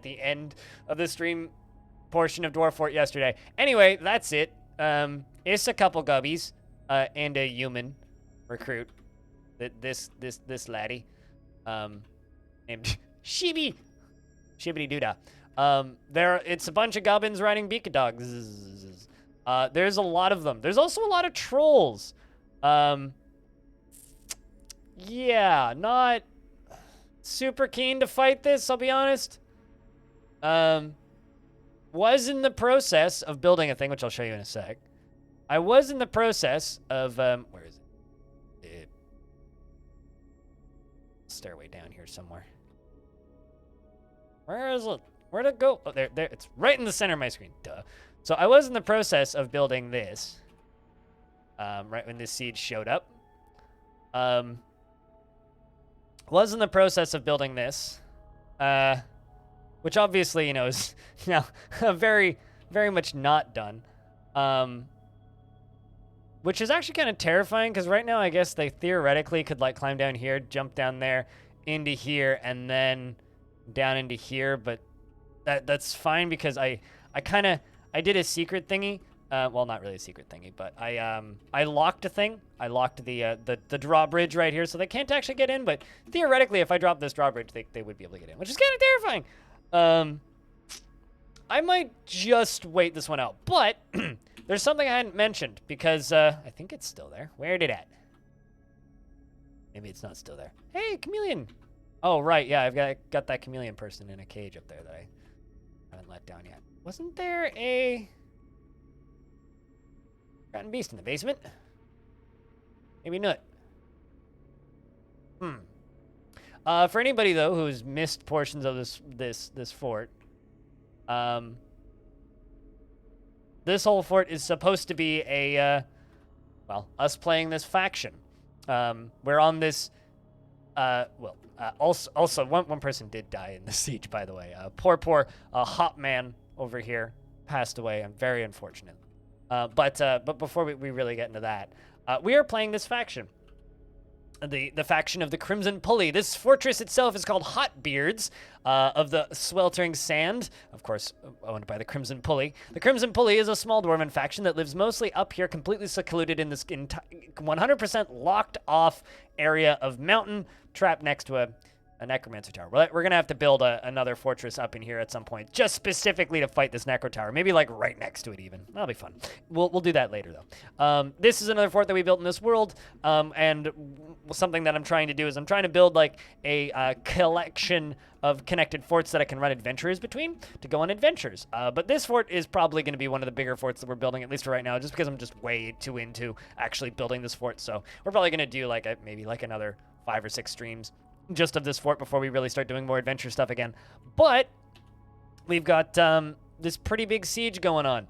the end of the stream portion of Dwarf Fort yesterday. Anyway, that's it. It's a couple gubbies and a human recruit. This laddie named Shibbity Doodah. It's a bunch of gubbins riding beaka dogs. There's a lot of them. There's also a lot of trolls. Yeah, not super keen to fight this, I'll be honest. Was in the process of building a thing, which I'll show you in a sec. I was in the process of, where is it? Stairway down here somewhere. Where is it? Where'd it go? Oh, there, it's right in the center of my screen, duh. So I was in the process of building this, right when this siege showed up. Was in the process of building this, which obviously, you know, is now very, very much not done. Which is actually kind of terrifying, because right now I guess they theoretically could like climb down here, jump down there, into here, and then down into here, but that's fine because I did a secret thingy. Well, not really a secret thingy, but I locked a thing. I locked the drawbridge right here, so they can't actually get in. But theoretically, if I drop this drawbridge, they would be able to get in, which is kind of terrifying. I might just wait this one out, but there's something I hadn't mentioned because I think it's still there. Where did it at? Maybe it's not still there. Hey, chameleon. Oh right, yeah, I've got that chameleon person in a cage up there that I haven't let down yet. Wasn't there a rotten beast in the basement? Maybe not. For anybody though who's missed portions of this fort, this whole fort is supposed to be a well, us playing this faction. We're on this. Also, one person did die in the siege, by the way. Poor hop man over here passed away. I'm very unfortunate. But before we really get into that, we are playing this faction. The faction of the Crimson Pulley. This fortress itself is called Hotbeards of the Sweltering Sand, of course owned by the Crimson Pulley. The Crimson Pulley is a small dwarven faction that lives mostly up here, completely secluded in this 100% locked off area of mountain, trapped next to a necromancer tower. We're going to have to build another fortress up in here at some point, just specifically to fight this necro tower. Maybe like right next to it even. That'll be fun. We'll do that later though. This is another fort that we built in this world, and something that I'm trying to do is I'm trying to build like a collection of connected forts that I can run adventurers between to go on adventures. But this fort is probably going to be one of the bigger forts that we're building, at least for right now, just because I'm just way too into actually building this fort. So we're probably going to do like maybe like another 5 or 6 streams just of this fort before we really start doing more adventure stuff again. But we've got this pretty big siege going on.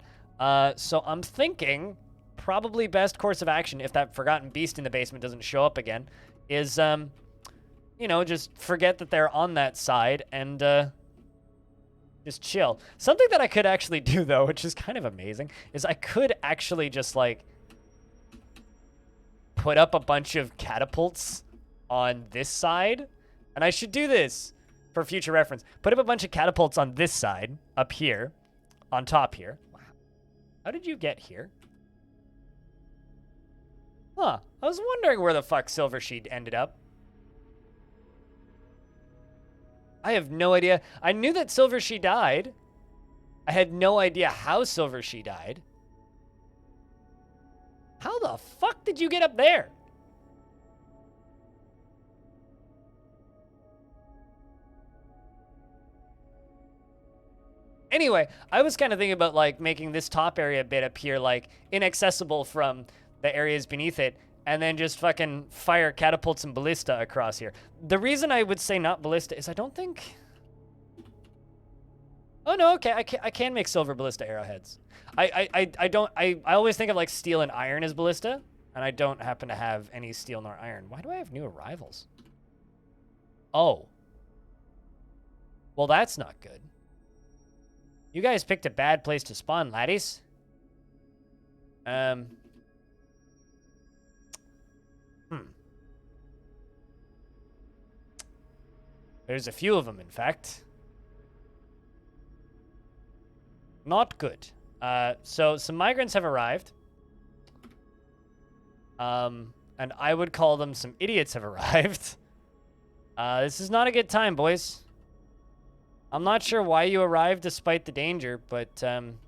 So I'm thinking probably best course of action, if that forgotten beast in the basement doesn't show up again, is, you know, just forget that they're on that side and just chill. Something that I could actually do, though, which is kind of amazing, is I could actually just, like, put up a bunch of catapults on this side, and I should do this for future reference. Put up a bunch of catapults on this side, up here, on top here. Wow. How did you get here? Huh. I was wondering where the fuck Silver Sheet ended up. I have no idea. I knew that Silver She died. I had no idea how Silver She died. How the fuck did you get up there? Anyway, I was kind of thinking about like making this top area bit up here like inaccessible from the areas beneath it, and then just fucking fire catapults and ballista across here. The reason I would say not ballista is I don't think... Oh no, okay, I can make silver ballista arrowheads. I always think of like steel and iron as ballista, and I don't happen to have any steel nor iron. Why do I have new arrivals? Oh. Well, that's not good. You guys picked a bad place to spawn, laddies. There's a few of them, in fact. Not good. So some migrants have arrived. And I would call them some idiots have arrived. This is not a good time, boys. I'm not sure why you arrived despite the danger, but I'm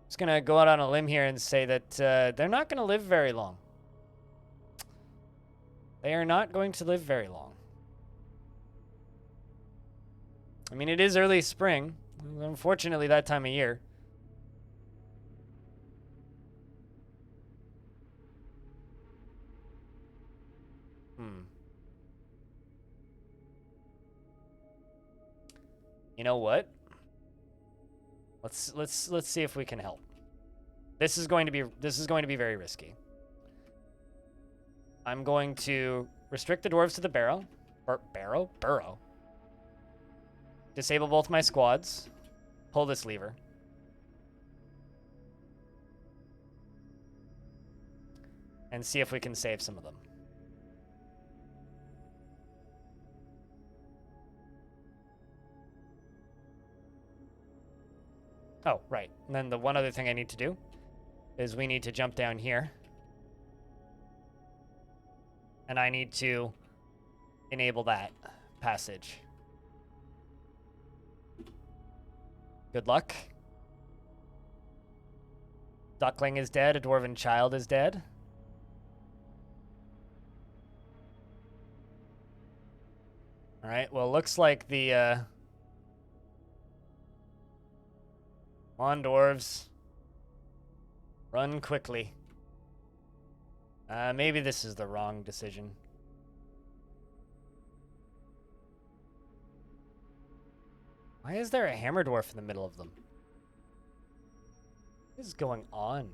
just gonna go out on a limb here and say that they're not gonna live very long. They are not going to live very long. I mean, it is early spring. Unfortunately, that time of year. You know what? Let's see if we can help. This is going to be very risky. I'm going to restrict the dwarves to the burrow. Disable both my squads. Pull this lever. And see if we can save some of them. Oh, right. And then the one other thing I need to do is we need to jump down here. And I need to enable that passage. Good luck. Duckling is dead. A dwarven child is dead. All right. Well, looks like the on dwarves. Run quickly. Maybe this is the wrong decision. Why is there a hammer dwarf in the middle of them? What is going on?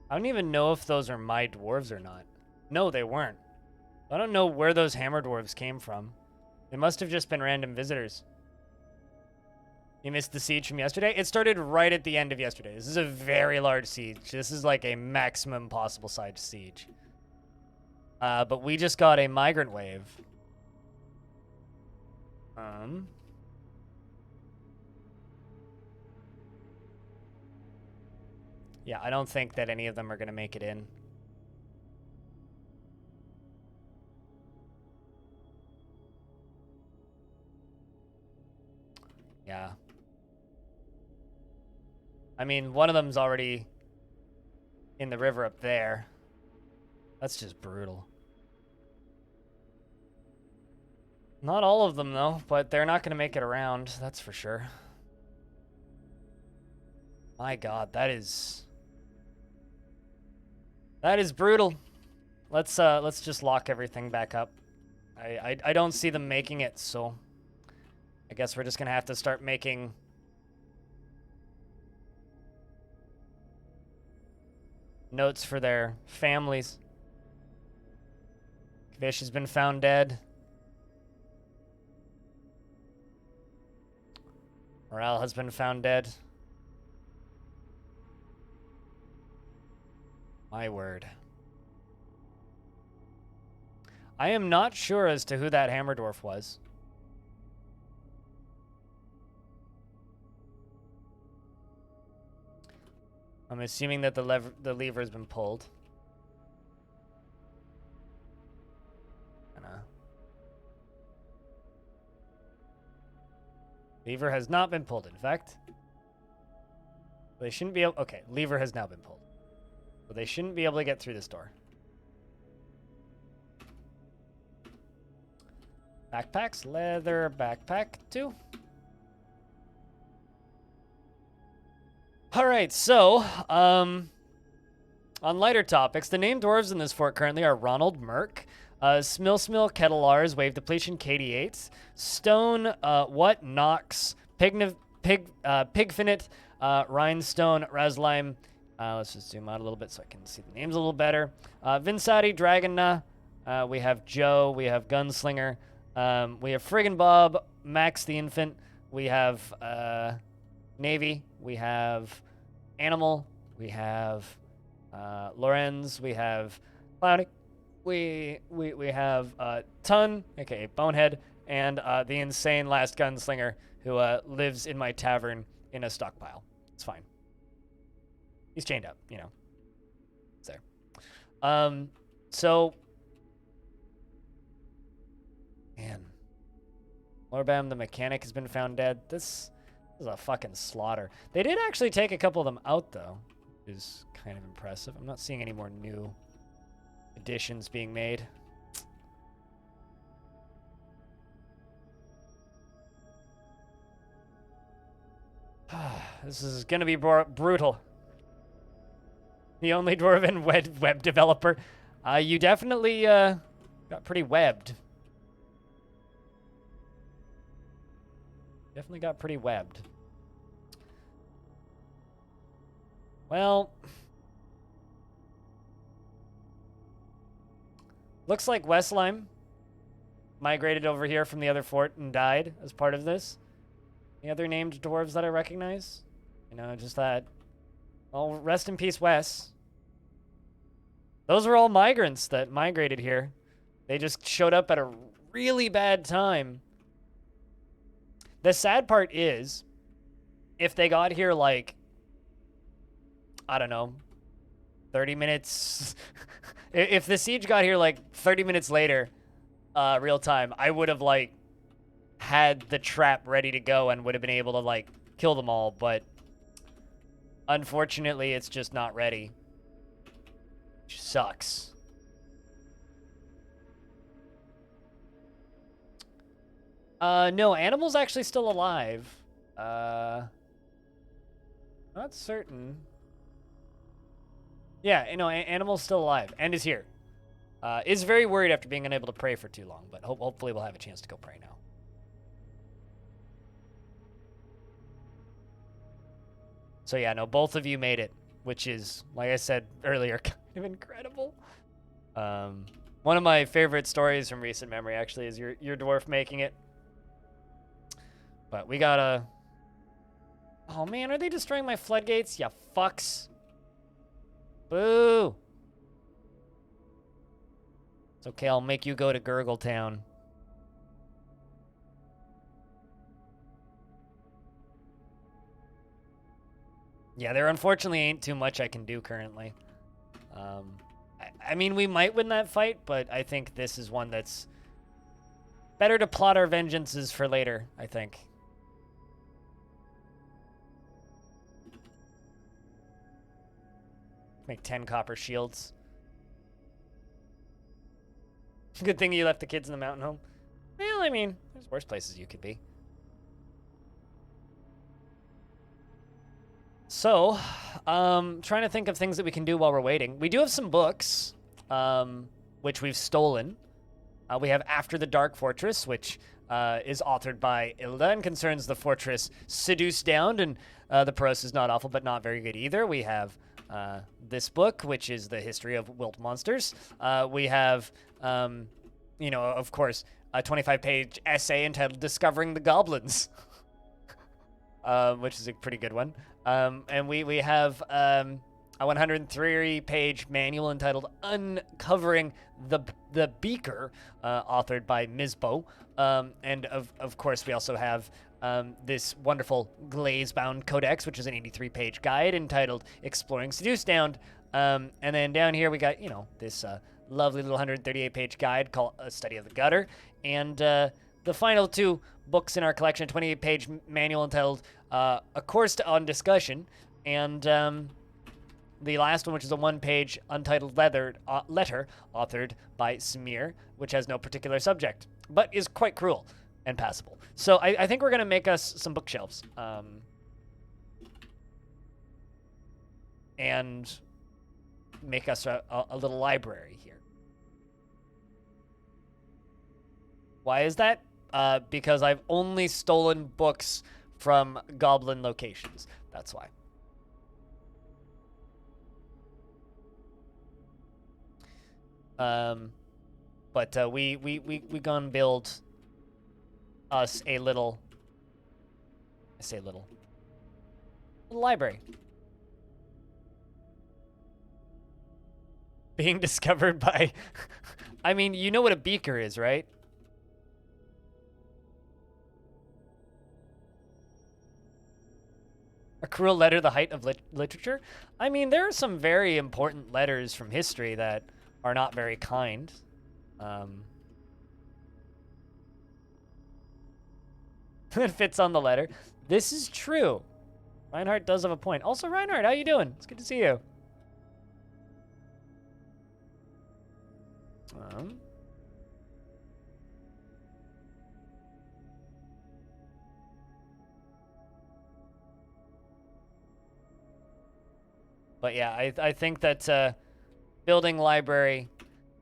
I don't even know if those are my dwarves or not. No, they weren't. I don't know where those hammer dwarves came from. They must have just been random visitors. You missed the siege from yesterday? It started right at the end of yesterday. This is a very large siege. This is like a maximum possible size siege. But we just got a migrant wave. Yeah, I don't think that any of them are going to make it in. Yeah. I mean, one of them's already in the river up there. That's just brutal. Not all of them, though, but they're not going to make it around, that's for sure. My God, that is brutal. Let's just lock everything back up. I don't see them making it, so I guess we're just gonna have to start making notes for their families. Kvish has been found dead. Morale has been found dead. My word. I am not sure as to who that hammer dwarf was. I'm assuming that the lever has been pulled. Lever has not been pulled, in fact. They shouldn't be able... Okay, lever has now been pulled. So they shouldn't be able to get through this door. Backpacks, leather backpack, 2. All right, so, on lighter topics, the named dwarves in this fort currently are Ronald Merk, Smil, Kettlars, Wave Depletion, KD8, Stone, What, Nox, Pigfinite, Rhinestone, Raslime. Let's just zoom out a little bit so I can see the names a little better. Vinsati, Dragonna, we have Joe, we have Gunslinger, we have Friggin' Bob, Max the Infant, we have Navy, we have Animal, we have Lorenz, we have Cloudy, we have Tun, aka Bonehead, and the insane last gunslinger who lives in my tavern in a stockpile. It's fine. He's chained up, you know. It's there. So, man, Lorbam the mechanic has been found dead. This is a fucking slaughter. They did actually take a couple of them out, though, which is kind of impressive. I'm not seeing any more new additions being made. This is gonna be brutal. The only dwarven web developer. You definitely got pretty webbed. Definitely got pretty webbed. Well, looks like Westlime migrated over here from the other fort and died as part of this. Any other named dwarves that I recognize? You know, just that. Oh, rest in peace, Wes. Those were all migrants that migrated here. They just showed up at a really bad time. The sad part is, if they got here like, I don't know, 30 minutes. If the siege got here like 30 minutes later, real time, I would have like had the trap ready to go and would have been able to like kill them all, but unfortunately it's just not ready. Which sucks. No, Animal's actually still alive. Not certain. Yeah, you know, Animal's still alive and is here. Is very worried after being unable to pray for too long, but hopefully we'll have a chance to go pray now. So yeah, no, both of you made it, which is, like I said earlier, kind of incredible. One of my favorite stories from recent memory, actually, is your dwarf making it. But we gotta... Oh man, are they destroying my floodgates? Ya fucks. Boo! It's okay, I'll make you go to Gurgle Town. Yeah, there unfortunately ain't too much I can do currently. I mean, we might win that fight, but I think this is one that's better to plot our vengeances for later, I think. Make 10 copper shields. Good thing you left the kids in the mountain home. Well, I mean, there's worse places you could be. So, trying to think of things that we can do while we're waiting. We do have some books, which we've stolen. We have After the Dark Fortress, which is authored by Ilda and concerns the fortress Seduced Down, and the prose is not awful, but not very good either. We have this book, which is the history of wilt monsters. We have, you know, of course, a 25-page essay entitled Discovering the Goblins, which is a pretty good one. And we have a 103-page manual entitled Uncovering the Beaker, authored by Mizbo. And of course, we also have this wonderful glaze-bound codex, which is an 83-page guide entitled Exploring Seduced Down. And then down here we got, you know, this lovely little 138-page guide called A Study of the Gutter. And the final two books in our collection, a 28-page manual entitled A Course on Discussion, and the last one, which is a one-page untitled letter authored by Samir, which has no particular subject, but is quite cruel and passable. So I think we're going to make us some bookshelves. And make us a little library here. Why is that? Because I've only stolen books from goblin locations. That's why. But we gonna build us a little, I say little library. Being discovered by... I mean, you know what a beaker is, right? A cruel letter, the height of literature? I mean, there are some very important letters from history that are not very kind. It fits on the letter. This is true. Reinhardt does have a point. Also, Reinhardt, how you doing? It's good to see you. But yeah, I think that building library...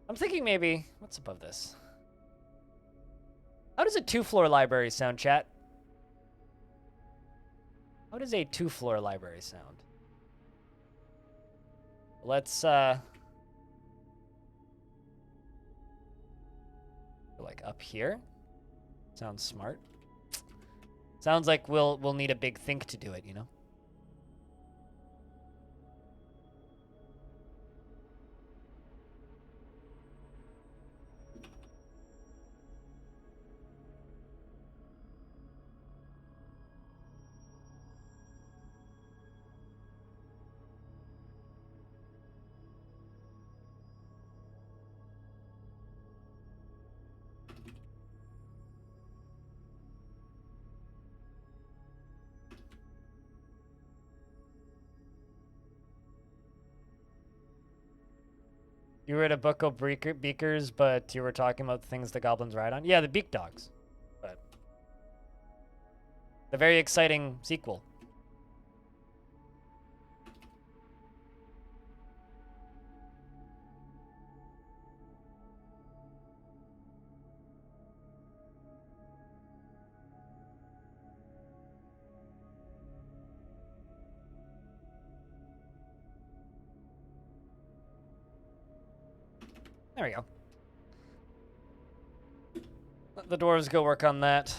I'm thinking maybe... What's above this? How does a 2-floor library sound, chat? How does a 2-floor library sound? Let's, like up here? Sounds smart. Sounds like we'll need a big think to do it, you know? You read a book of beakers, but you were talking about the things the goblins ride on? Yeah, the beak dogs. But the very exciting sequel. There we go. Let the dwarves go work on that.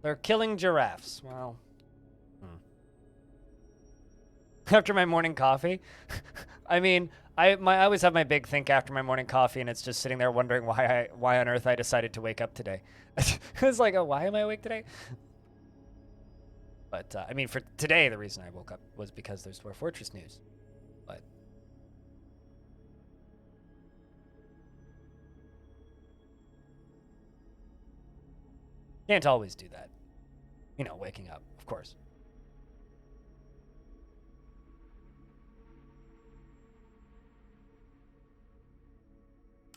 They're killing giraffes. Well, after my morning coffee, I mean, I always have my big think after my morning coffee, and it's just sitting there wondering why on earth I decided to wake up today. It's like, oh, why am I awake today? But I mean, for today, the reason I woke up was because there's Dwarf Fortress news. But can't always do that. You know, waking up, of course.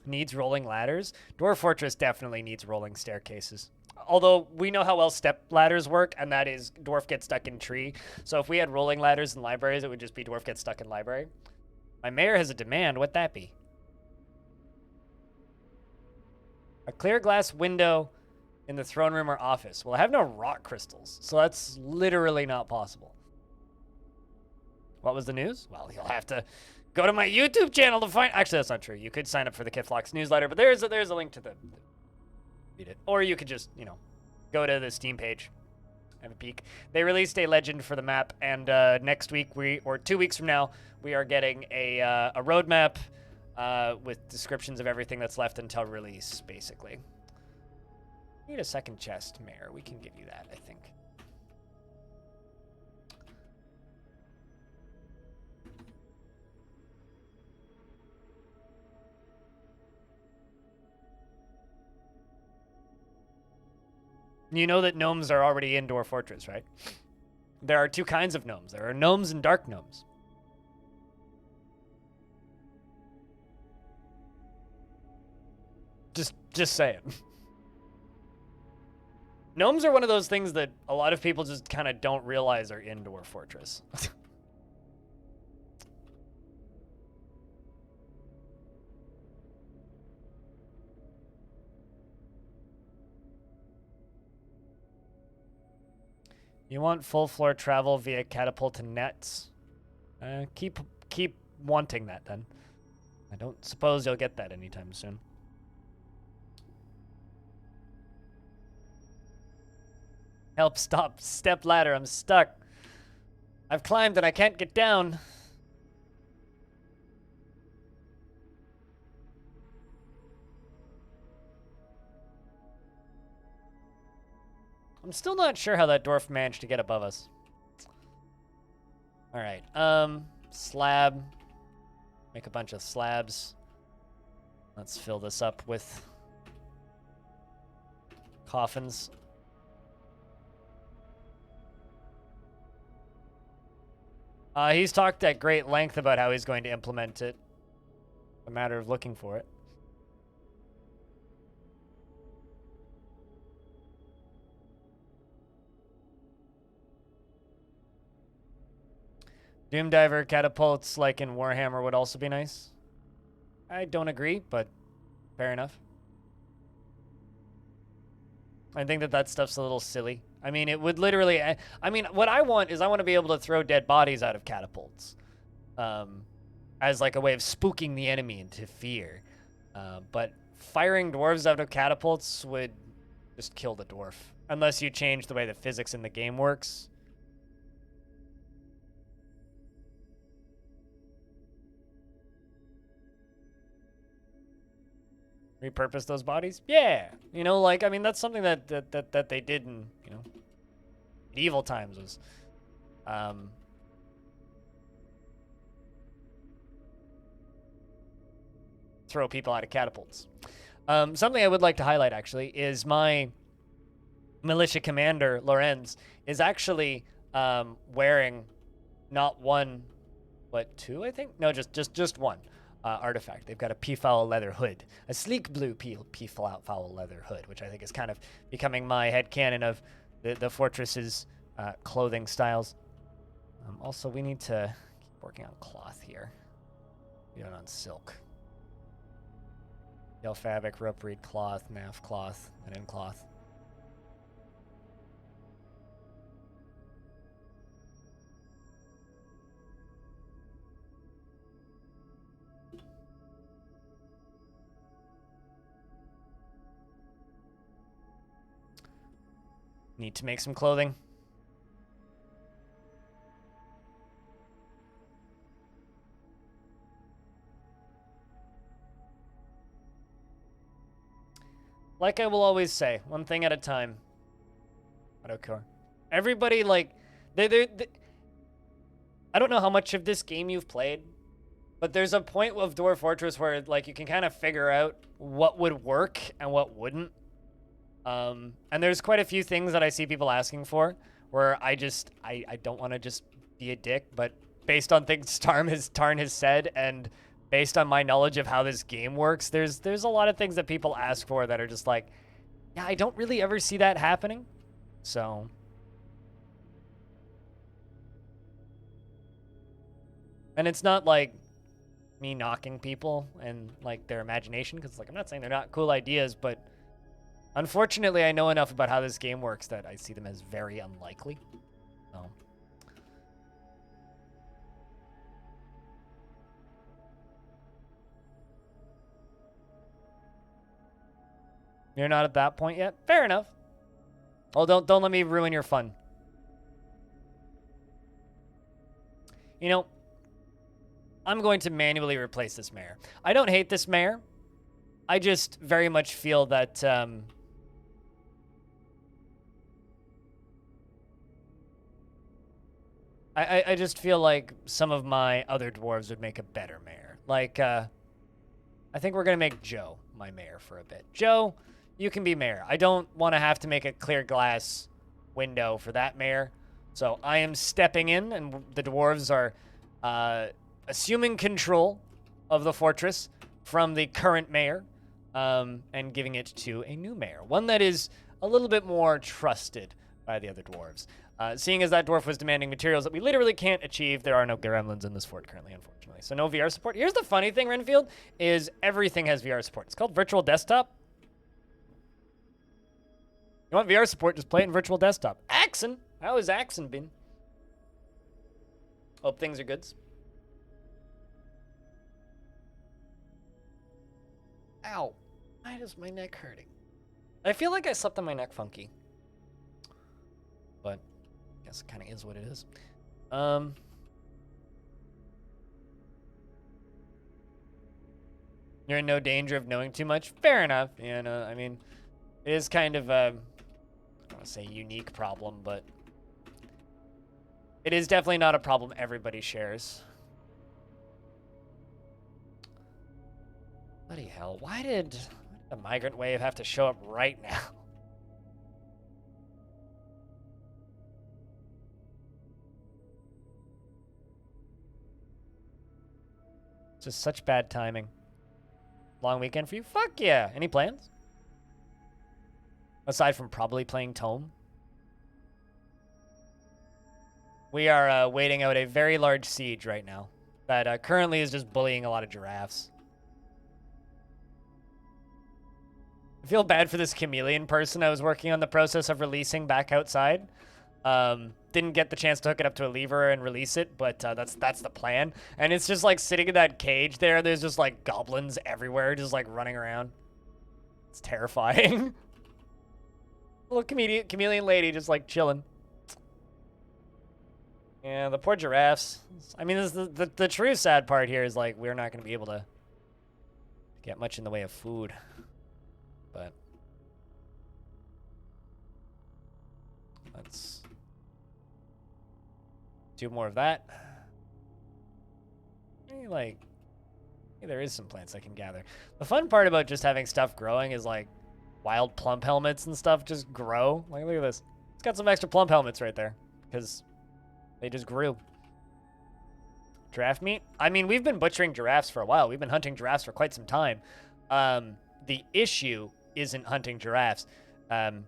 Needs rolling ladders. Dwarf Fortress definitely needs rolling staircases. Although we know how well step ladders work, and that is dwarf gets stuck in tree. So if we had rolling ladders in libraries, it would just be dwarf gets stuck in library. My mayor has a demand. What'd that be? A clear glass window in the throne room or office. Well, I have no rock crystals, so that's literally not possible. What was the news? Well, you'll have to go to my YouTube channel to find... Actually, that's not true. You could sign up for the Kidflocks newsletter, but there's a link to the... Read it. Or you could just, you know, go to the Steam page, have a peek. They released a legend for the map, and next week, or 2 weeks from now, we are getting a roadmap with descriptions of everything that's left until release, basically. We need a second chest, Mayor. We can give you that, I think. You know that gnomes are already in Dwarf Fortress, right? There are two kinds of gnomes. There are gnomes and dark gnomes. Just saying. Gnomes are one of those things that a lot of people just kind of don't realize are in Dwarf Fortress. You want full floor travel via catapult and nets? Keep wanting that then. I don't suppose you'll get that anytime soon. Help, stop, step ladder, I'm stuck. I've climbed and I can't get down. I'm still not sure how that dwarf managed to get above us. All right. Slab. Make a bunch of slabs. Let's fill this up with coffins. He's talked at great length about how he's going to implement it. A matter of looking for it. Doomdiver catapults like in Warhammer would also be nice. I don't agree, but fair enough. I think that stuff's a little silly. I mean, it would literally... I mean, what I want is I want to be able to throw dead bodies out of catapults. As like a way of spooking the enemy into fear. But firing dwarves out of catapults would just kill the dwarf. Unless you change the way the physics in the game works. Repurpose those bodies? Yeah. You know, like, I mean, that's something that they did in, you know, medieval times was, throw people out of catapults. Something I would like to highlight, actually, is my militia commander, Lorenz, is actually wearing not one, but two, I think? No, just one. Artifact. They've got a peafowl leather hood, a sleek blue peafowl leather hood, which I think is kind of becoming my headcanon of the fortress's clothing styles. Also, we need to keep working on cloth here. We don't on silk. Yellow fabric, rope reed cloth, naff cloth, linen cloth. Need to make some clothing. Like I will always say, one thing at a time. I don't care. Everybody, like, they I don't know how much of this game you've played, but there's a point of Dwarf Fortress where, like, you can kind of figure out what would work and what wouldn't. And there's quite a few things that I see people asking for where I don't want to just be a dick, but based on things Tarn has said and based on my knowledge of how this game works, there's a lot of things that people ask for that are just like, yeah, I don't really ever see that happening. So and it's not like me knocking people and like their imagination, because like I'm not saying they're not cool ideas, but unfortunately, I know enough about how this game works that I see them as very unlikely. So. You're not at that point yet? Fair enough. Well, don't let me ruin your fun. You know, I'm going to manually replace this mayor. I don't hate this mayor. I just very much feel that... I just feel like some of my other dwarves would make a better mayor. Like, I think we're going to make Joe my mayor for a bit. Joe, you can be mayor. I don't want to have to make a clear glass window for that mayor. So I am stepping in, and the dwarves are assuming control of the fortress from the current mayor and giving it to a new mayor. One that is a little bit more trusted by the other dwarves. Seeing as that dwarf was demanding materials that we literally can't achieve, there are no gremlins in this fort currently, unfortunately. So no VR support. Here's the funny thing, Renfield, is everything has VR support. It's called Virtual Desktop. You want VR support, just play it in Virtual Desktop. Axon! How has Axon been? Hope things are good. Ow. Why is my neck hurting? I feel like I slept on my neck funky. But I guess it kind of is what it is. You're in no danger of knowing too much? Fair enough. You know, I mean, it is kind of, want to say unique problem, but it is definitely not a problem everybody shares. Bloody hell, why did the migrant wave have to show up right now? Just such bad timing. Long weekend for you? Fuck yeah. Any plans? Aside from probably playing Tome. We are waiting out a very large siege right now that currently is just bullying a lot of giraffes. I feel bad for this chameleon person I was working on the process of releasing back outside. Didn't get the chance to hook it up to a lever and release it, but that's the plan. And it's just like sitting in that cage there. There's just like goblins everywhere, just like running around. It's terrifying. Little chameleon lady just like chilling. Yeah, the poor giraffes. I mean, this is the true sad part here is like we're not going to be able to get much in the way of food. But let's do more of that. Maybe there is some plants I can gather. The fun part about just having stuff growing is like wild plump helmets and stuff just grow. Like, look at this. It's got some extra plump helmets right there because they just grew. Giraffe meat? I mean, we've been butchering giraffes for a while. We've been hunting giraffes for quite some time. The issue isn't hunting giraffes. You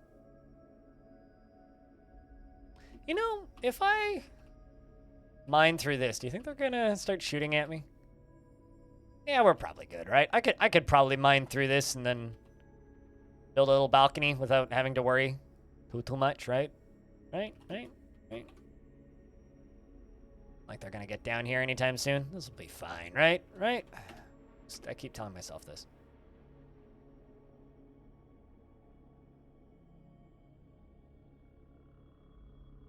know, if I mine through this, do you think they're gonna start shooting at me? Yeah, we're probably good, right? I could probably mine through this and then build a little balcony without having to worry too much, right? Right. Like they're gonna get down here anytime soon. This will be fine, right? I keep telling myself this.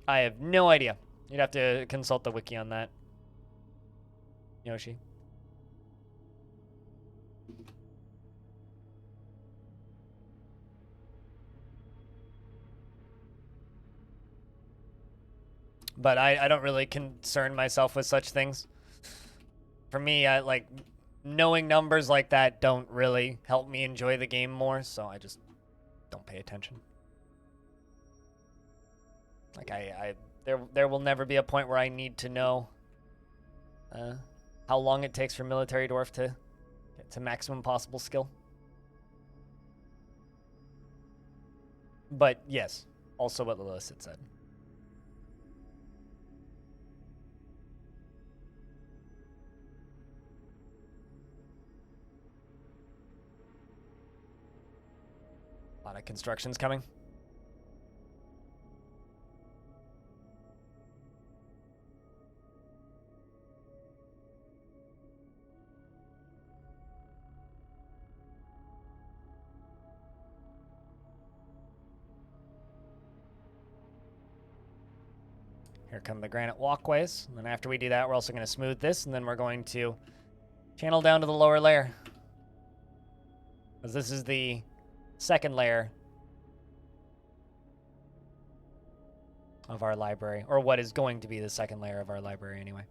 I have no idea. You'd have to consult the wiki on that. Yoshi. But I don't really concern myself with such things. For me, like knowing numbers like that don't really help me enjoy the game more, so I just don't pay attention. Like there will never be a point where I need to know how long it takes for military dwarf to get to maximum possible skill. But yes, also what Lilith had said. A lot of construction's coming. Here come the granite walkways. And then after we do that, we're also going to smooth this, and then we're going to channel down to the lower layer. Because this is the second layer of our library, or what is going to be the second layer of our library anyway.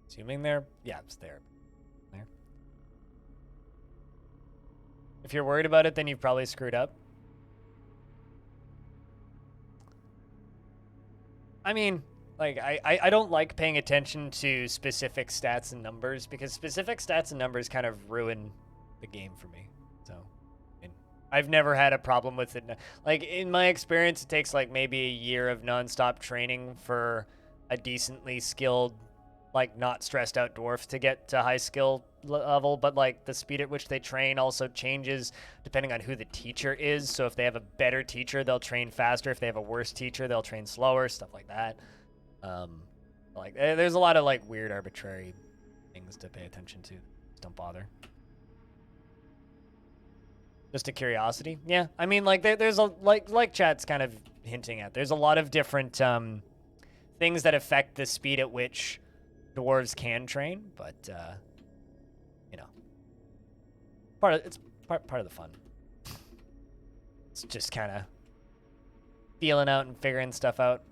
Assuming there, yeah, it's there. There. If you're worried about it, then you've probably screwed up. I mean, like, I don't like paying attention to specific stats and numbers because specific stats and numbers kind of ruin the game for me. So, I've never had a problem with it. Like, in my experience, it takes like maybe a year of nonstop training for a decently skilled, like not stressed out dwarf to get to high skill level, but like the speed at which they train also changes depending on who the teacher is. So if they have a better teacher, they'll train faster. If they have a worse teacher, they'll train slower, stuff like that. Like there's a lot of like weird arbitrary things to pay attention to. Just don't bother. Just a curiosity. Yeah, I mean, like there's a like chat's kind of hinting at. There's a lot of different things that affect the speed at which dwarves can train, but you know, it's part of the fun. It's just kind of feeling out and figuring stuff out.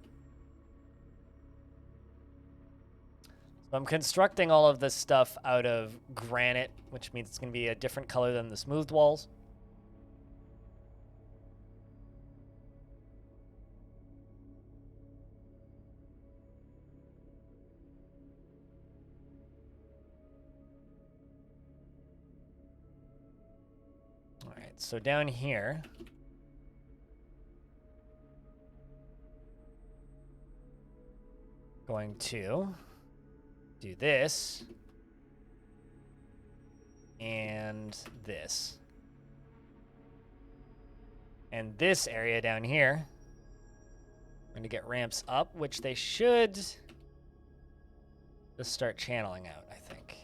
So I'm constructing all of this stuff out of granite, which means it's going to be a different color than the smoothed walls. So down here, going to do this and this. And this area down here, I'm going to get ramps up, which they should just start channeling out, I think.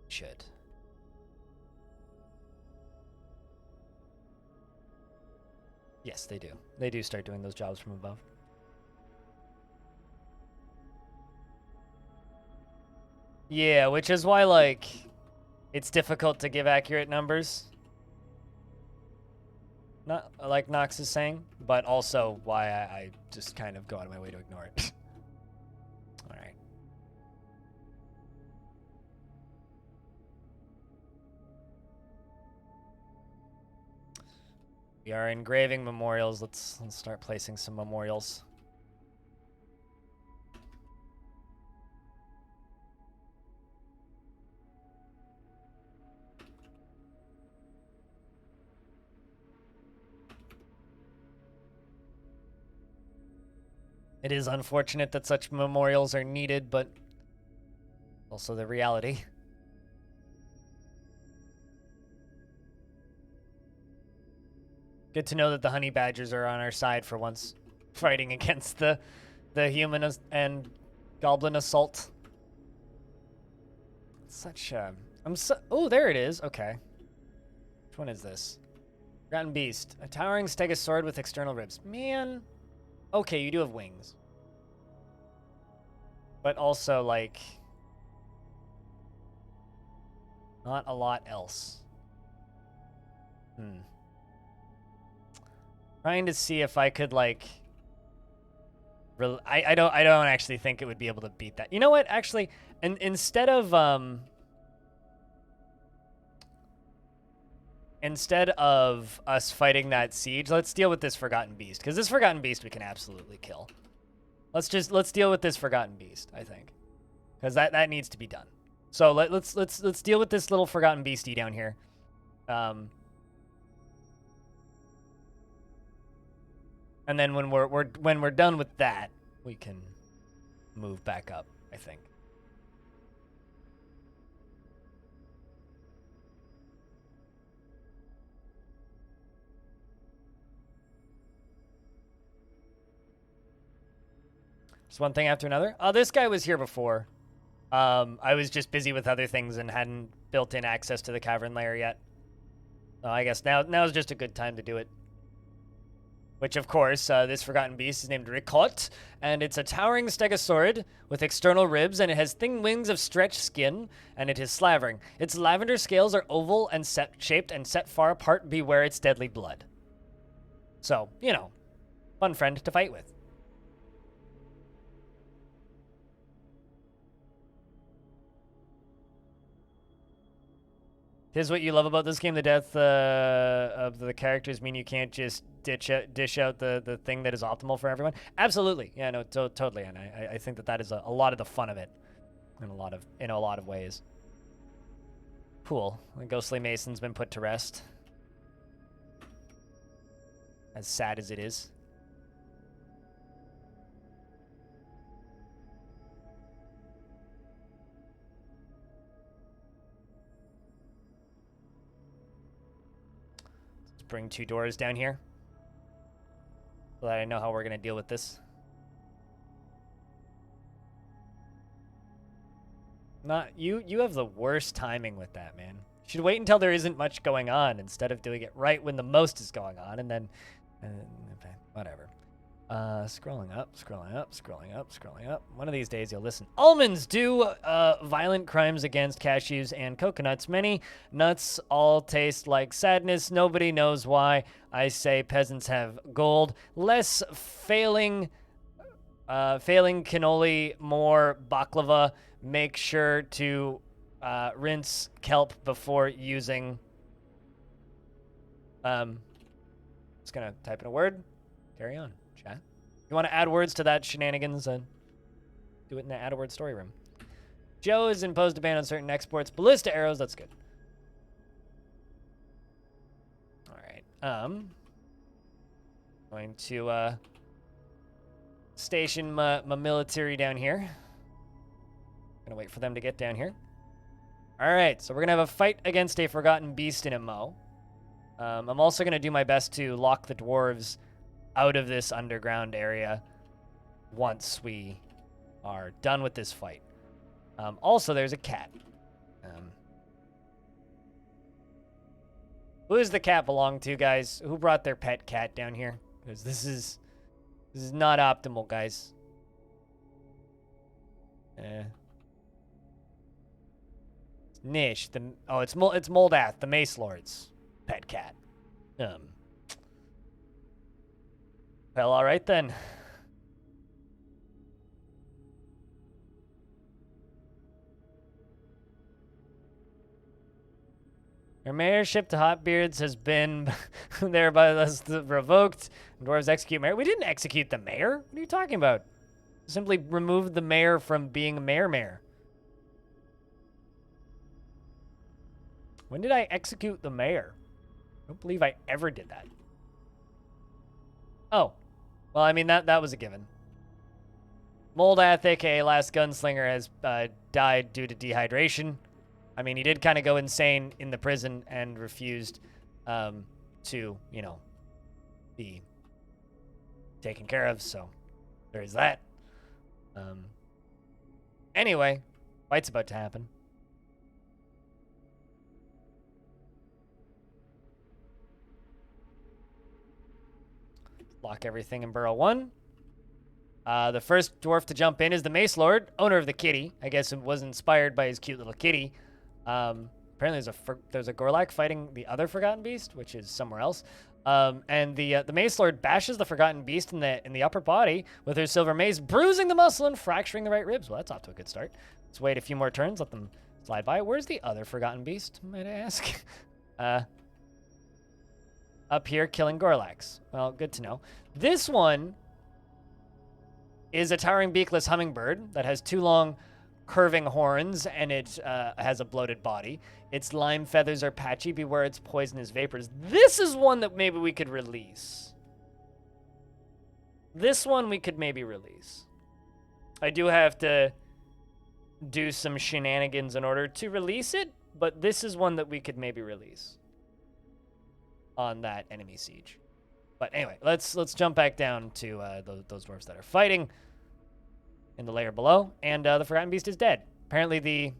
Should. Yes, they do. They do start doing those jobs from above. Yeah, which is why, like, it's difficult to give accurate numbers. Not like Nox is saying, but also why I just kind of go out of my way to ignore it. All right. We are engraving memorials. Let's start placing some memorials. It is unfortunate that such memorials are needed, but also the reality. Good to know that the honey badgers are on our side for once, fighting against the human and goblin assault. Such oh, there it is. Okay. Which one is this? Forgotten Beast. A towering stegosaurus with external ribs. Man. Okay, you do have wings. But also, like, not a lot else. Trying to see if I could, like, I don't actually think it would be able to beat that. You know what? Actually, instead of us fighting that siege, let's deal with this Forgotten Beast, because this Forgotten Beast we can absolutely kill. Let's deal with this Forgotten Beast, I think, because that needs to be done. So let's deal with this little Forgotten Beastie down here. And then when we're done with that, we can move back up, I think. Just one thing after another. Oh, this guy was here before. I was just busy with other things and hadn't built in access to the cavern layer yet. So I guess now's just a good time to do it. Which, of course, this Forgotten Beast is named Ricot, and it's a towering stegosaurid with external ribs, and it has thin wings of stretched skin, and it is slavering. Its lavender scales are oval and shaped and set far apart. Beware its deadly blood. So, you know, fun friend to fight with. Here's what you love about this game: the death of the characters mean you can't just dish out the thing that is optimal for everyone. Absolutely, yeah, no, totally, and I think that is a lot of the fun of it, in a lot of ways. Cool. The Ghostly Mason's been put to rest. As sad as it is. bring 2 doors down here so that I know how we're gonna deal with this. You have the worst timing with that, man. You should wait until there isn't much going on instead of doing it right when the most is going on, and then whatever. Scrolling up, scrolling up, scrolling up, scrolling up. One of these days you'll listen. Almonds do violent crimes against cashews and coconuts. Many nuts all taste like sadness. Nobody knows why. I say peasants have gold. Less failing cannoli, more baklava. Make sure to rinse kelp before using. Just gonna type in a word. Carry on. You want to add words to that shenanigans? Do it in the add a word story room. Joe has imposed a ban on certain exports. Ballista arrows, that's good. All right. Going to station my military down here. Gonna wait for them to get down here. All right, so we're gonna have a fight against a forgotten beast in a Mo. I'm also gonna do my best to lock the dwarves out of this underground area once we are done with this fight. Also, there's a cat. Who does the cat belong to, guys? Who brought their pet cat down here? Because this is not optimal, guys. Nish. It's Moldath, the Mace Lord's pet cat. Well, all right then. Your mayorship to Hotbeards has been thereby thus revoked. Dwarves execute mayor. We didn't execute the mayor. What are you talking about? Simply removed the mayor from being a mayor. When did I execute the mayor? I don't believe I ever did that. Oh. Well, I mean, that was a given. Moldath, aka Last Gunslinger, has died due to dehydration. I mean, he did kind of go insane in the prison and refused to, be taken care of, so there's that. Anyway, fight's about to happen. Lock everything in Burrow 1. The first dwarf to jump in is the Mace Lord, owner of the kitty. I guess it was inspired by his cute little kitty. Apparently there's a Gorlak fighting the other Forgotten Beast, which is somewhere else. And the Mace Lord bashes the Forgotten Beast in the upper body with her silver mace, bruising the muscle and fracturing the right ribs. Well, that's off to a good start. Let's wait a few more turns, let them slide by. Where's the other Forgotten Beast, might I ask? Up here, killing Gorlaks. Well, good to know. This one is a towering beakless hummingbird that has 2 long curving horns, and it has a bloated body. Its lime feathers are patchy. Beware its poisonous vapors. This is one that maybe we could release. This one we could maybe release. I do have to do some shenanigans in order to release it, but this is one that we could maybe release on that enemy siege. But anyway, let's jump back down to those dwarves that are fighting in the layer below, and the Forgotten Beast is dead. Apparently the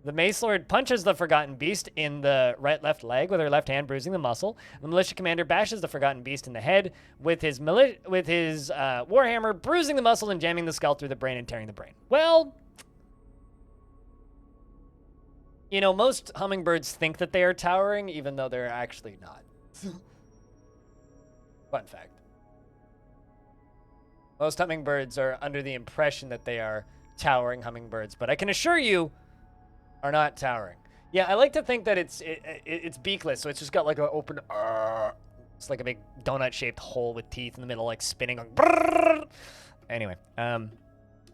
the Mace Lord punches the Forgotten Beast in the left leg with her left hand, bruising the muscle. The militia commander bashes the Forgotten Beast in the head with his warhammer, bruising the muscle and jamming the skull through the brain and tearing the brain. Well, most hummingbirds think that they are towering, even though they're actually not. Fun fact. Most hummingbirds are under the impression that they are towering hummingbirds, but I can assure you, are not towering. Yeah, I like to think that it's beakless, so it's just got like an open, it's like a big donut-shaped hole with teeth in the middle, like spinning. Like, brrr. Anyway,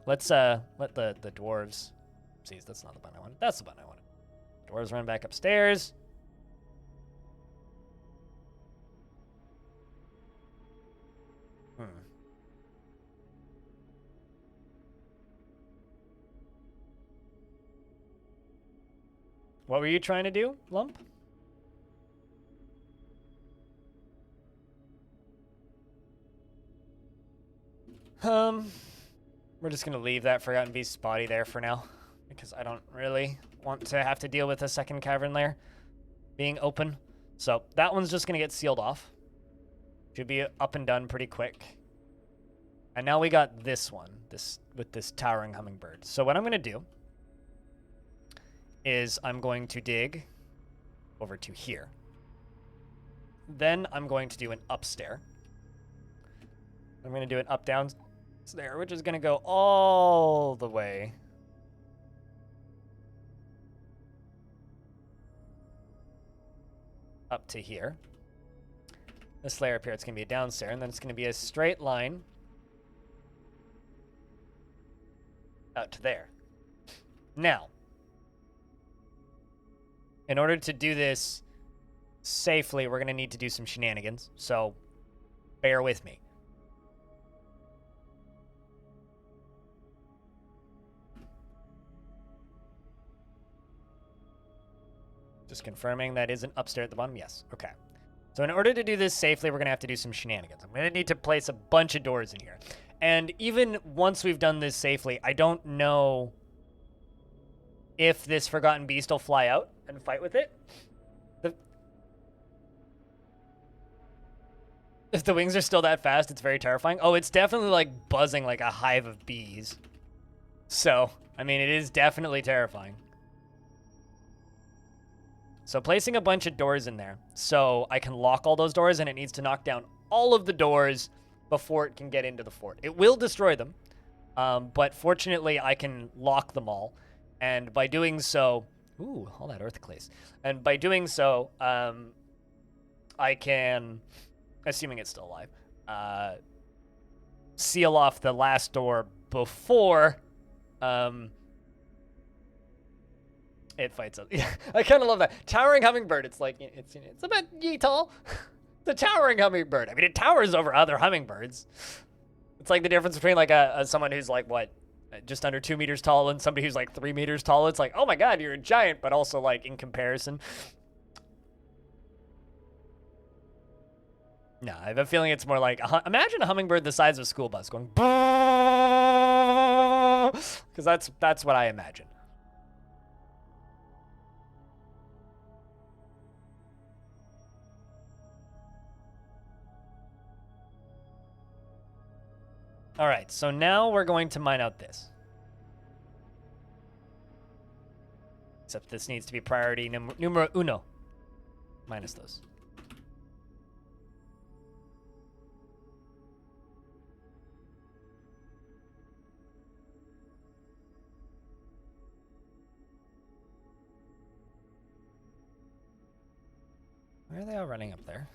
let's let the dwarves. See, that's not the button I wanted. That's the button I wanted. Dwarves run back upstairs. What were you trying to do, Lump? We're just gonna leave that Forgotten Beast's body there for now, because I don't really want to have to deal with a second cavern lair being open. So that one's just gonna get sealed off. Should be up and done pretty quick. And now we got this one, with this towering hummingbird. So what I'm gonna do is I'm going to dig over to here. Then I'm going to do an upstair. I'm going to do an up-down stair, which is going to go all the way up to here. This layer up here, it's going to be a downstair, and then it's going to be a straight line out to there. Now, in order to do this safely, we're going to need to do some shenanigans, so bear with me. Just confirming that isn't upstairs at the bottom. Yes. Okay. So in order to do this safely, we're going to have to do some shenanigans. I'm going to need to place a bunch of doors in here. And even once we've done this safely, I don't know if this Forgotten Beast will fly out and fight with it. If the wings are still that fast, it's very terrifying. Oh, it's definitely like buzzing like a hive of bees. So, I mean, it is definitely terrifying. So placing a bunch of doors in there so I can lock all those doors, and it needs to knock down all of the doors before it can get into the fort. It will destroy them, but fortunately I can lock them all. And by doing so, ooh, all that earthclays. And by doing so, I can, assuming it's still alive, seal off the last door before it fights up. Yeah, I kind of love that. Towering hummingbird. It's like, it's about yee tall. The towering hummingbird. I mean, it towers over other hummingbirds. It's like the difference between like someone who's like, what, just under 2 meters tall and somebody who's like 3 meters tall. It's like, oh my God, you're a giant, but also like in comparison. No, I have a feeling it's more like, imagine a hummingbird the size of a school bus going, because that's what I imagine. All right, so now we're going to mine out this. Except this needs to be priority numero uno. Minus those. Why are they all running up there?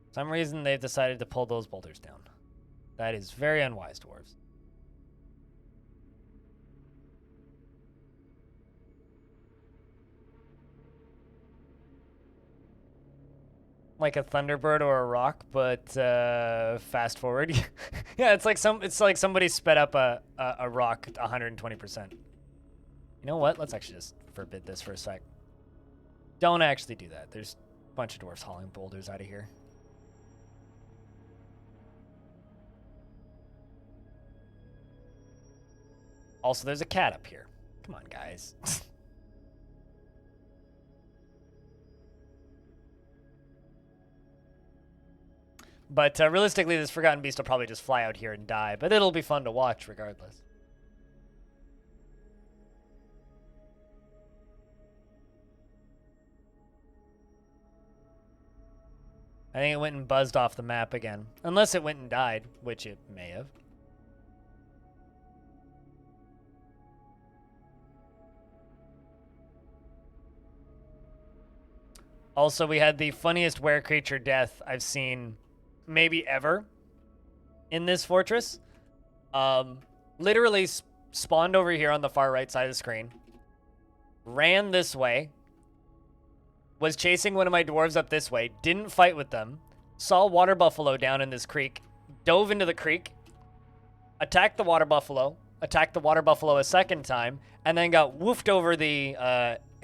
For some reason, they've decided to pull those boulders down. That is very unwise, dwarves. Like a thunderbird or a rock, but fast forward. Yeah, it's like somebody sped up a rock 120%. You know what? Let's actually just forbid this for a sec. Don't actually do that. There's a bunch of dwarves hauling boulders out of here. Also, there's a cat up here. Come on, guys. But realistically, this Forgotten Beast will probably just fly out here and die. But it'll be fun to watch regardless. I think it went and buzzed off the map again. Unless it went and died, which it may have. Also, we had the funniest were creature death I've seen maybe ever in this fortress. Literally spawned over here on the far right side of the screen. Ran this way. Was chasing one of my dwarves up this way. Didn't fight with them. Saw water buffalo down in this creek. Dove into the creek. Attacked the water buffalo. Attacked the water buffalo a second time. And then got woofed over the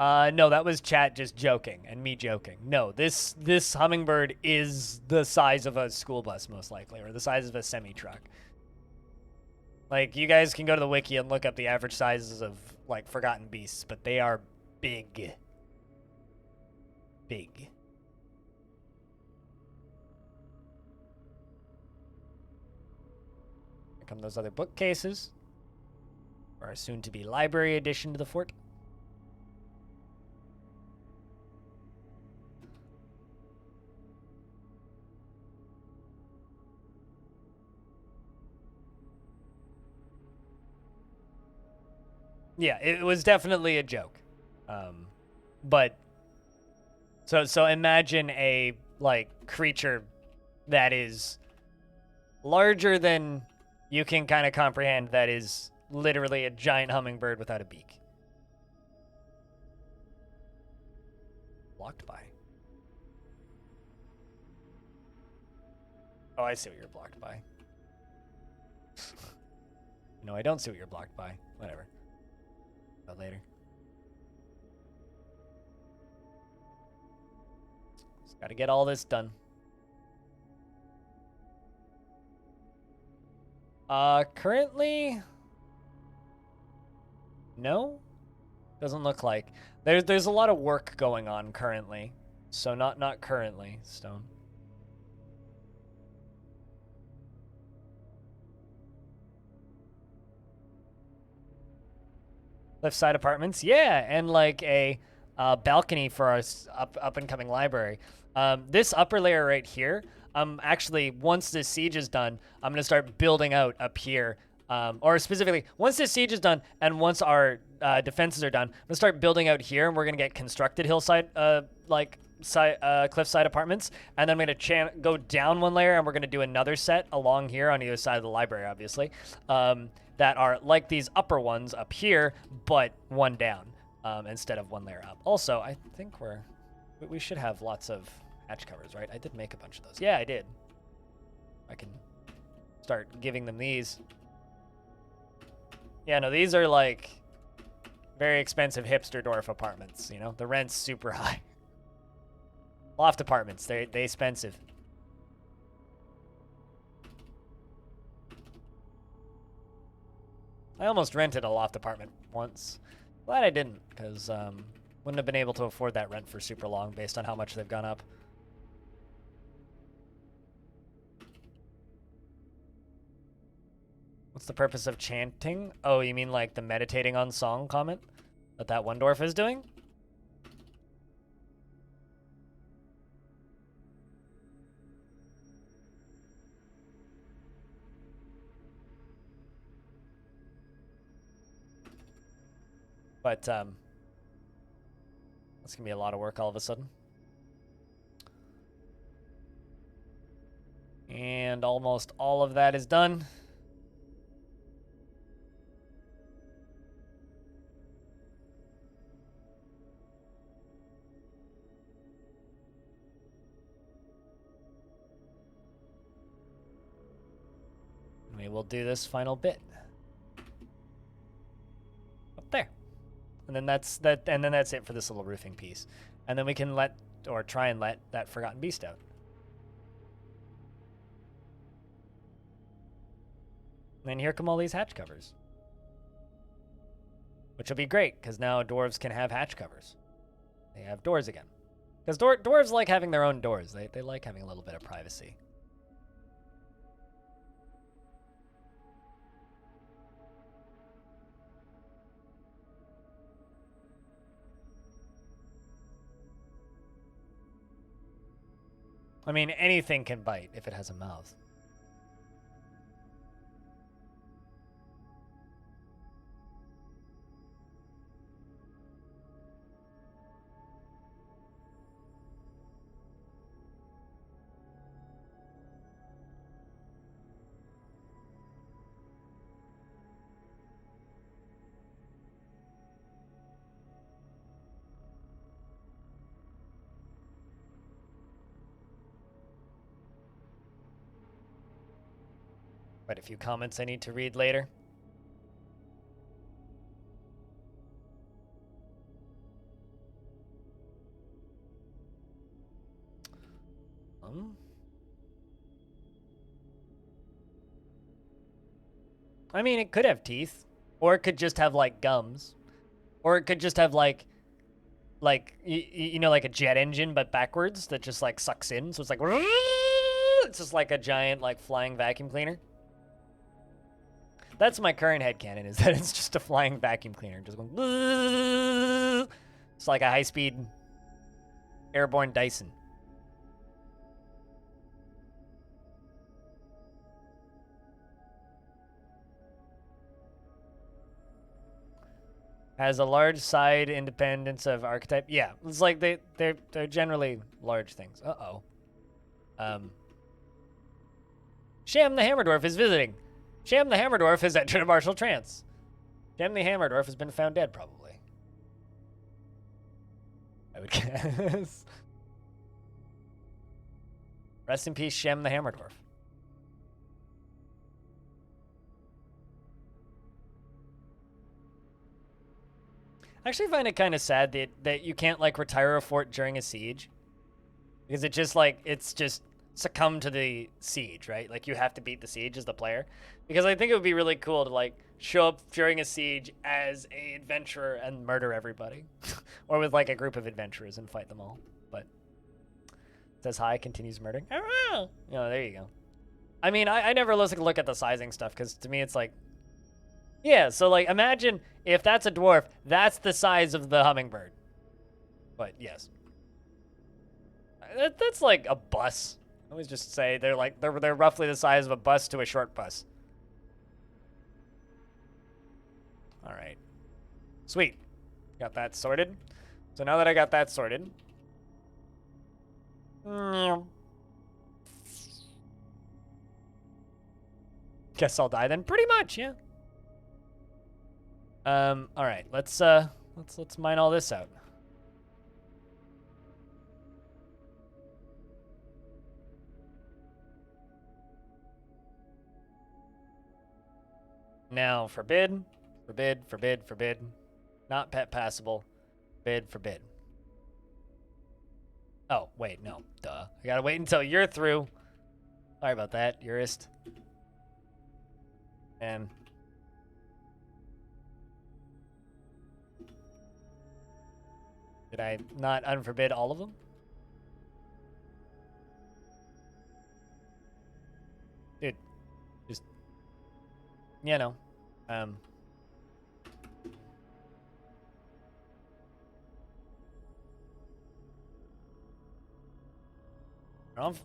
No, that was chat just joking and me joking. No, this hummingbird is the size of a school bus most likely, or the size of a semi-truck. Like, you guys can go to the wiki and look up the average sizes of, like, forgotten beasts, but they are big. Big. Here come those other bookcases. For our soon-to-be library addition to the fort. Yeah, it was definitely a joke. But so imagine a like creature that is larger than you can kind of comprehend, that is literally a giant hummingbird without a beak. Blocked by. Oh, I see what you're blocked by. No, I don't see what you're blocked by. Whatever. But later. Just gotta get all this done. Currently, no, doesn't look like. There's a lot of work going on currently, so not currently, Stone. Left side apartments, yeah, and like a balcony for our up and coming library. This upper layer right here, actually, once this siege is done, I'm gonna start building out up here. Or specifically, once this siege is done and once our defenses are done, I'm gonna start building out here, and we're gonna get constructed hillside, cliffside apartments, and then I'm gonna go down one layer, and we're gonna do another set along here on either side of the library, obviously, that are like these upper ones up here, but one down instead of one layer up. Also, I think we should have lots of hatch covers, right? I did make a bunch of those. Yeah, I did. I can start giving them these. Yeah, no, these are like very expensive hipster dwarf apartments, you know? The rent's super high. Loft apartments, they expensive. I almost rented a loft apartment once. Glad I didn't, because wouldn't have been able to afford that rent for super long based on how much they've gone up. What's the purpose of chanting? Oh, you mean like the meditating on song comment that one dwarf is doing? But that's gonna be a lot of work all of a sudden. And almost all of that is done. We will do this final bit up there, and then that's that. And then that's it for this little roofing piece. And then we can try and let that forgotten beast out. And then here come all these hatch covers, which will be great because now dwarves can have hatch covers. They have doors again, because dwarves like having their own doors. They like having a little bit of privacy. I mean, anything can bite if it has a mouth. Quite a few comments I need to read later. . I mean, it could have teeth, or it could just have like gums, or it could just have like you know, like a jet engine but backwards that just like sucks in. So it's like it's just like a giant like flying vacuum cleaner. That's my current headcanon, is that it's just a flying vacuum cleaner just going. It's like a high-speed airborne Dyson. Has a large side independence of archetype. Yeah, it's like they're generally large things. Sham the Hammerdorf is visiting. Sham the Hammerdorf has entered a martial trance. Sham the Hammerdorf has been found dead, probably. I would guess. Rest in peace, Shem the Hammerdorf. I actually find it kind of sad that you can't like retire a fort during a siege, because it just like it's just succumb to the siege, right? Like you have to beat the siege as the player, because I think it would be really cool to like show up during a siege as a adventurer and murder everybody, or with like a group of adventurers and fight them all. But it says hi, continues murdering. Oh, there you go. I mean, I never look at the sizing stuff, because to me it's like, yeah, so like imagine if that's a dwarf, that's the size of the hummingbird. But yes, that's like a bus. I always just say they're roughly the size of a bus to a short bus. All right, sweet, got that sorted. So now that I got that sorted, guess I'll die then. Pretty much, yeah. All right, let's mine all this out. Now, forbid, forbid, forbid, forbid. Not pet passable. Forbid, forbid. Oh, wait, no, duh. I gotta wait until you're through. Sorry about that, Jurist. And did I not unforbid all of them? Dude, just, you know,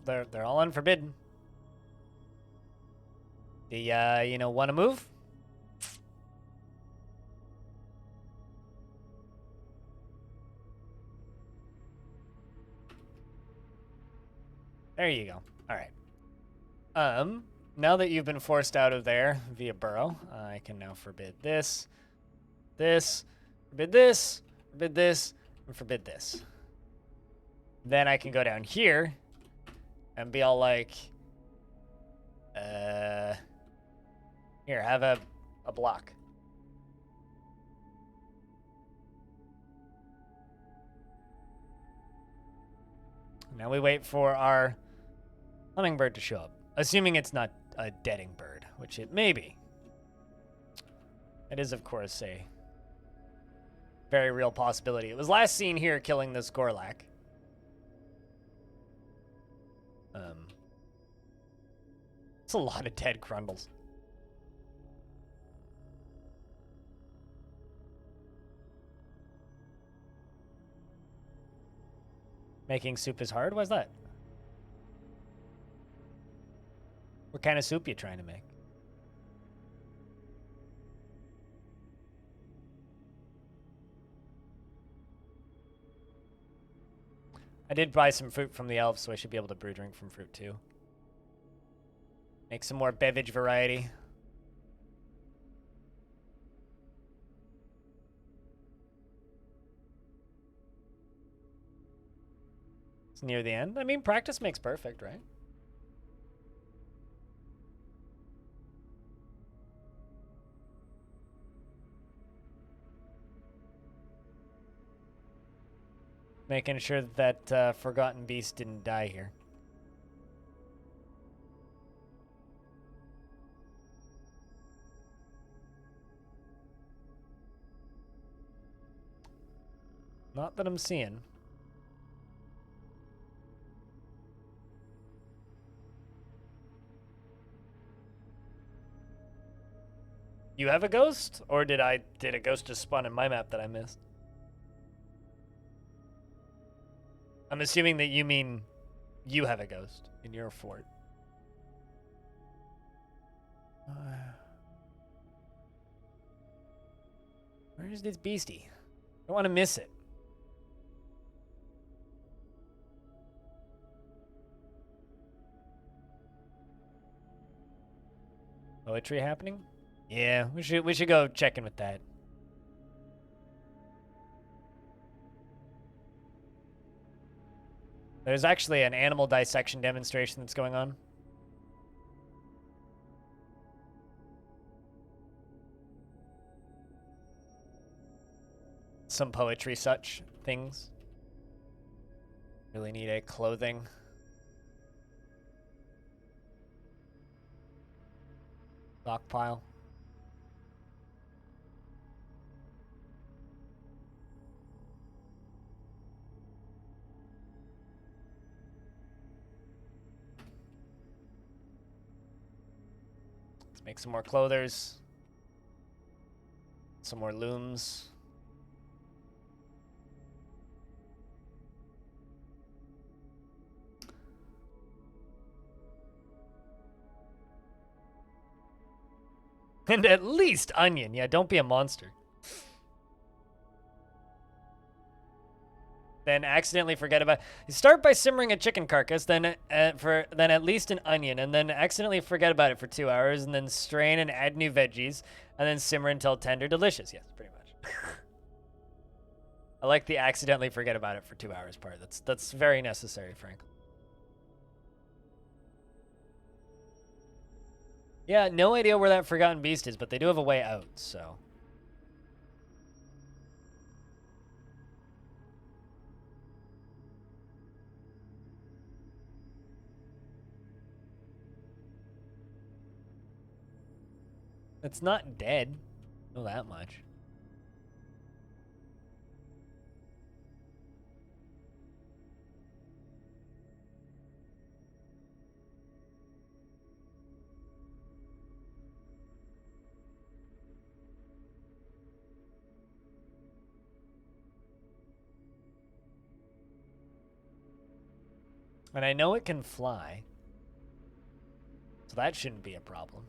they're all unforbidden. Do you know, want to move? There you go. All right. Now that you've been forced out of there via burrow, I can now forbid this, forbid this, forbid this, and forbid this. Then I can go down here and be all like, here, have a block. Now we wait for our hummingbird to show up, assuming it's not a deading bird, which it may be. It is, of course, a very real possibility. It was last seen here killing this Gorlak. It's a lot of dead Grundles. Making soup is hard? Why's that? What kind of soup you trying to make? I did buy some fruit from the elves, so I should be able to brew drink from fruit too. Make some more beverage variety. It's near the end. I mean, practice makes perfect, right? Making sure that Forgotten Beast didn't die here. Not that I'm seeing. You have a ghost? Or did a ghost just spawn in my map that I missed? I'm assuming that you mean you have a ghost in your fort. Where's this beastie? I don't want to miss it. Poetry happening? Yeah, we should go check in with that. There's actually an animal dissection demonstration that's going on. Some poetry such things. Really need a clothing. Stockpile. Let's make some more clothers. Some more looms. And at least onion. Yeah, don't be a monster. Then accidentally forget about. You start by simmering a chicken carcass, then at least an onion, and then accidentally forget about it for 2 hours, and then strain and add new veggies, and then simmer until tender, delicious. Yes, pretty much. I like the accidentally forget about it for 2 hours part. That's very necessary, frankly. Yeah, no idea where that forgotten beast is, but they do have a way out, so. It's not dead. Know that much. And I know it can fly. So that shouldn't be a problem.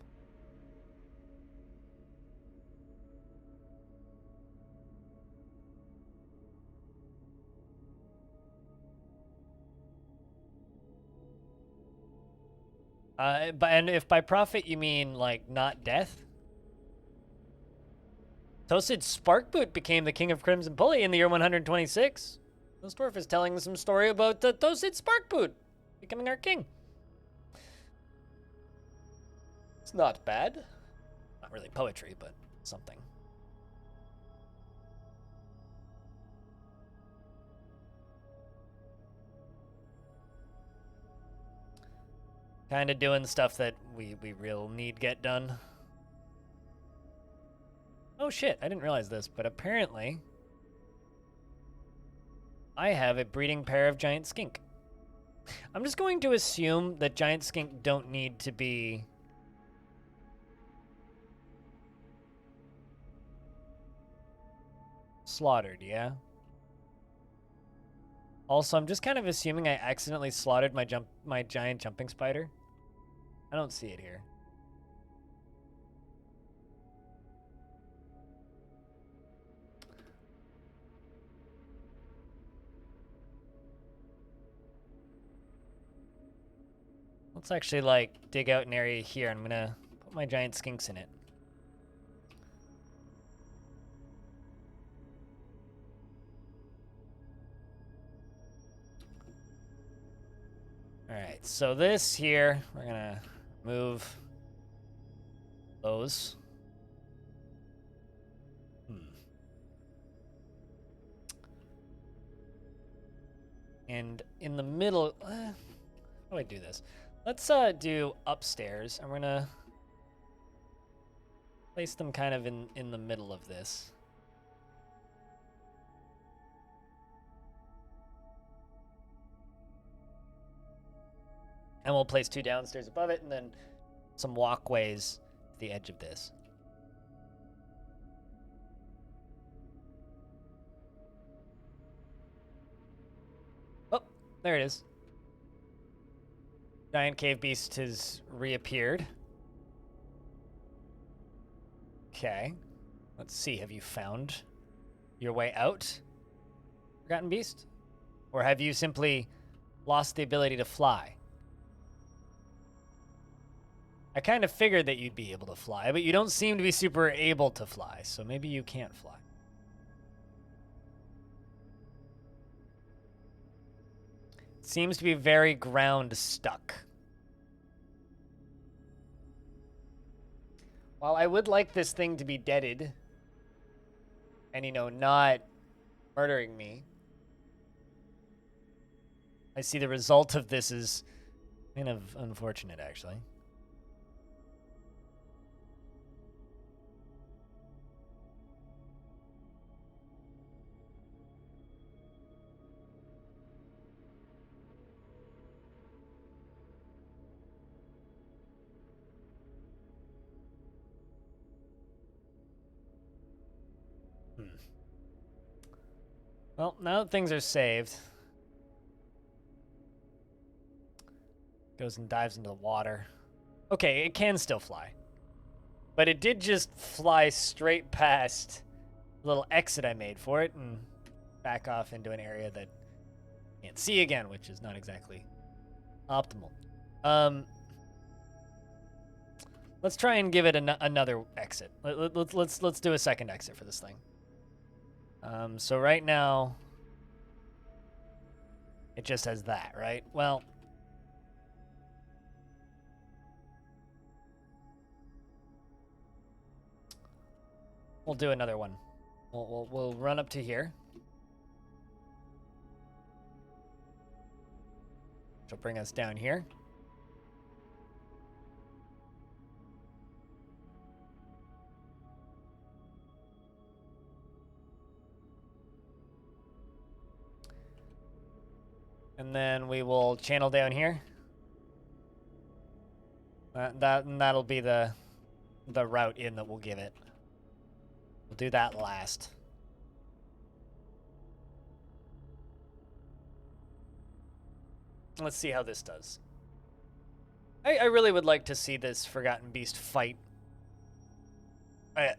And if by profit you mean, like, not death? Toasted Sparkboot became the king of Crimson Pulley in the year 126. This dwarf is telling some story about Toasted Sparkboot becoming our king. It's not bad. Not really poetry, but something. Kind of doing stuff that we real need get done. Oh shit, I didn't realize this, but apparently I have a breeding pair of giant skink. I'm just going to assume that giant skink don't need to be slaughtered, yeah? Also, I'm just kind of assuming I accidentally slaughtered my giant jumping spider. I don't see it here. Let's actually, like, dig out an area here. I'm gonna put my giant skinks in it. Alright, so this here, we're gonna move those. And in the middle, how do I do this? Let's do upstairs, and we're gonna place them kind of in the middle of this. And we'll place 2 downstairs above it, and then some walkways to the edge of this. Oh, there it is. Giant cave beast has reappeared. Okay. Let's see. Have you found your way out, Forgotten Beast? Or have you simply lost the ability to fly? I kind of figured that you'd be able to fly, but you don't seem to be super able to fly, so maybe you can't fly. It seems to be very ground stuck. While I would like this thing to be deaded and, you know, not murdering me, I see the result of this is kind of unfortunate, actually. Well, now that things are saved, goes and dives into the water. Okay, it can still fly. But it did just fly straight past the little exit I made for it and back off into an area that I can't see again, which is not exactly optimal. Let's try and give it another exit. Let's do a second exit for this thing. So right now, it just has that, right? Well, we'll do another one. We'll run up to here. Which will bring us down here. And then we will channel down here. That'll be the route in that we'll give it. We'll do that last. Let's see how this does. I really would like to see this Forgotten Beast fight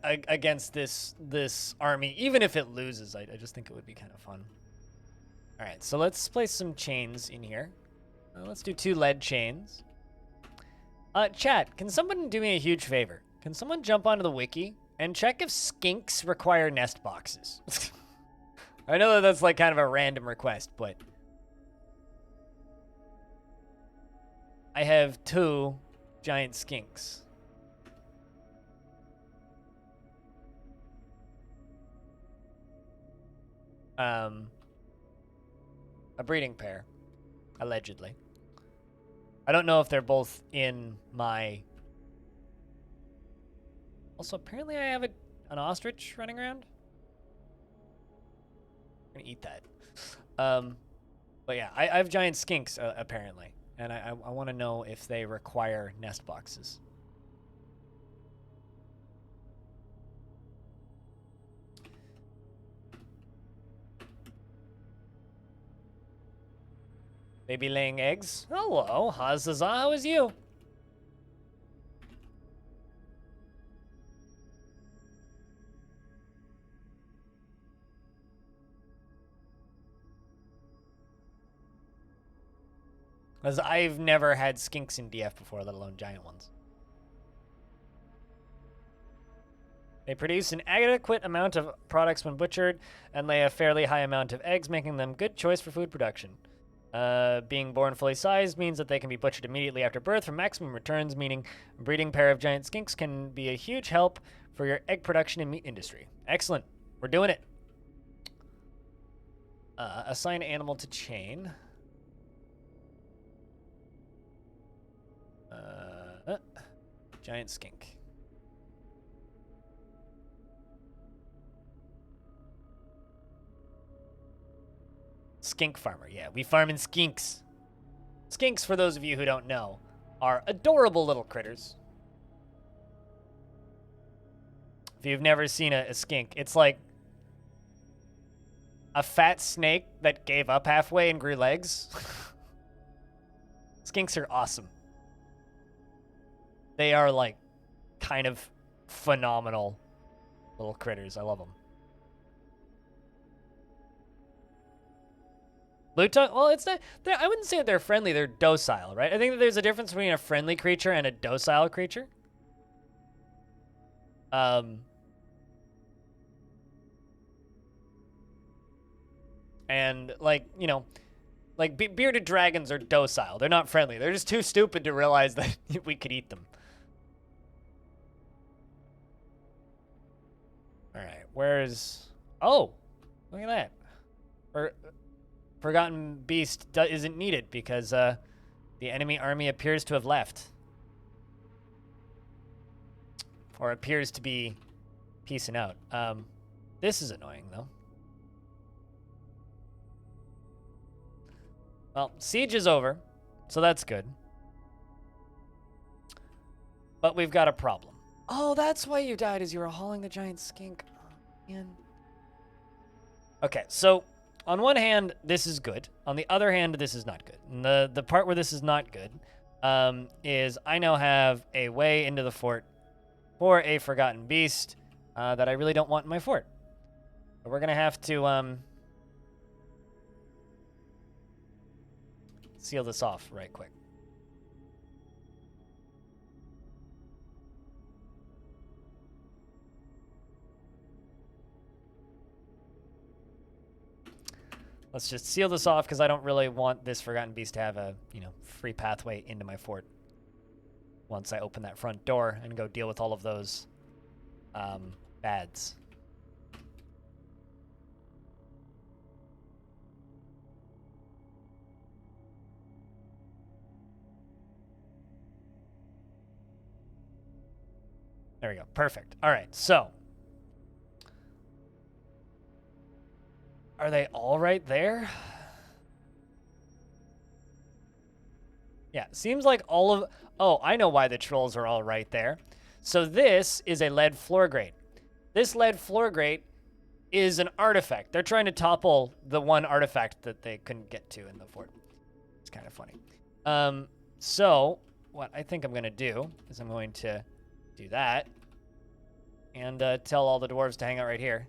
against this army, even if it loses. I just think it would be kind of fun. All right, so let's place some chains in here. Let's do 2 lead chains. Chat, can someone do me a huge favor? Can someone jump onto the wiki and check if skinks require nest boxes? I know that that's like kind of a random request, but I have 2 giant skinks. A breeding pair, allegedly. I don't know if they're both in my... Also, apparently I have an ostrich running around. I'm gonna eat that. But yeah, I have giant skinks, apparently. And I want to know if they require nest boxes. Baby laying eggs. Hello, Hazaza, how is you? Because I've never had skinks in DF before, let alone giant ones. They produce an adequate amount of products when butchered and lay a fairly high amount of eggs, making them good choice for food production. Being born fully sized means that they can be butchered immediately after birth for maximum returns, meaning a breeding pair of giant skinks can be a huge help for your egg production and meat industry. Excellent. We're doing it. Assign animal to chain. Giant skink. Skink farmer, yeah. We farming skinks. Skinks, for those of you who don't know, are adorable little critters. If you've never seen a skink, it's like a fat snake that gave up halfway and grew legs. Skinks are awesome. They are like kind of phenomenal little critters. I love them. Blue tongue, well, it's not, I wouldn't say that they're friendly, they're docile, right? I think that there's a difference between a friendly creature and a docile creature. And like, you know, like bearded dragons are docile. They're not friendly. They're just too stupid to realize that we could eat them. All right, where's... Oh, look at that. Forgotten Beast isn't needed because the enemy army appears to have left. Or appears to be peacing out. This is annoying, though. Well, siege is over, so that's good. But we've got a problem. Oh, that's why you died, is you were hauling the giant skink. Oh, man. Okay, so on one hand, this is good. On the other hand, this is not good. And the part where this is not good is I now have a way into the fort for a Forgotten Beast that I really don't want in my fort. But we're going to have to seal this off right quick. Let's just seal this off because I don't really want this Forgotten Beast to have a, you know, free pathway into my fort once I open that front door and go deal with all of those bads. There we go. Perfect. All right. So, are they all right there? Yeah, seems like all of... Oh, I know why the trolls are all right there. So this is a lead floor grate. This lead floor grate is an artifact. They're trying to topple the one artifact that they couldn't get to in the fort. It's kind of funny. So what I think I'm going to do is I'm going to do that and tell all the dwarves to hang out right here.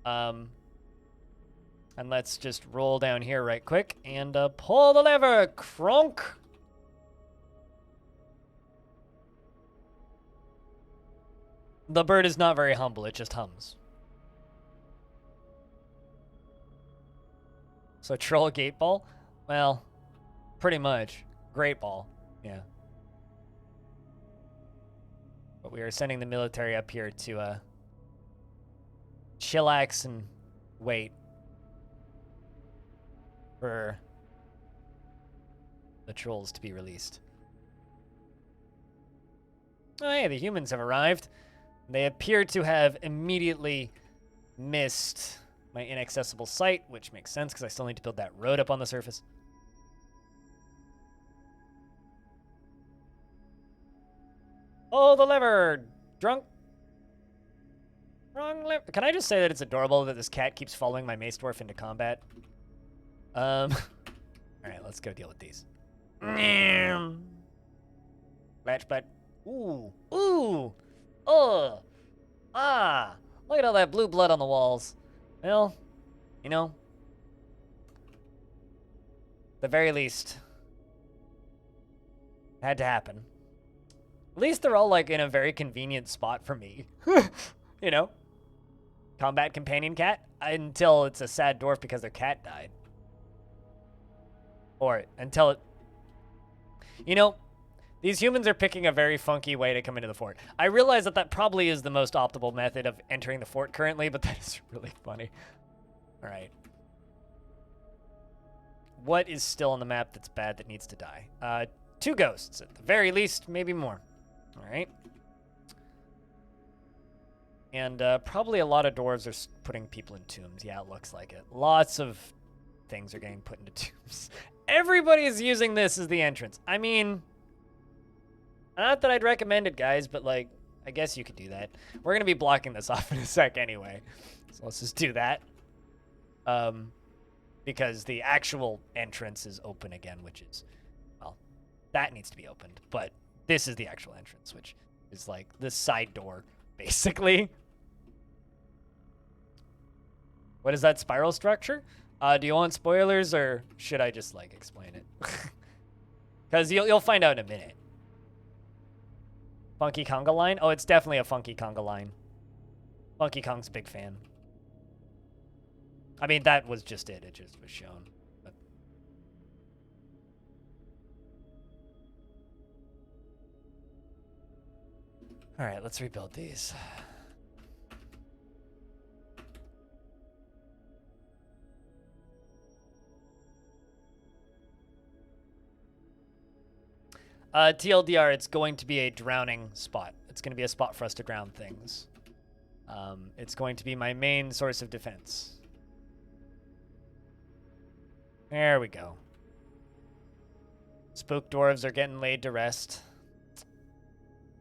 And let's just roll down here right quick and pull the lever, Kronk. The bird is not very humble, it just hums. So troll gate ball? Well, pretty much. Great ball, yeah. But we are sending the military up here to chillax and wait for the trolls to be released. Oh, hey, the humans have arrived. They appear to have immediately missed my inaccessible site, which makes sense because I still need to build that road up on the surface. Oh, the lever! Drunk? Wrong lever. Can I just say that it's adorable that this cat keeps following my mace dwarf into combat? Alright, let's go deal with these. Flashbutt. Ooh. Ooh! Oh! Ah! Look at all that blue blood on the walls. Well, you know, at the very least, it had to happen. At least they're all, like, in a very convenient spot for me. You know? Combat companion cat? Until it's a sad dwarf because their cat died. Or until it... You know, these humans are picking a very funky way to come into the fort. I realize that that probably is the most optimal method of entering the fort currently, but that is really funny. All right. What is still on the map that's bad that needs to die? 2 ghosts, at the very least, maybe more. All right. And probably a lot of dwarves are putting people in tombs. Yeah, it looks like it. Lots of things are getting put into tombs. Everybody's using this as the entrance. I mean, not that I'd recommend it, guys, but like, I guess you could do that. We're gonna be blocking this off in a sec anyway, so let's just do that. Because the actual entrance is open again, which is, well, that needs to be opened. But this is the actual entrance, which is like the side door, basically. What is that spiral structure? Do you want spoilers, or should I just like explain it? Because you'll find out in a minute. Funky Conga line? Oh, it's definitely a Funky Conga line. Funky Kong's a big fan. I mean, that was just it. It just was shown. But... all right, let's rebuild these. TLDR, it's going to be a drowning spot. It's going to be a spot for us to drown things. It's going to be my main source of defense. There we go. Spook dwarves are getting laid to rest.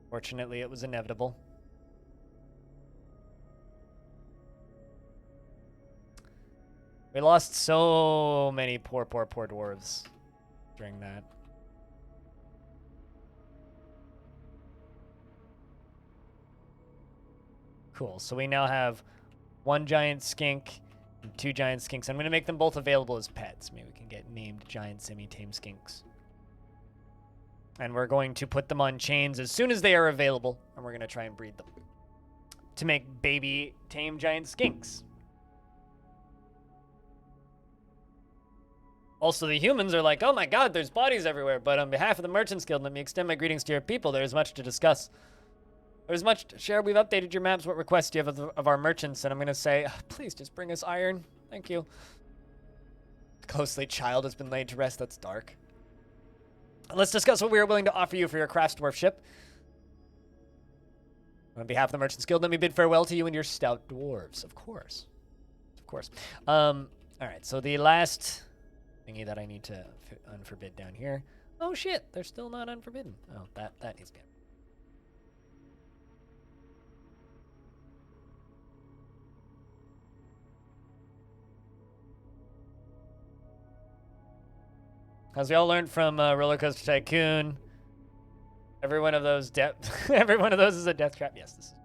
Fortunately, it was inevitable. We lost so many poor dwarves during that. Cool, so we now have one giant skink and two giant skinks. I'm going to make them both available as pets. Maybe we can get named giant semi-tame skinks. And we're going to put them on chains as soon as they are available, and we're going to try and breed them to make baby tame giant skinks. Also, the humans are like, oh my god, there's bodies everywhere, but on behalf of the Merchants Guild, let me extend my greetings to your people. There is much to discuss. There's much to share. We've updated your maps. What requests do you have of our merchants? And I'm going to say, please just bring us iron. Thank you. Ghostly child has been laid to rest. That's dark. Let's discuss what we are willing to offer you for your crafts dwarf ship. On behalf of the Merchants Guild, let me bid farewell to you and your stout dwarves. Of course. Of course. All right, so the last thingy that I need to unforbid down here. Oh, shit. They're still not unforbidden. Oh, that needs to be. As we all learned from Roller Coaster Tycoon, every one of those every one of those is a death trap. Yes, this is.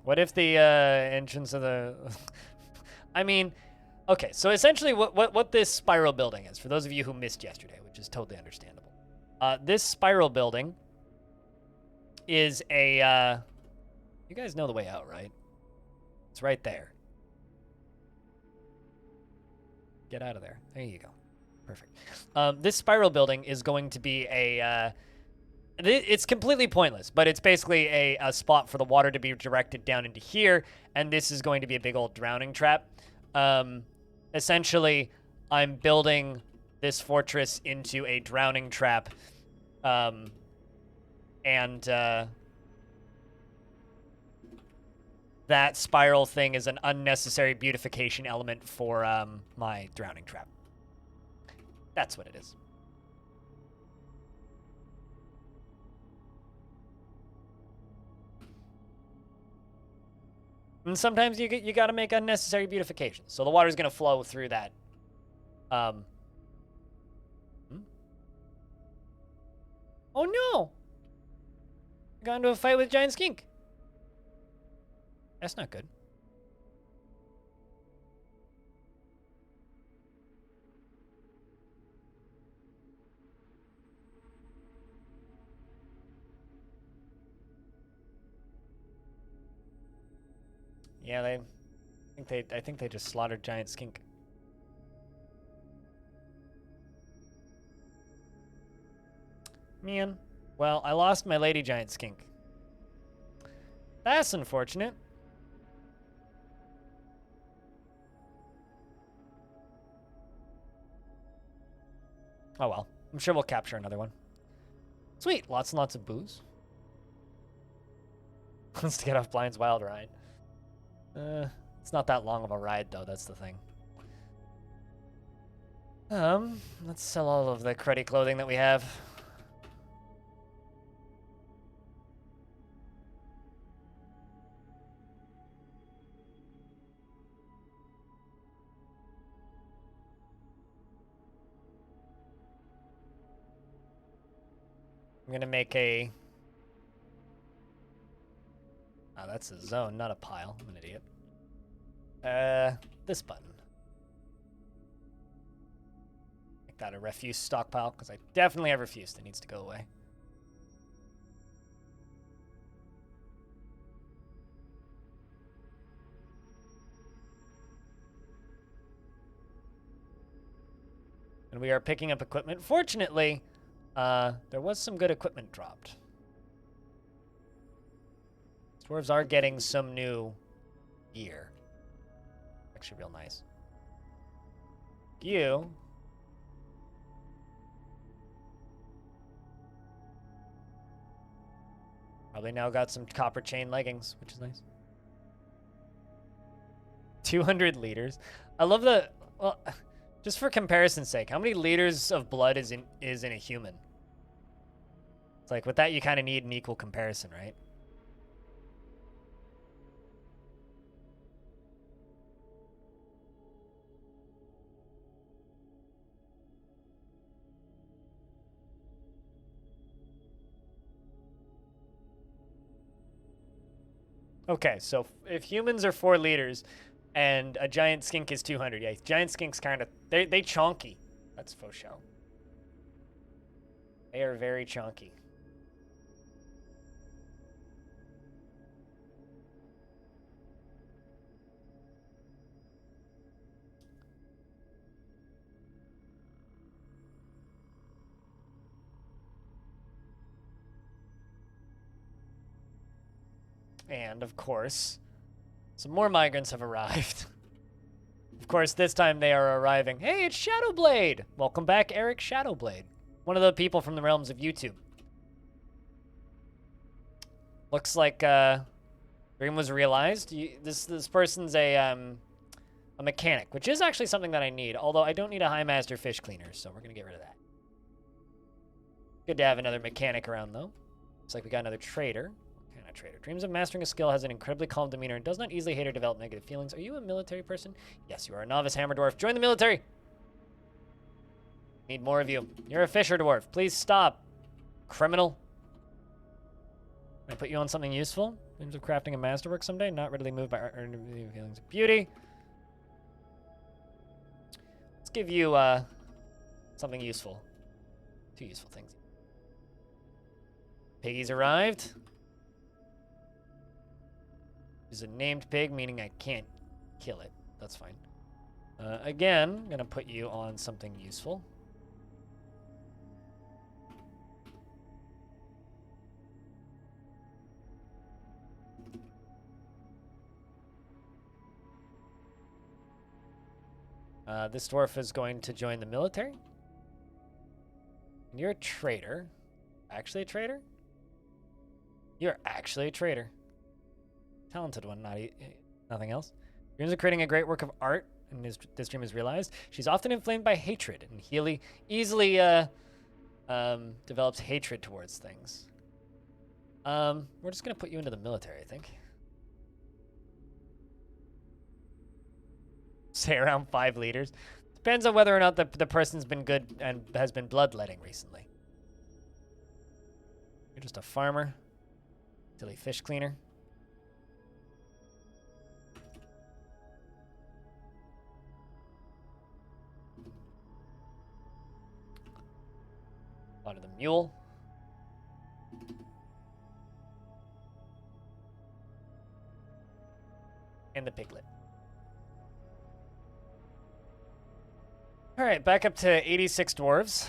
What if the entrance of the? I mean, okay. So essentially, what this spiral building is, for those of you who missed yesterday, which is totally understandable, this spiral building is a. You guys know the way out, right? It's right there. Get out of there. There you go. Perfect. This spiral building is going to be a... it's completely pointless, but it's basically a spot for the water to be directed down into here, and this is going to be a big old drowning trap. Essentially, I'm building this fortress into a drowning trap, and that spiral thing is an unnecessary beautification element for my drowning trap. That's what it is. And sometimes you got to make unnecessary beautification. So the water's going to flow through that. Oh no! I got into a fight with a giant skink. That's not good. Yeah, I think they just slaughtered giant skink. Man, well, I lost my lady giant skink. That's unfortunate. Oh well, I'm sure we'll capture another one. Sweet, lots and lots of booze. Let's get off Blind's Wild Ride. It's not that long of a ride though, that's the thing. Let's sell all of the cruddy clothing that we have. I'm gonna make a... Oh, that's a zone, not a pile. I'm an idiot. This button. Make that a refuse stockpile, because I definitely have refuse that needs to go away. And we are picking up equipment. Fortunately, there was some good equipment dropped. Dwarves are getting some new gear. Actually real nice. You. Probably now got some copper chain leggings, which is nice. 200 liters. I love the... Well, just for comparison's sake, how many liters of blood is in a human? It's like, with that, you kind of need an equal comparison, right? Okay, so if humans are 4 liters and a giant skink is 200, yeah, giant skinks kind of, they chonky. That's faux show. They are very chonky. And, of course, some more migrants have arrived. Of course, this time they are arriving. Hey, it's Shadowblade! Welcome back, Eric Shadowblade. One of the people from the realms of YouTube. Looks like dream was realized. This person's a mechanic, which is actually something that I need, although I don't need a High Master fish cleaner, so we're going to get rid of that. Good to have another mechanic around, though. Looks like we got another trader. Trader. Dreams of mastering a skill, has an incredibly calm demeanor, and does not easily hate or develop negative feelings. Are you a military person? Yes, you are a novice hammer dwarf. Join the military! Need more of you. You're a fisher dwarf. Please stop. Criminal. Can I put you on something useful? Dreams of crafting a masterwork someday? Not readily moved by art or feelings of beauty. Let's give you something useful. 2 useful things. Piggy's arrived. Is a named pig, meaning I can't kill it. That's fine. Again, I'm going to put you on something useful. This dwarf is going to join the military. And you're a traitor. Actually a traitor? You're actually a traitor. Talented one, nothing else. Dreams of creating a great work of art, and this dream is realized. She's often inflamed by hatred, and Healy easily develops hatred towards things. We're just gonna put you into the military, I think. Say around 5 liters. Depends on whether or not the person's been good and has been bloodletting recently. You're just a farmer. Silly fish cleaner. Onto the mule. And the piglet. All right, back up to 86 dwarves.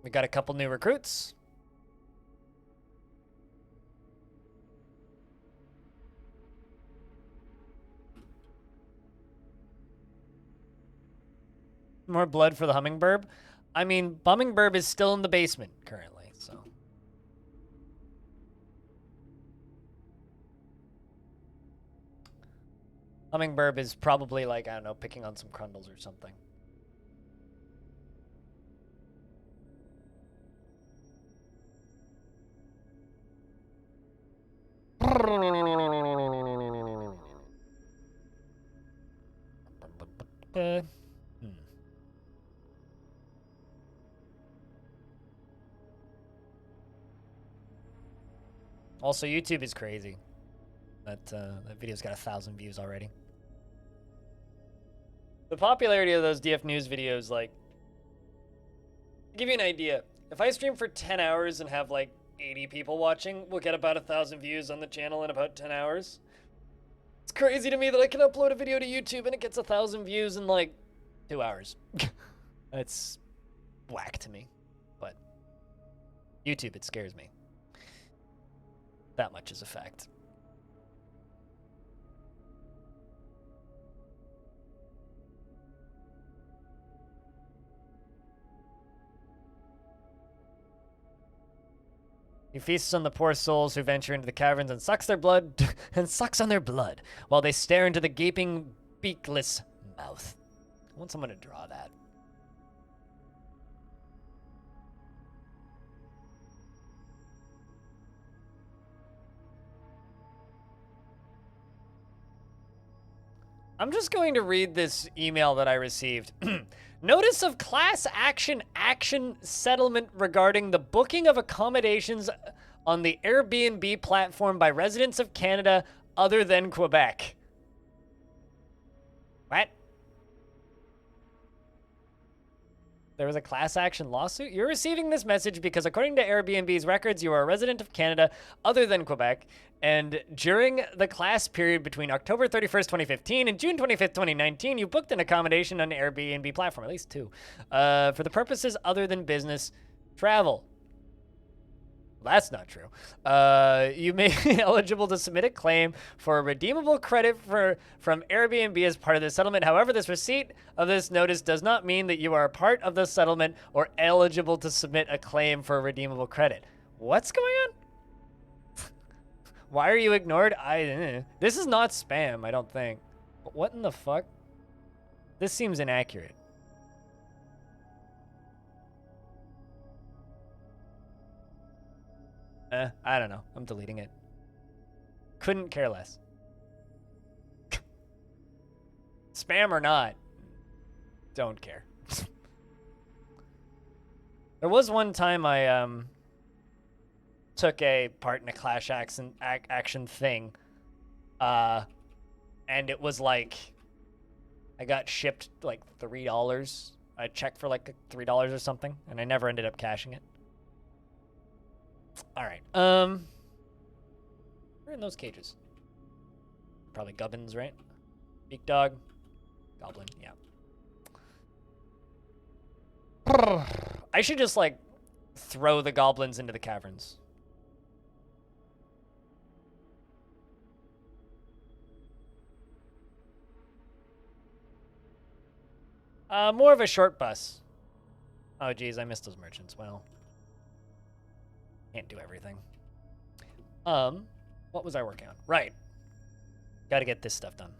We got a couple new recruits. More blood for the hummingbird. I mean, hummingbird is still in the basement currently, so. Hummingbird is probably like, I don't know, picking on some crundles or something. Also, YouTube is crazy. That video's got 1,000 views already. The popularity of those DF News videos, like, to give you an idea, if I stream for 10 hours and have like 80 people watching, we'll get about 1,000 views on the channel in about 10 hours. It's crazy to me that I can upload a video to YouTube and it gets 1,000 views in like 2 hours. That's whack to me. But YouTube, it scares me. That much is a fact. He feasts on the poor souls who venture into the caverns and sucks their blood and sucks on their blood while they stare into the gaping, beakless mouth. I want someone to draw that. I'm just going to read this email that I received. Notice of class action settlement regarding the booking of accommodations on the Airbnb platform by residents of Canada other than Quebec. What? There was a class action lawsuit? You're receiving this message because according to Airbnb's records, you are a resident of Canada other than Quebec, and during the class period between October 31st, 2015 and June 25th, 2019, you booked an accommodation on the Airbnb platform, at least 2, for the purposes other than business travel. That's not true. You may be eligible to submit a claim for a redeemable credit from Airbnb as part of the settlement. However, this receipt of this notice does not mean that you are a part of the settlement or eligible to submit a claim for a redeemable credit. What's going on? Why are you ignored? This is not spam, I don't think. What in the fuck? This seems inaccurate. I don't know. I'm deleting it. Couldn't care less. Spam or not, don't care. There was one time I took a part in a clash action thing, and it was like I got shipped like $3. I checked for like $3 or something, and I never ended up cashing it. All right. We're in those cages. Probably gubbins, right? Beak dog, goblin. Yeah. I should just like throw the goblins into the caverns. More of a short bus. Oh, geez, I missed those merchants. Well, can't do everything. What was I working on? Right. Got to get this stuff done.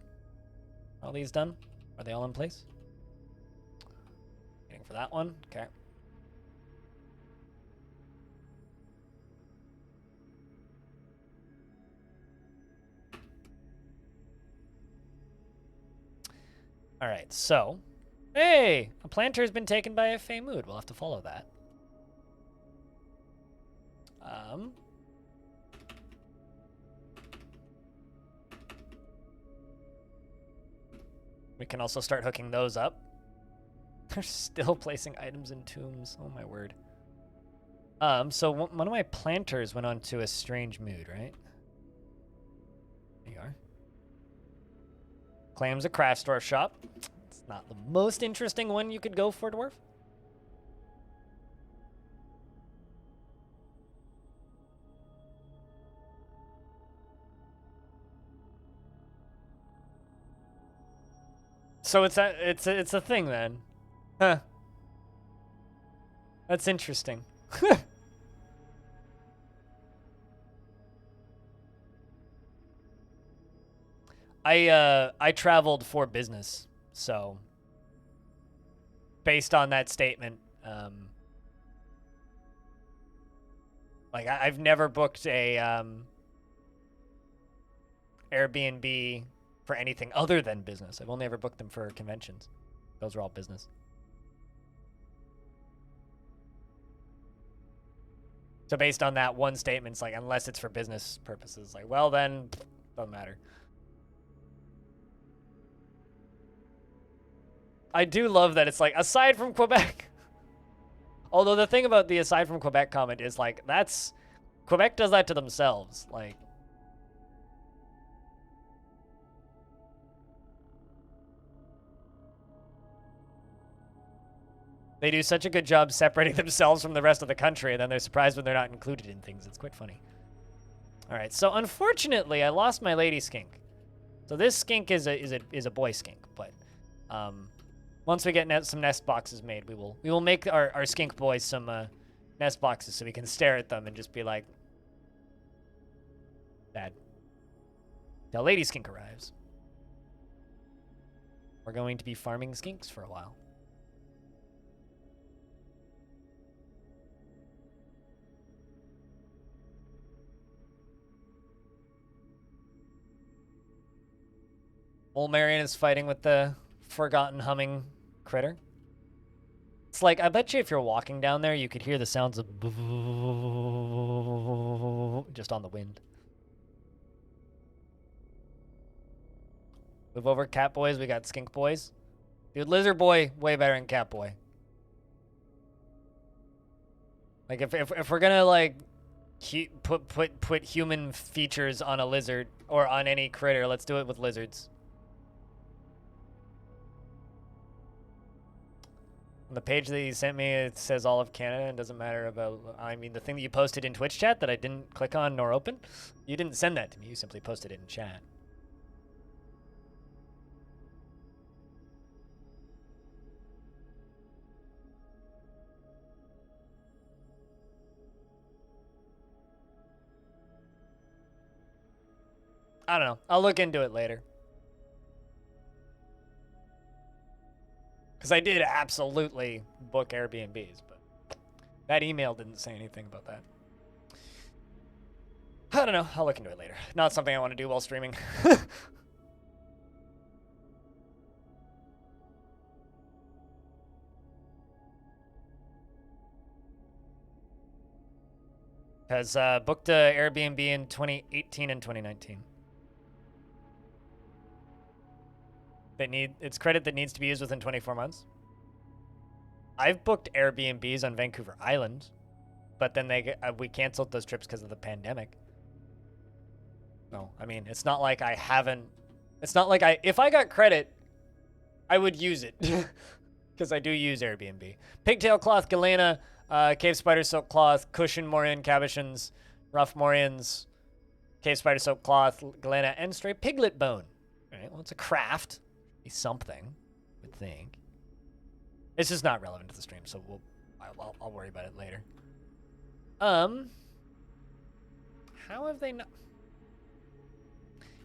All these done? Are they all in place? Waiting for that one. Okay. All right, so, hey, a planter has been taken by a Fey Mood. We'll have to follow that. We can also start hooking those up. They're still placing items in tombs. Oh my word. So one of my planters went on to a strange mood, right? There you are. Claims a craft store shop. It's not the most interesting one you could go for, Dwarf. So it's a thing then. Huh. That's interesting. I traveled for business, so based on that statement, like I've never booked a Airbnb for anything other than business. I've only ever booked them for conventions. Those are all business. So based on that one statement, it's like, unless it's for business purposes, like, well, then, doesn't matter. I do love that it's like, aside from Quebec. Although the thing about the aside from Quebec comment is like, that's, Quebec does that to themselves. Like, they do such a good job separating themselves from the rest of the country, and then they're surprised when they're not included in things. It's quite funny. All right, so unfortunately, I lost my lady skink. So this skink is a boy skink, but once we get some nest boxes made, we will make our skink boys some nest boxes so we can stare at them and just be like, Dad. Till lady skink arrives. We're going to be farming skinks for a while. Old Marion is fighting with the forgotten humming critter. It's like, I bet you if you're walking down there, you could hear the sounds of just on the wind. Move over, cat boys. We got skink boys. Dude, lizard boy, way better than cat boy. Like, if we're gonna, like, put human features on a lizard or on any critter, let's do it with lizards. On the page that you sent me, it says all of Canada and doesn't matter about, I mean, the thing that you posted in Twitch chat that I didn't click on nor open, you didn't send that to me. You simply posted it in chat. I don't know. I'll look into it later. Because I did absolutely book Airbnbs, but that email didn't say anything about that. I don't know. I'll look into it later. Not something I want to do while streaming. Has booked a Airbnb in 2018 and 2019. It's credit that needs to be used within 24 months. I've booked Airbnbs on Vancouver Island, but then we canceled those trips because of the pandemic. No, I mean, it's not like I haven't. It's not like if I got credit, I would use it because I do use Airbnb. Pigtail cloth, Galena, cave spider silk cloth, cushion Morian cabochons, rough Morians, cave spider silk cloth, Galena, and stray piglet bone. All right, well, it's a craft. Something, I would think. It's just not relevant to the stream, so I'll worry about it later. How have they not?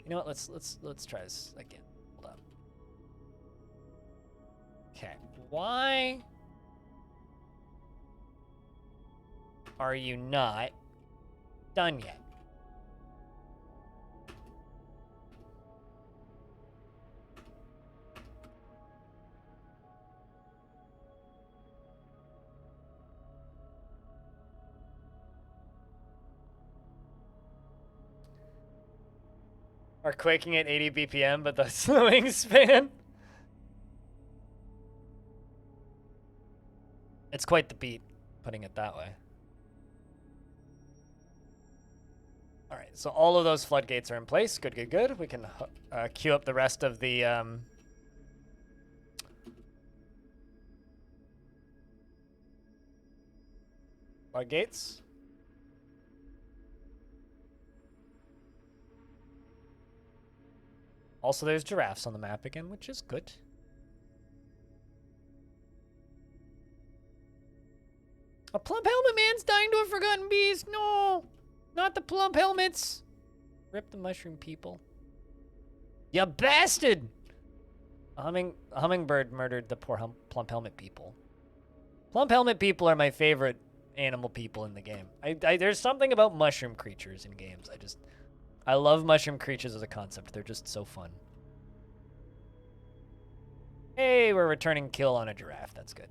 You know what? Let's try this again. Hold on. Okay, why are you not done yet? Are quaking at 80 BPM, but the slowing span. It's quite the beat, putting it that way. All right, so all of those floodgates are in place. Good, good, good. We can queue up the rest of the floodgates. Also, there's giraffes on the map again, which is good. A plump helmet man's dying to a forgotten beast. No, not the plump helmets. Rip the mushroom people. You bastard! A hummingbird murdered the poor plump helmet people. Plump helmet people are my favorite animal people in the game. There's something about mushroom creatures in games. I love mushroom creatures as a concept. They're just so fun. Hey, we're returning kill on a giraffe. That's good.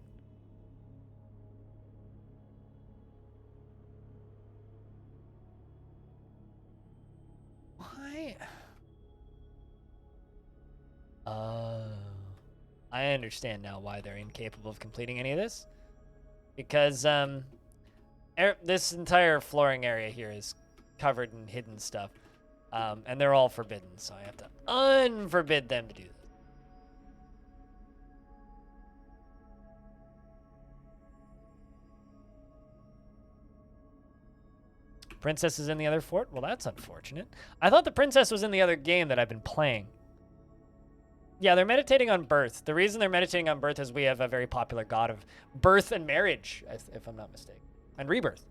Why? I understand now why they're incapable of completing any of this. Because, this entire flooring area here is covered in hidden stuff. And they're all forbidden, so I have to unforbid them to do this. Princess is in the other fort? Well, that's unfortunate. I thought the princess was in the other game that I've been playing. Yeah, they're meditating on birth. The reason they're meditating on birth is we have a very popular god of birth and marriage, if I'm not mistaken, and rebirth.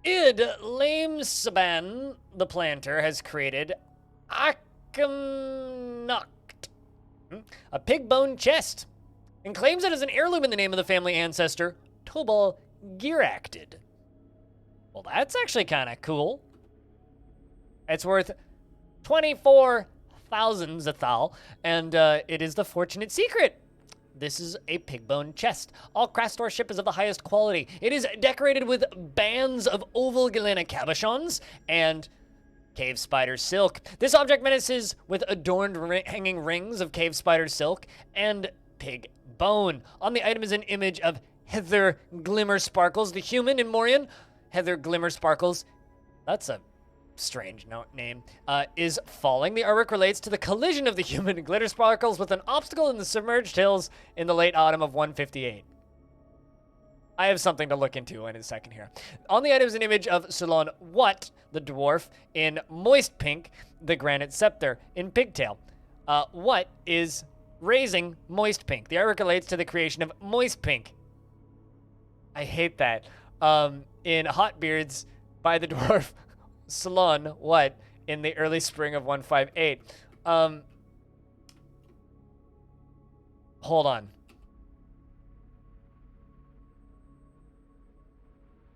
Id Lamesaban, the planter, has created Akamnokt, a pig bone chest, and claims it as an heirloom in the name of the family ancestor, Tobal Giracted. Well, that's actually kind of cool. It's worth 24,000 Zathal, and it is the fortunate secret. This is a pig bone chest. All Crastor ship is of the highest quality. It is decorated with bands of oval galena cabochons and cave spider silk. This object menaces with adorned hanging rings of cave spider silk and pig bone. On the item is an image of Heather Glimmer Sparkles, the human in Morian. Heather Glimmer Sparkles, that's a strange name, is falling. The artwork relates to the collision of the human Glitter Sparkles with an obstacle in the submerged hills in the late autumn of 158. I have something to look into in a second here. On the item is an image of Salon What, the dwarf, in moist pink, the Granite Scepter in pigtail. What is raising moist pink. The artwork relates to the creation of moist pink. I hate that. In Hot Beards by the dwarf Salon What in the early spring of 158. Hold on.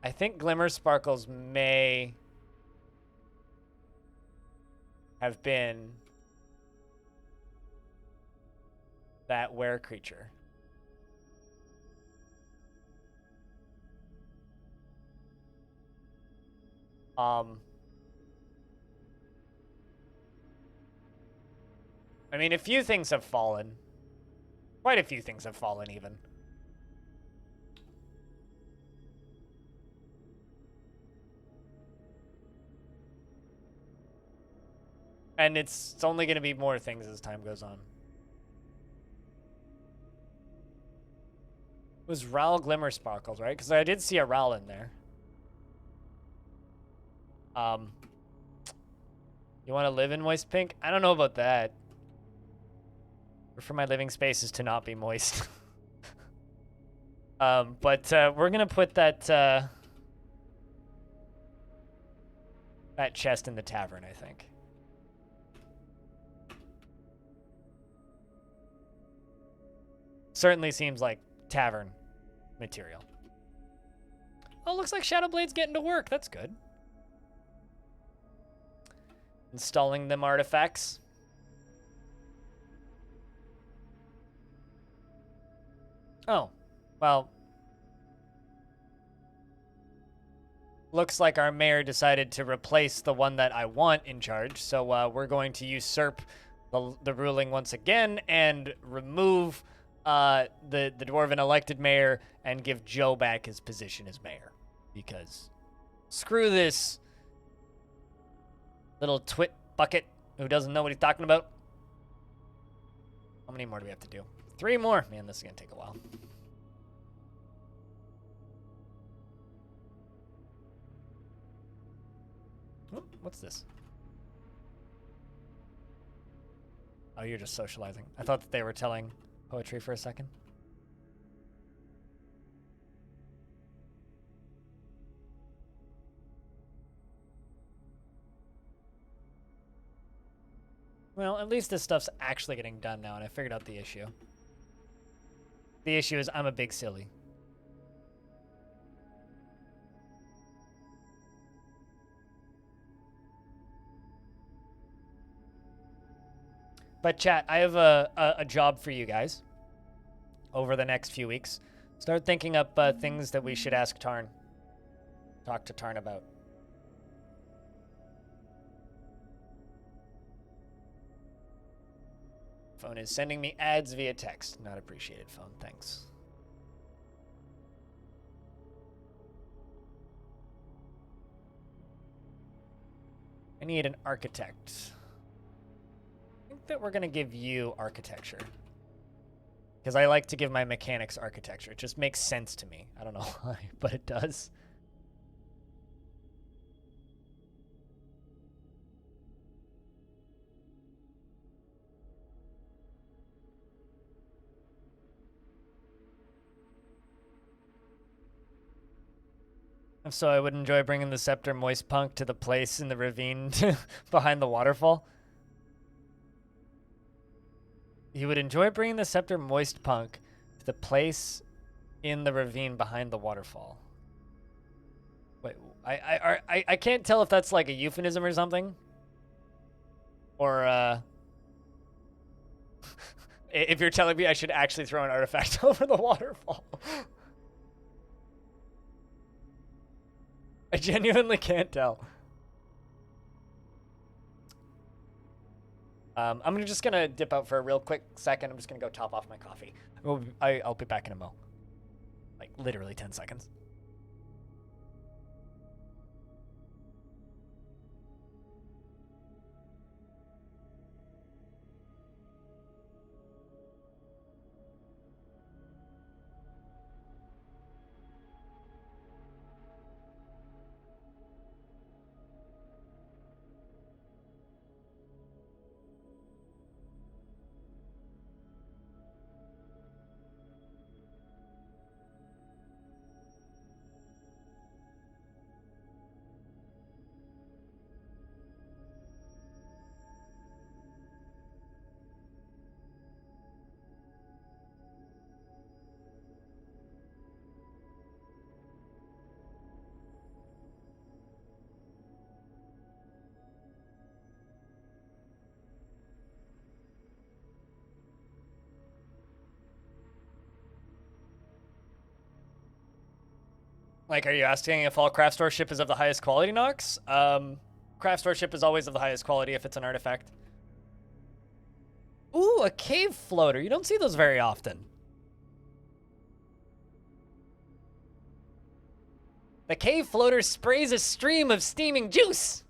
I think Glimmer Sparkles may have been that were creature. I mean, a few things have fallen. Quite a few things have fallen, even. And it's only going to be more things as time goes on. It was Ral Glimmer Sparkles, right? Because I did see a Ral in there. You want to live in moist pink? I don't know about that. For my living spaces to not be moist. But we're going to put that that chest in the tavern, I think. Certainly seems like tavern material. Oh, looks like Shadowblade's getting to work. That's good. Installing them artifacts. Oh, well. Looks like our mayor decided to replace the one that I want in charge, so we're going to usurp the ruling once again and remove the dwarven elected mayor and give Joe back his position as mayor. Because screw this little twit bucket who doesn't know what he's talking about. How many more do we have to do? 3 more. Man, this is going to take a while. Oh, what's this? Oh, you're just socializing. I thought that they were telling poetry for a second. Well, at least this stuff's actually getting done now, and I figured out the issue. The issue is I'm a big silly. But chat, I have a job for you guys over the next few weeks. Start thinking up things that we should ask Tarn. Talk to Tarn about. Phone is sending me ads via text. Not appreciated, phone. Thanks. I need an architect. I think that we're going to give you architecture. Because I like to give my mechanics architecture. It just makes sense to me. I don't know why, but it does. So I would enjoy bringing the Scepter Moist Punk to the place in the ravine behind the waterfall. You would enjoy bringing the Scepter Moist Punk to the place in the ravine behind the waterfall. Wait, I can't tell if that's like a euphemism or something. Or, if you're telling me I should actually throw an artifact over the waterfall. I genuinely can't tell. I'm just gonna dip out for a real quick second. I'm just gonna go top off my coffee. I'll be back in a mo. Like literally 10 seconds. Like, are you asking if all craft store ship is of the highest quality, Nox? Craft store ship is always of the highest quality if it's an artifact. Ooh, a cave floater. You don't see those very often. The cave floater sprays a stream of steaming juice.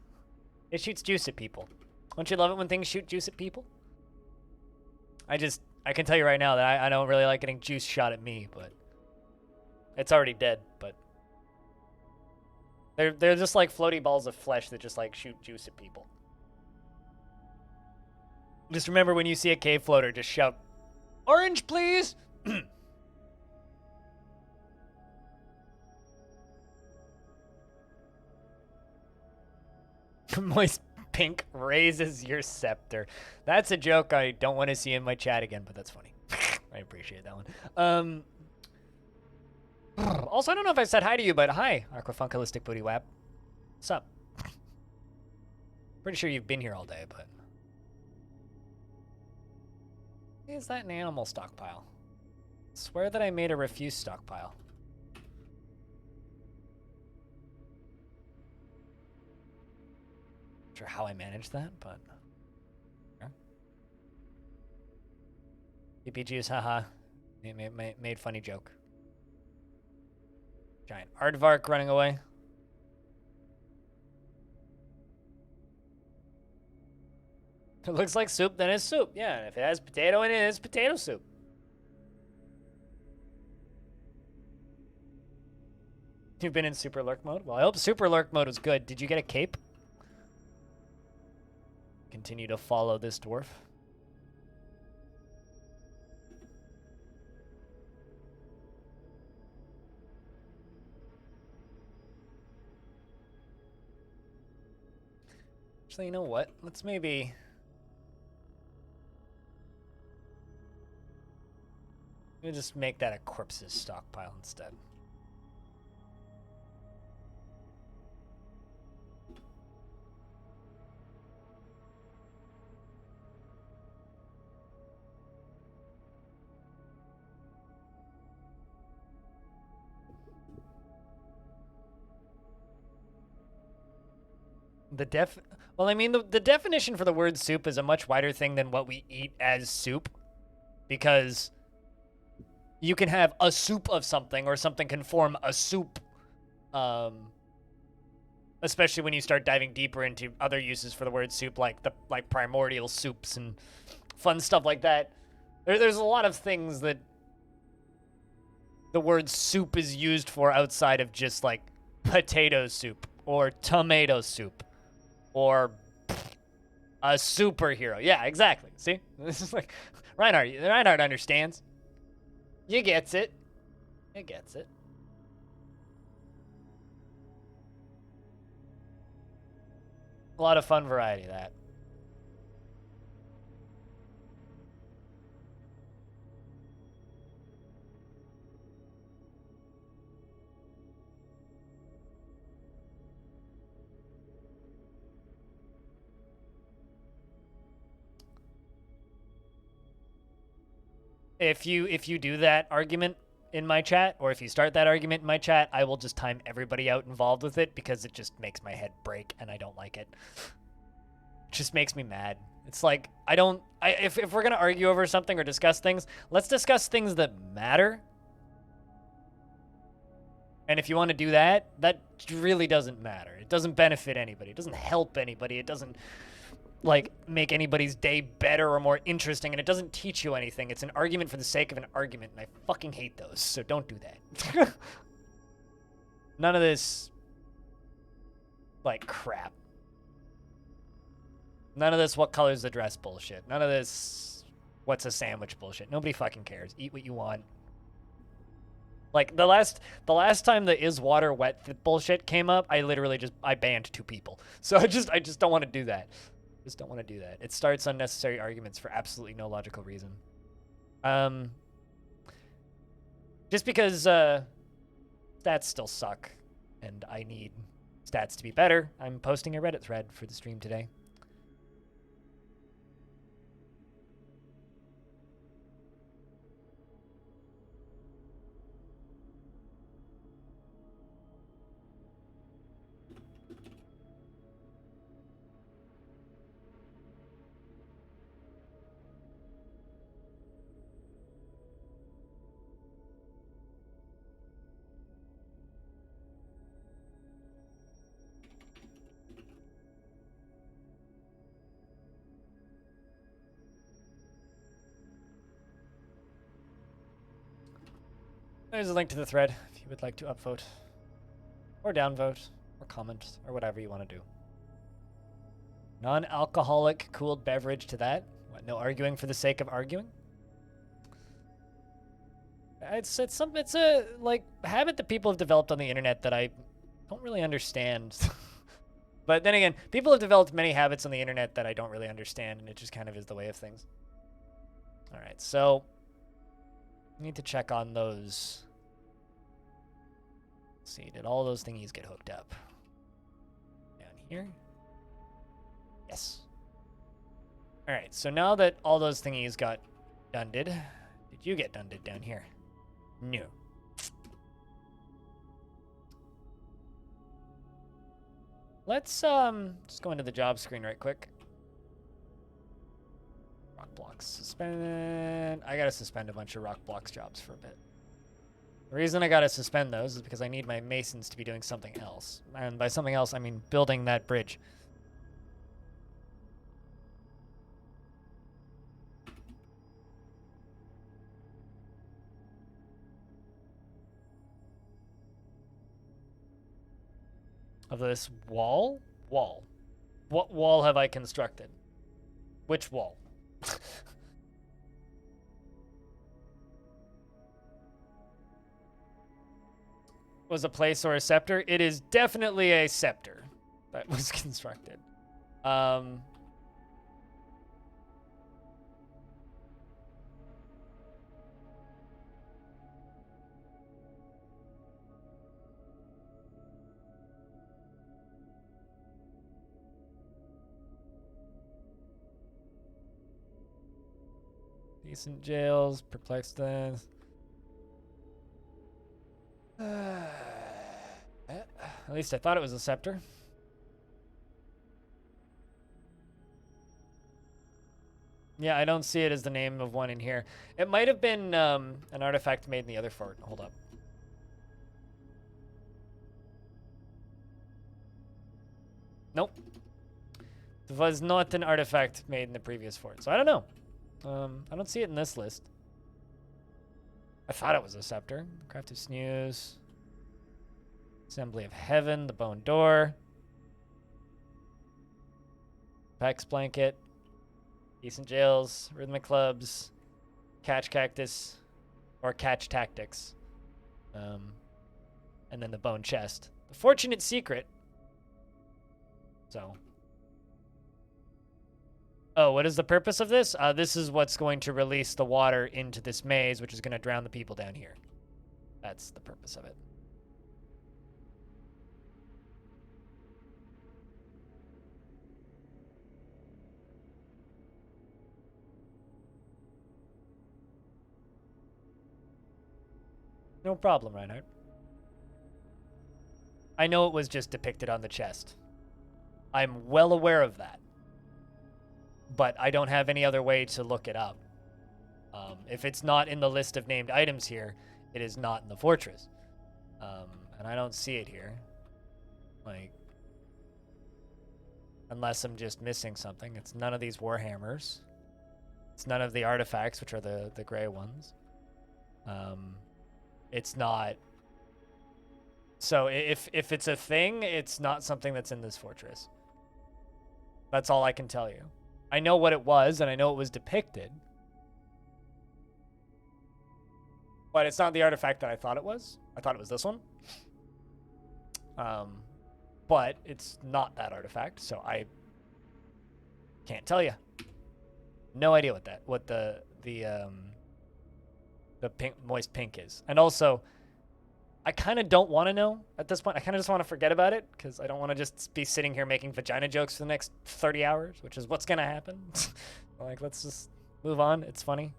It shoots juice at people. Don't you love it when things shoot juice at people? I can tell you right now that I don't really like getting juice shot at me, but it's already dead, but they're just like floaty balls of flesh that just like shoot juice at people. Just remember when you see a cave floater, just shout, "Orange, please!" Moist pink raises your scepter. That's a joke I don't want to see in my chat again, but that's funny. I appreciate that one. Also, I don't know if I said hi to you, but hi, Aquafunkalistic Booty Wap. What's up? Pretty sure you've been here all day, but... Is that an animal stockpile? I swear that I made a refuse stockpile. Not sure how I managed that, but... PP juice, haha. Made funny joke. Giant aardvark running away. If it looks like soup, then it's soup. Yeah, and if it has potato in it, it's potato soup. You've been in super lurk mode? Well, I hope super lurk mode was good. Did you get a cape? Continue to follow this dwarf. Actually, you know what? Let's maybe... me just make that a corpses stockpile instead. Well, I mean, the definition for the word soup is a much wider thing than what we eat as soup, because you can have a soup of something, or something can form a soup, especially when you start diving deeper into other uses for the word soup, like primordial soups and fun stuff like that. There's a lot of things that the word soup is used for outside of just like potato soup or tomato soup. Or a superhero. Yeah, exactly. See? This is like Reinhardt understands. You gets it. You gets it. A lot of fun variety, that. If you do that argument in my chat, or if you start that argument in my chat, I will just time everybody out involved with it, because it just makes my head break and I don't like it. It just makes me mad. It's like, if we're gonna argue over something or discuss things, let's discuss things that matter. And if you want to do that, that really doesn't matter. It doesn't benefit anybody. It doesn't help anybody. It doesn't like make anybody's day better or more interesting, and it doesn't teach you anything. It's an argument for the sake of an argument, and I fucking hate those, so don't do that. None of this like crap. None of this what color's the dress bullshit. None of this what's a sandwich bullshit. Nobody fucking cares. Eat what you want. Like the last time the is water wet bullshit came up, I literally I banned 2 people. So I just don't want to do that. Just don't want to do that. It starts unnecessary arguments for absolutely no logical reason. Just because stats still suck, and I need stats to be better, I'm posting a Reddit thread for the stream today. There's a link to the thread if you would like to upvote, or downvote, or comment, or whatever you want to do. Non-alcoholic cooled beverage to that. What, no arguing for the sake of arguing? It's a like habit that people have developed on the internet that I don't really understand. But then again, people have developed many habits on the internet that I don't really understand, and it just kind of is the way of things. All right, so I need to check on those. Let's see, did all those thingies get hooked up? Down here? Yes. All right, so now that all those thingies got dunded, did you get dunded down here? No. Let's just go into the job screen right quick. Rock blocks, suspend. I gotta suspend a bunch of rock blocks jobs for a bit. The reason I gotta suspend those is because I need my masons to be doing something else. And by something else, I mean building that bridge. Of this wall? Wall. What wall have I constructed? Which wall? Was a place or a scepter? It is definitely a scepter that was constructed. Decent jails, perplexed us. At least I thought it was a scepter. Yeah, I don't see it as the name of one in here. It might have been an artifact made in the other fort. Hold up. Nope. It was not an artifact made in the previous fort, so I don't know. I don't see it in this list. I thought it was a scepter. Crafted Snooze. Assembly of Heaven, the Bone Door. Pax Blanket. Decent Jails, Rhythmic Clubs, Catch Cactus, or Catch Tactics. And then the Bone Chest. The Fortunate Secret. So. Oh, what is the purpose of this? This is what's going to release the water into this maze, which is going to drown the people down here. That's the purpose of it. No problem, Reinhardt. I know it was just depicted on the chest. I'm well aware of that. But I don't have any other way to look it up. If it's not in the list of named items here, it is not in the fortress. And I don't see it here. Like, unless I'm just missing something. It's none of these Warhammers. It's none of the artifacts, which are the gray ones. It's not. So if it's a thing, it's not something that's in this fortress. That's all I can tell you. I know what it was, and I know it was depicted. But it's not the artifact that I thought it was. I thought it was this one. But it's not that artifact, so I can't tell you. No idea what the pink, moist pink is. And also, I kind of don't want to know at this point. I kind of just want to forget about it because I don't want to just be sitting here making vagina jokes for the next 30 hours, which is what's going to happen. Like, let's just move on. It's funny.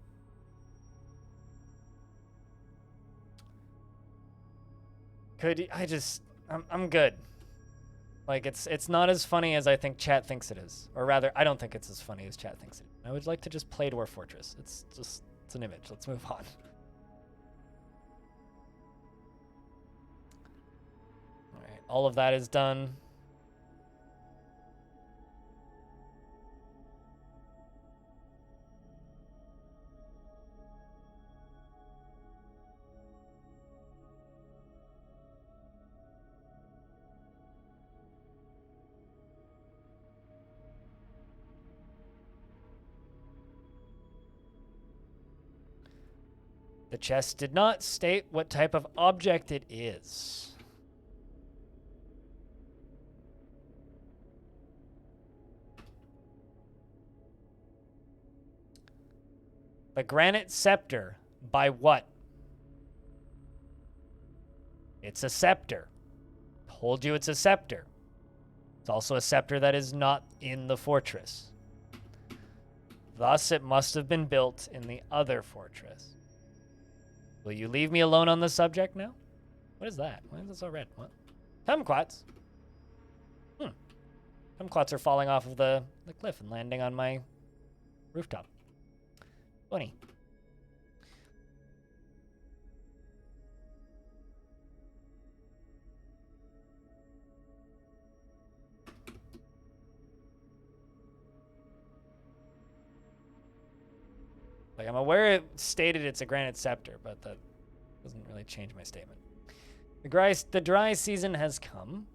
I'm good. Like, it's not as funny as I think chat thinks it is. Or rather, I don't think it's as funny as chat thinks it is. I would like to just play Dwarf Fortress. It's an image. Let's move on. All of that is done. The chest did not state what type of object it is. The Granite Scepter. By what? It's a scepter. Told you it's a scepter. It's also a scepter that is not in the fortress. Thus, it must have been built in the other fortress. Will you leave me alone on the subject now? What is that? Why is it so red? What? Kumquats. Kumquats are falling off of the cliff and landing on my rooftop. Funny. Like, I'm aware it stated it's a Granite Scepter, but that doesn't really change my statement. The dry season has come.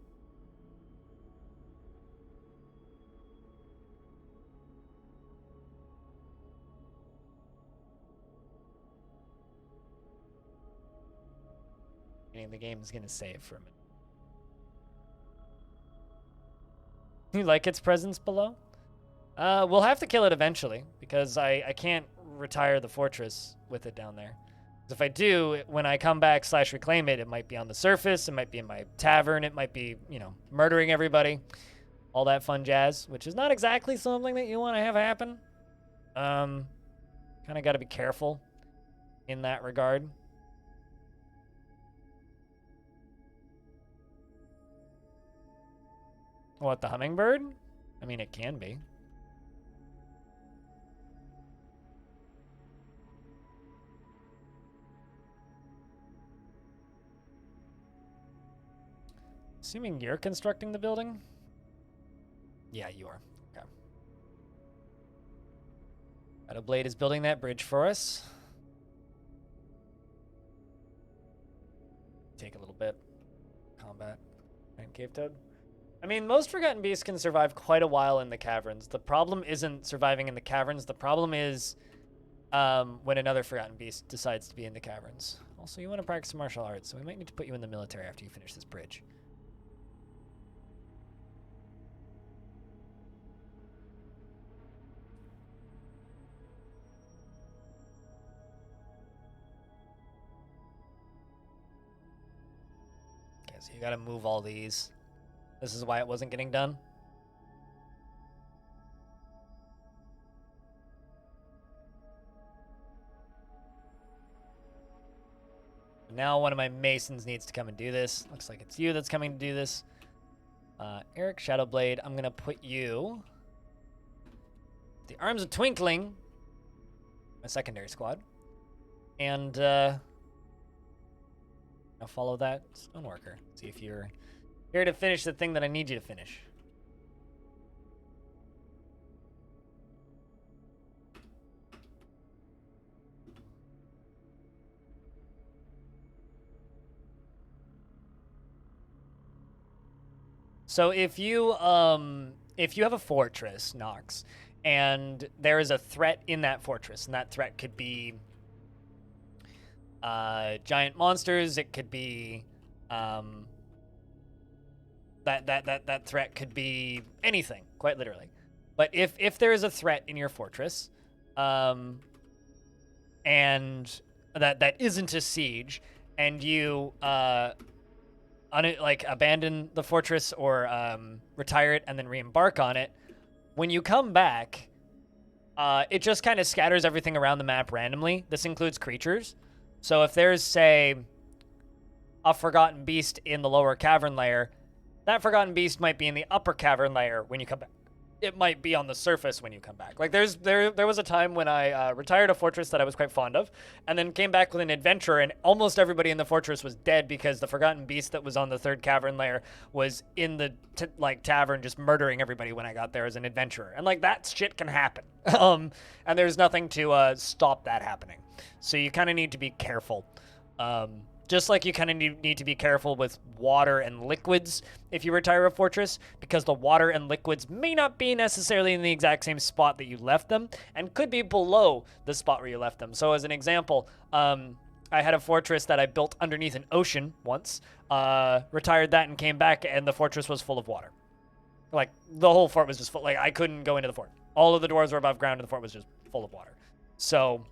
The game is going to save for a minute. You like its presence below? We'll have to kill it eventually, because I can't retire the fortress with it down there. If I do, when I come back / reclaim it, it might be on the surface, it might be in my tavern, it might be, murdering everybody. All that fun jazz, which is not exactly something that you want to have happen. Kind of got to be careful in that regard. What, the hummingbird? I mean, it can be. Assuming you're constructing the building? Yeah, you are. Okay. Blade is building that bridge for us. Take a little bit. Combat. And cave toad. I mean, most Forgotten Beasts can survive quite a while in the caverns. The problem isn't surviving in the caverns. The problem is when another Forgotten Beast decides to be in the caverns. Also, you want to practice martial arts, so we might need to put you in the military after you finish this bridge. Okay, so you got to move all these. This is why it wasn't getting done. Now one of my masons needs to come and do this. Looks like it's you that's coming to do this. Eric Shadowblade, I'm going to put you... The Arms of Twinkling, my secondary squad. And I'll follow that Stoneworker. See if you're here to finish the thing that I need you to finish. So if you have a fortress, Nox, and there is a threat in that fortress, and that threat could be giant monsters, it could be that threat could be anything, quite literally. But if there is a threat in your fortress, and that isn't a siege, and you abandon the fortress or retire it and then re-embark on it, when you come back, it just kind of scatters everything around the map randomly. This includes creatures. So if there's, say, a Forgotten Beast in the lower cavern layer, that Forgotten Beast might be in the upper cavern layer when you come back. It might be on the surface when you come back. Like there was a time when I retired a fortress that I was quite fond of, and then came back with an adventure, and almost everybody in the fortress was dead because the Forgotten Beast that was on the third cavern layer was in the tavern just murdering everybody when I got there as an adventurer. And like that shit can happen. And there's nothing to stop that happening. So you kind of need to be careful. Just like you kind of need to be careful with water and liquids if you retire a fortress, because the water and liquids may not be necessarily in the exact same spot that you left them, and could be below the spot where you left them. So as an example, I had a fortress that I built underneath an ocean once, retired that and came back, and the fortress was full of water. Like, the whole fort was just full. Like, I couldn't go into the fort. All of the doors were above ground, and the fort was just full of water. So,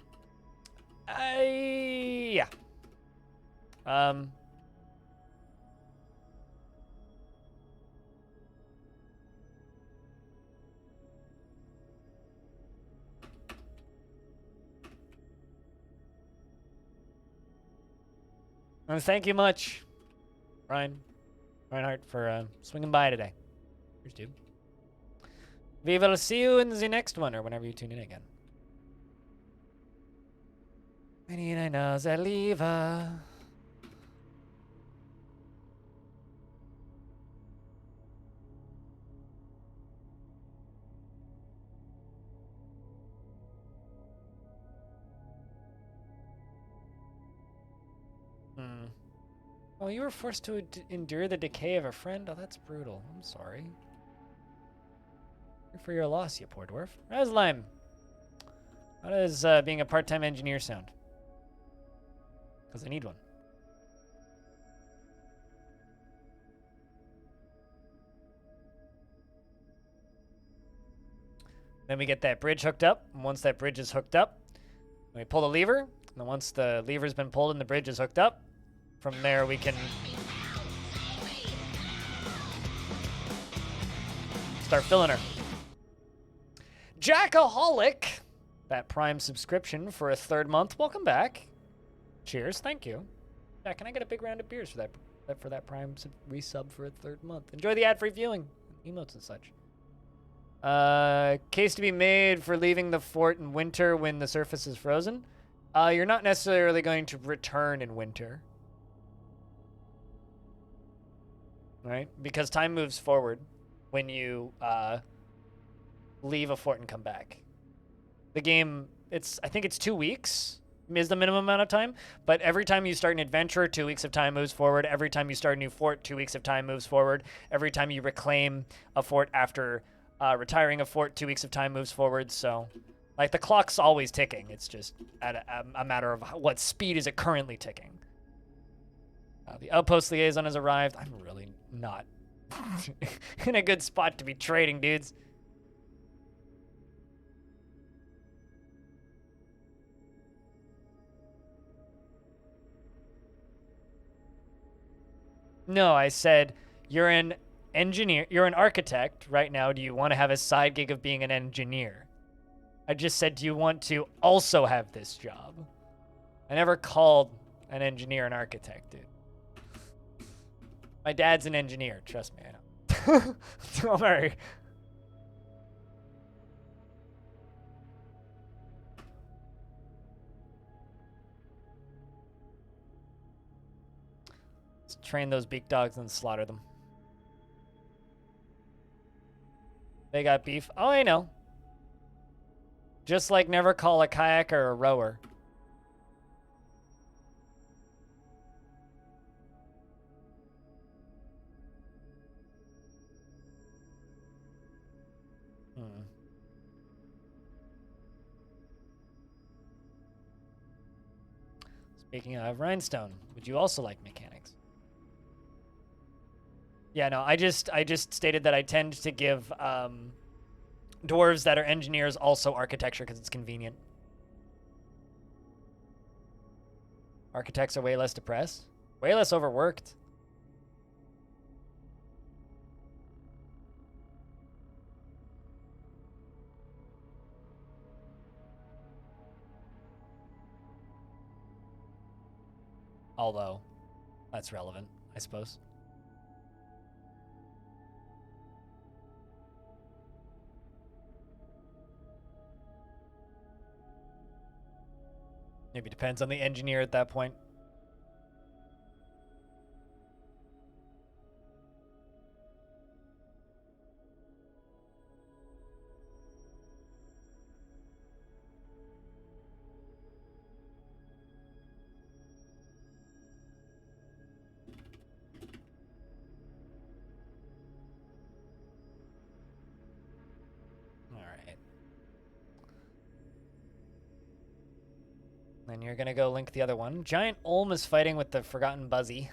yeah. And thank you much, Reinhardt, for swinging by today. Cheers, dude. We will see you in the next one, or whenever you tune in again. Menina Zaliva. Oh, you were forced to endure the decay of a friend? Oh, that's brutal. I'm sorry. For your loss, you poor dwarf. Raslime, how does being a part-time engineer sound? Because I need one. Then we get that bridge hooked up. And once that bridge is hooked up, we pull the lever. And then once the lever's been pulled and the bridge is hooked up, from there we can start filling her. Jackaholic that Prime subscription for a 3rd month. Welcome back. Cheers. Thank you. Yeah, can I get a big round of beers for that Prime resub for a 3rd month? Enjoy the ad-free viewing, emotes and such. Case to be made for leaving the fort in winter when the surface is frozen. You're not necessarily going to return in winter. Right? Because time moves forward when you leave a fort and come back. The game, I think it's 2 weeks is the minimum amount of time, but every time you start an adventure, 2 weeks of time moves forward. Every time you start a new fort, 2 weeks of time moves forward. Every time you reclaim a fort after retiring a fort, 2 weeks of time moves forward. So, like, the clock's always ticking. It's just at a matter of what speed is it currently ticking. The outpost liaison has arrived. I'm really not in a good spot to be trading, dudes. No, I said you're an engineer. You're an architect right now. Do you want to have a side gig of being an engineer? I just said, do you want to also have this job? I never called an engineer an architect, dude. My dad's an engineer. Trust me, I know. Don't worry. Let's train those beak dogs and slaughter them. They got beef. Oh, I know. Just like never call a kayaker a rower. Speaking of Rhinestone, would you also like mechanics? Yeah, no, I just stated that I tend to give dwarves that are engineers also architecture because it's convenient. Architects are way less depressed, way less overworked. Although, that's relevant, I suppose. Maybe depends on the engineer at that point. Then you're gonna go link the other one. Giant Olm is fighting with the Forgotten Buzzy.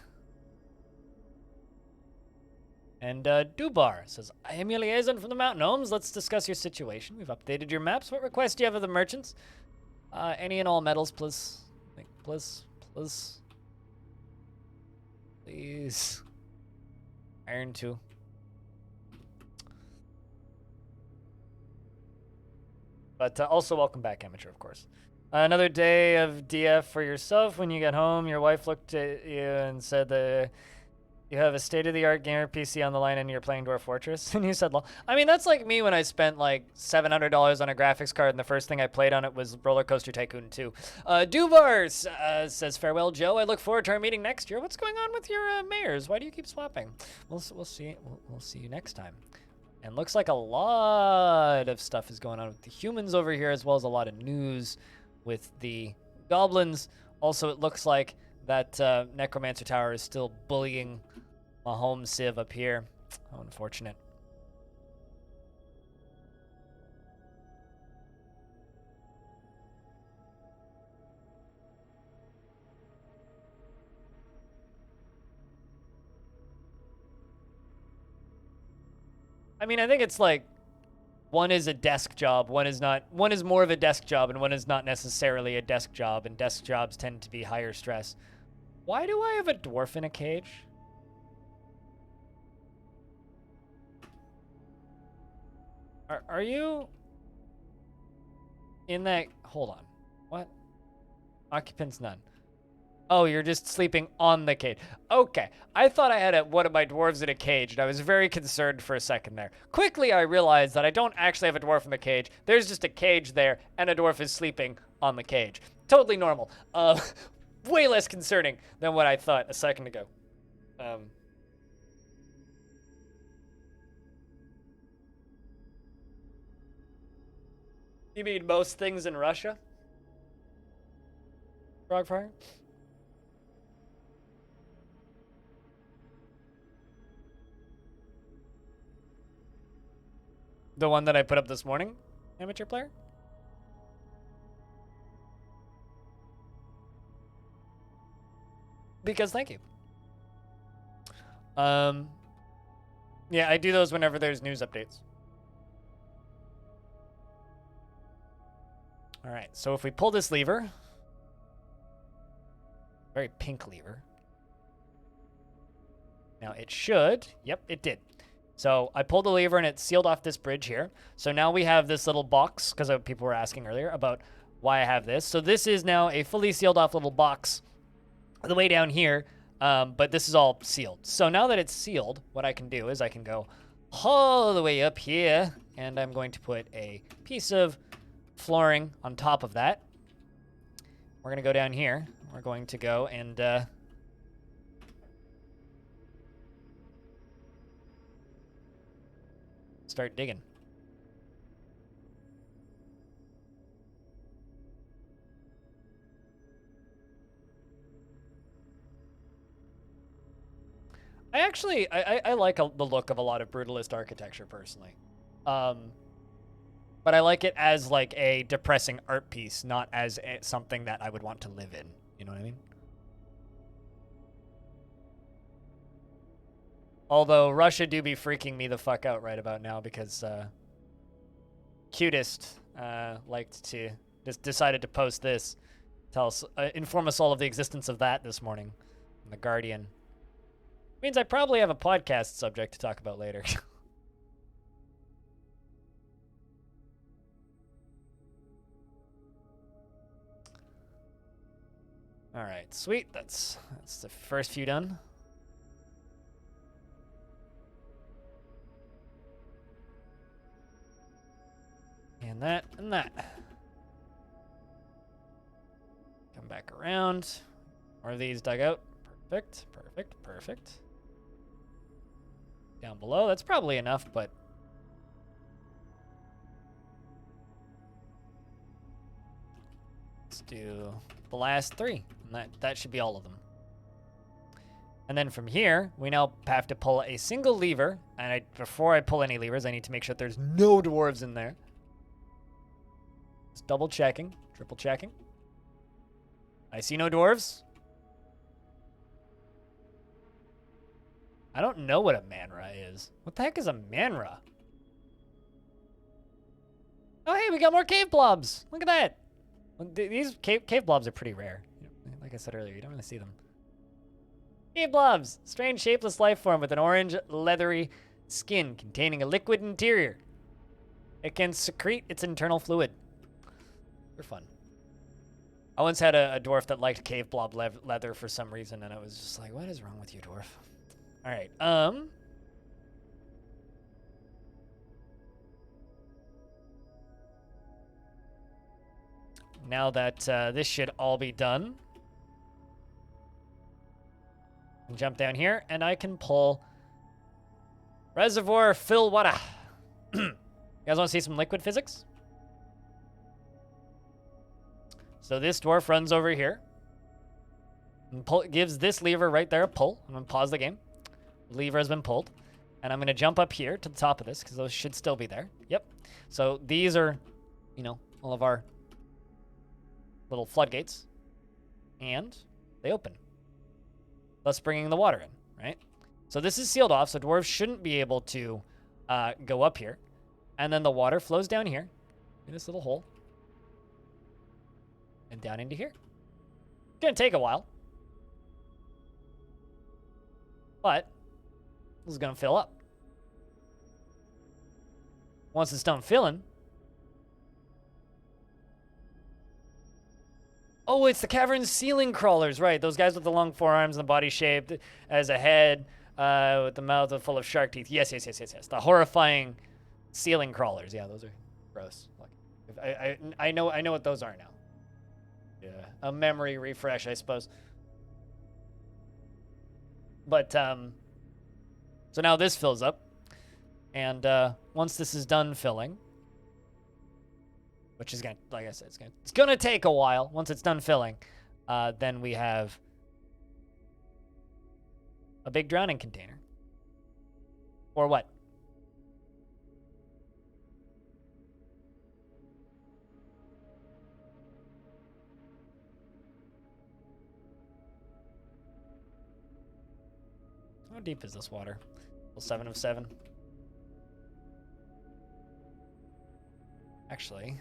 And Dubar says, I am your liaison from the Mountain Gnomes. Let's discuss your situation. We've updated your maps. What requests do you have of the merchants? Any and all metals, please. Please. Please. Iron 2. But also welcome back, Amateur, of course. Another day of DF for yourself. When you get home, your wife looked at you and said that you have a state-of-the-art gamer PC on the line and you're playing Dwarf Fortress. And you said, lol. I mean, that's like me when I spent like $700 on a graphics card and the first thing I played on it was Roller Coaster Tycoon 2. Duvar says, farewell, Joe. I look forward to our meeting next year. What's going on with your mayors? Why do you keep swapping? We'll see. We'll see you next time. And looks like a lot of stuff is going on with the humans over here, as well as a lot of news with the goblins. Also, it looks like that Necromancer Tower is still bullying my home civ up here. How unfortunate. I mean, I think it's like one is a desk job, one is not. One is more of a desk job, and one is not necessarily a desk job, and desk jobs tend to be higher stress. Why do I have a dwarf in a cage? Are you... in that... Hold on. What? Occupants none. Oh, you're just sleeping on the cage. Okay. I thought I had one of my dwarves in a cage, and I was very concerned for a second there. Quickly, I realized that I don't actually have a dwarf in the cage. There's just a cage there, and a dwarf is sleeping on the cage. Totally normal. Way less concerning than what I thought a second ago. You mean most things in Russia? Frogfire? The one that I put up this morning, amateur player? Because thank you. Yeah, I do those whenever there's news updates. All right, so if we pull this lever, very pink lever. Now it should, yep, it did. So I pulled the lever and it sealed off this bridge here. So now we have this little box, because people were asking earlier about why I have this. So this is now a fully sealed off little box the way down here, but this is all sealed. So now that it's sealed, what I can do is I can go all the way up here, and I'm going to put a piece of flooring on top of that. We're going to go down here. We're going to go and start digging. I like the look of a lot of brutalist architecture personally. But I like it as like a depressing art piece, not as something that I would want to live in. You know what I mean? Although Russia do be freaking me the fuck out right about now because Cutest liked to decided to post this, tell us, inform us all of the existence of that this morning in The Guardian. Means I probably have a podcast subject to talk about later. All right, sweet. That's the first few done. And that and that. Come back around. More of these dug out. Perfect, perfect, perfect. Down below, that's probably enough, but let's do the last three. And that should be all of them. And then from here, we now have to pull a single lever. And before I pull any levers, I need to make sure that there's no dwarves in there. Just double checking, triple checking. I see no dwarves. I don't know what a manra is. What the heck is a manra? Oh, hey, we got more cave blobs. Look at that. These cave blobs are pretty rare. Like I said earlier, you don't really see them. Cave blobs. Strange shapeless life form with an orange, leathery skin containing a liquid interior. It can secrete its internal fluid. They're fun. I once had a dwarf that liked cave blob leather for some reason, and I was just like, what is wrong with you, dwarf? All right. Now that this should all be done, jump down here, and I can pull reservoir fill water. You guys want to see some liquid physics? So this dwarf runs over here and gives this lever right there a pull. I'm going to pause the game. Lever has been pulled. And I'm going to jump up here to the top of this because those should still be there. Yep. So these are, you know, all of our little floodgates. And they open, thus bringing the water in, right? So this is sealed off, so dwarves shouldn't be able to go up here. And then the water flows down here in this little hole. And down into here. It's going to take a while. But this is going to fill up. Once it's done filling, Oh, it's the cavern ceiling crawlers, right? Those guys with the long forearms and the body shaped as a head, with the mouth full of shark teeth. Yes. The horrifying ceiling crawlers. Yeah, those are gross. Look, I know what those are now. Yeah, a memory refresh, I suppose. But so now this fills up, and once this is done filling, which is gonna, like I said, it's gonna take a while. Once it's done filling, then we have a big drowning container. Or what? How deep is this water? Well, 7 of 7. Actually,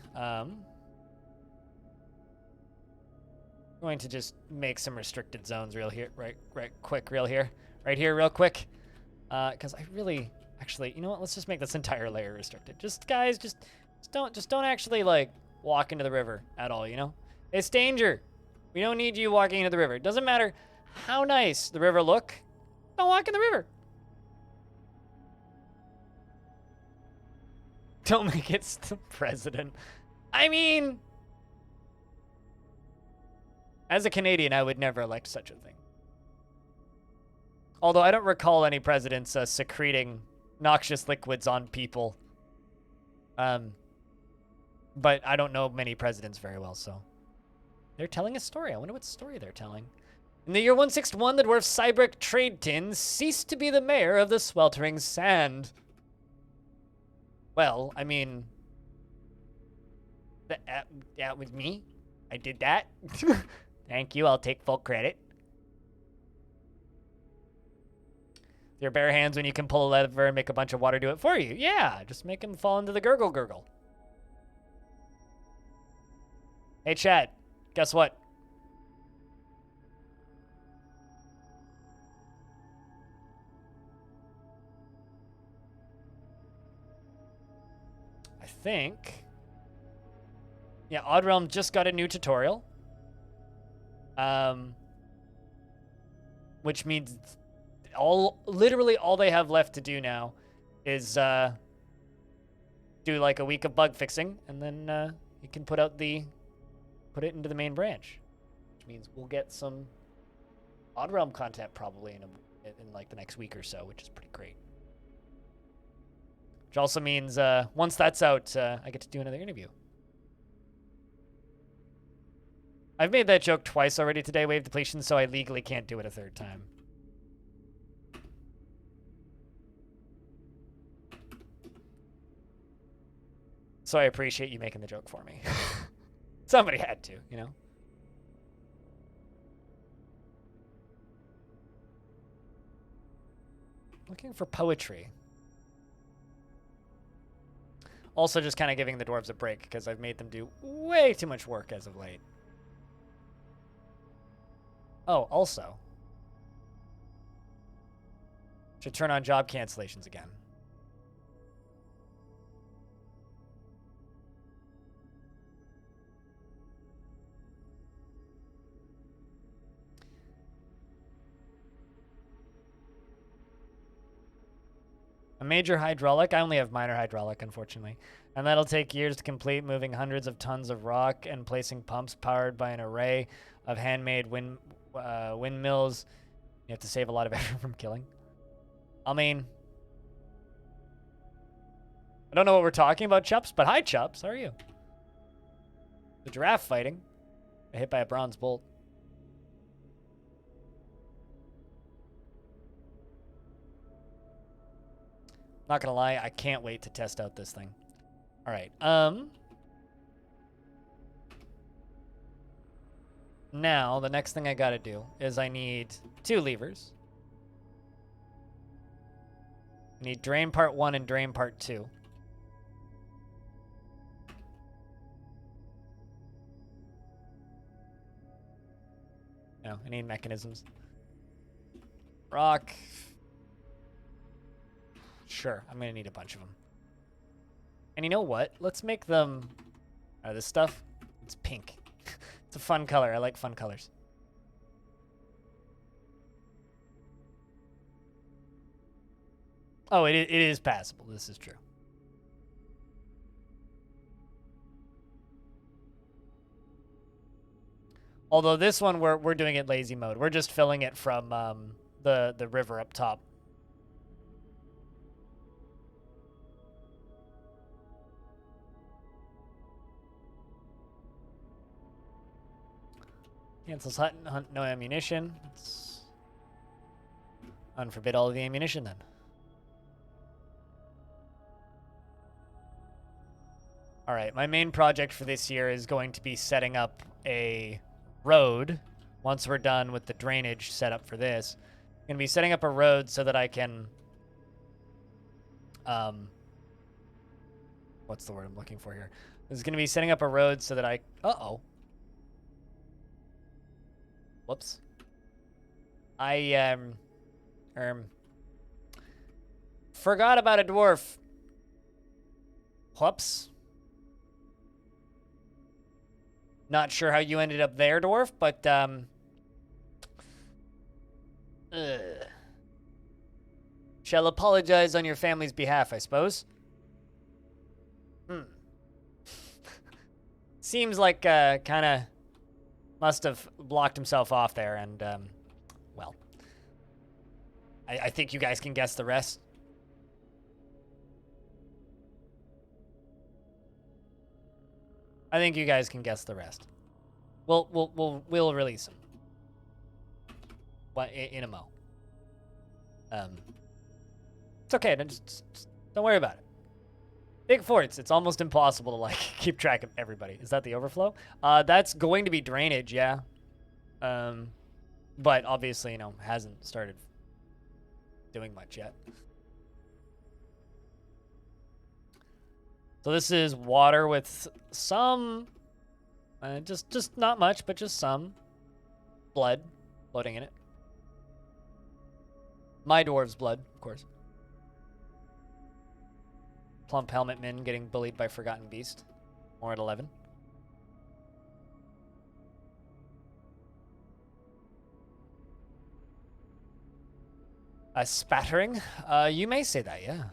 going to just make some restricted zones real here, right here, real quick, because I really, actually, you know what? Let's just make this entire layer restricted. Just guys, just don't actually like walk into the river at all. You know, it's danger. We don't need you walking into the river. It doesn't matter how nice the river look. Don't walk in the river. Don't make it the president. I mean, as a Canadian, I would never elect such a thing. Although I don't recall any presidents secreting noxious liquids on people. But I don't know many presidents very well, so. They're telling a story. I wonder what story they're telling. In the year 161, the dwarf Cybrick Tradetin ceased to be the mayor of the sweltering sand. Well, I mean, that was me. I did that. Thank you. I'll take full credit. Your bare hands when you can pull a lever and make a bunch of water do it for you. Yeah, just make him fall into the gurgle. Hey, chat. Guess what? I think. Yeah, Odd Realm just got a new tutorial. Which means literally all they have left to do now is do like a week of bug fixing, and then you can put it into the main branch, which means we'll get some Odd Realm content probably in like the next week or so, which is pretty great. Which also means once that's out, I get to do another interview. I've made that joke twice already today, wave depletion, so I legally can't do it a third time. So I appreciate you making the joke for me. Somebody had to, you know? Looking for poetry. Also just kind of giving the dwarves a break, because I've made them do way too much work as of late. Oh, also. Should turn on job cancellations again. A major hydraulic? I only have minor hydraulic, unfortunately. And that'll take years to complete, moving hundreds of tons of rock and placing pumps powered by an array of handmade windmills. You have to save a lot of effort from killing. I mean, I don't know what we're talking about, Chups, but hi, Chups. How are you? The giraffe fighting. Hit by a bronze bolt. Not gonna lie, I can't wait to test out this thing. All right. Now, the next thing I gotta do is I need 2 levers. I need drain part 1 and drain part 2. No, I need mechanisms. Rock. Sure, I'm gonna need a bunch of them. And you know what? Let's make them... this stuff, it's pink. It's a fun color. I like fun colors. Oh, it is passable. This is true. Although this one, we're doing it lazy mode. We're just filling it from the river up top. Cancels hunt, no ammunition. Let's unforbid all of the ammunition then. All right, my main project for this year is going to be setting up a road. Once we're done with the drainage setup for this, I'm going to be setting up a road so that I can, what's the word I'm looking for here? This is going to be setting up a road so that I, whoops. I, forgot about a dwarf. Whoops. Not sure how you ended up there, Dwarf, but, shall apologize on your family's behalf, I suppose. Seems like, kind of must have blocked himself off there, and, well. I think you guys can guess the rest. I think you guys can guess the rest. We'll release them. In a mo. It's okay. Just don't worry about it. Big forts. It's almost impossible to like keep track of everybody. Is that the overflow? That's going to be drainage, yeah. But obviously, hasn't started doing much yet. So this is water with some, just not much, but just some blood floating in it. My dwarf's blood, of course. Plump helmet min getting bullied by Forgotten Beast. More at 11. A spattering? You may say that, yeah.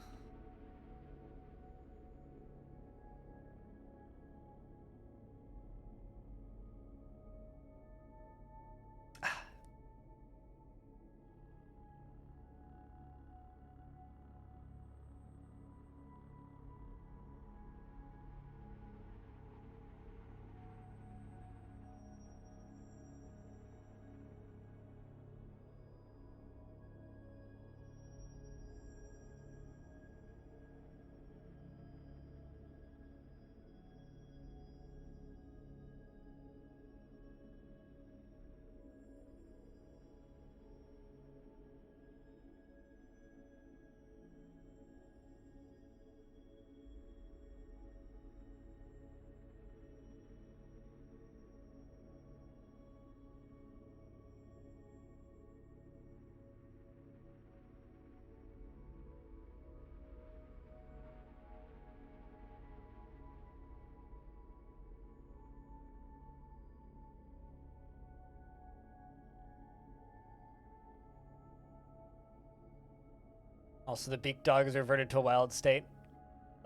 Also, the beak dog is reverted to a wild state.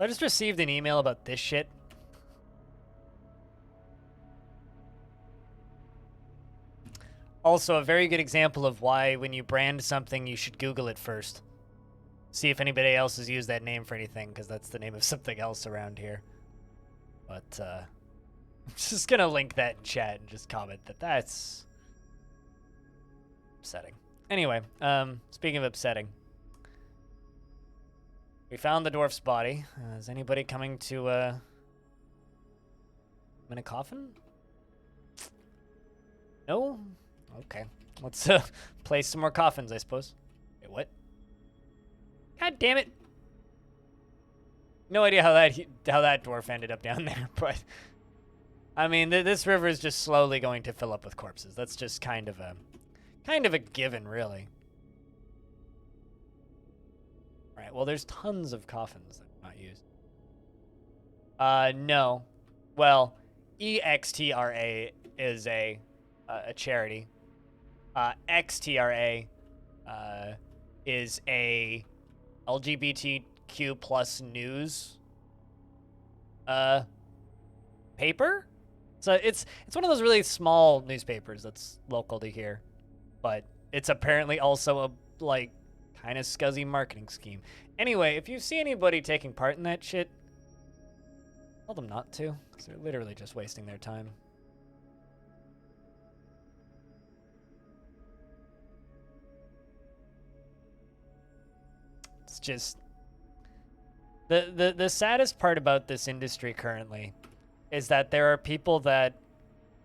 I just received an email about this shit. Also, a very good example of why when you brand something, you should Google it first. See if anybody else has used that name for anything, because that's the name of something else around here. But, I'm just gonna link that in chat and just comment that that's upsetting. Anyway, speaking of upsetting. We found the dwarf's body. Is anybody coming to, in a coffin? No? Okay. Let's, place some more coffins, I suppose. Wait, what? God damn it. No idea how that dwarf ended up down there, but... I mean, this river is just slowly going to fill up with corpses. That's just kind of a given, really. Right, well, there's tons of coffins that are not used. No. Well, EXTRA is a charity. XTRA is a LGBTQ plus news paper. So it's one of those really small newspapers that's local to here, but it's apparently also a like kind of scuzzy marketing scheme. Anyway, if you see anybody taking part in that shit, tell them not to, because they're literally just wasting their time. It's just the saddest part about this industry currently is that there are people that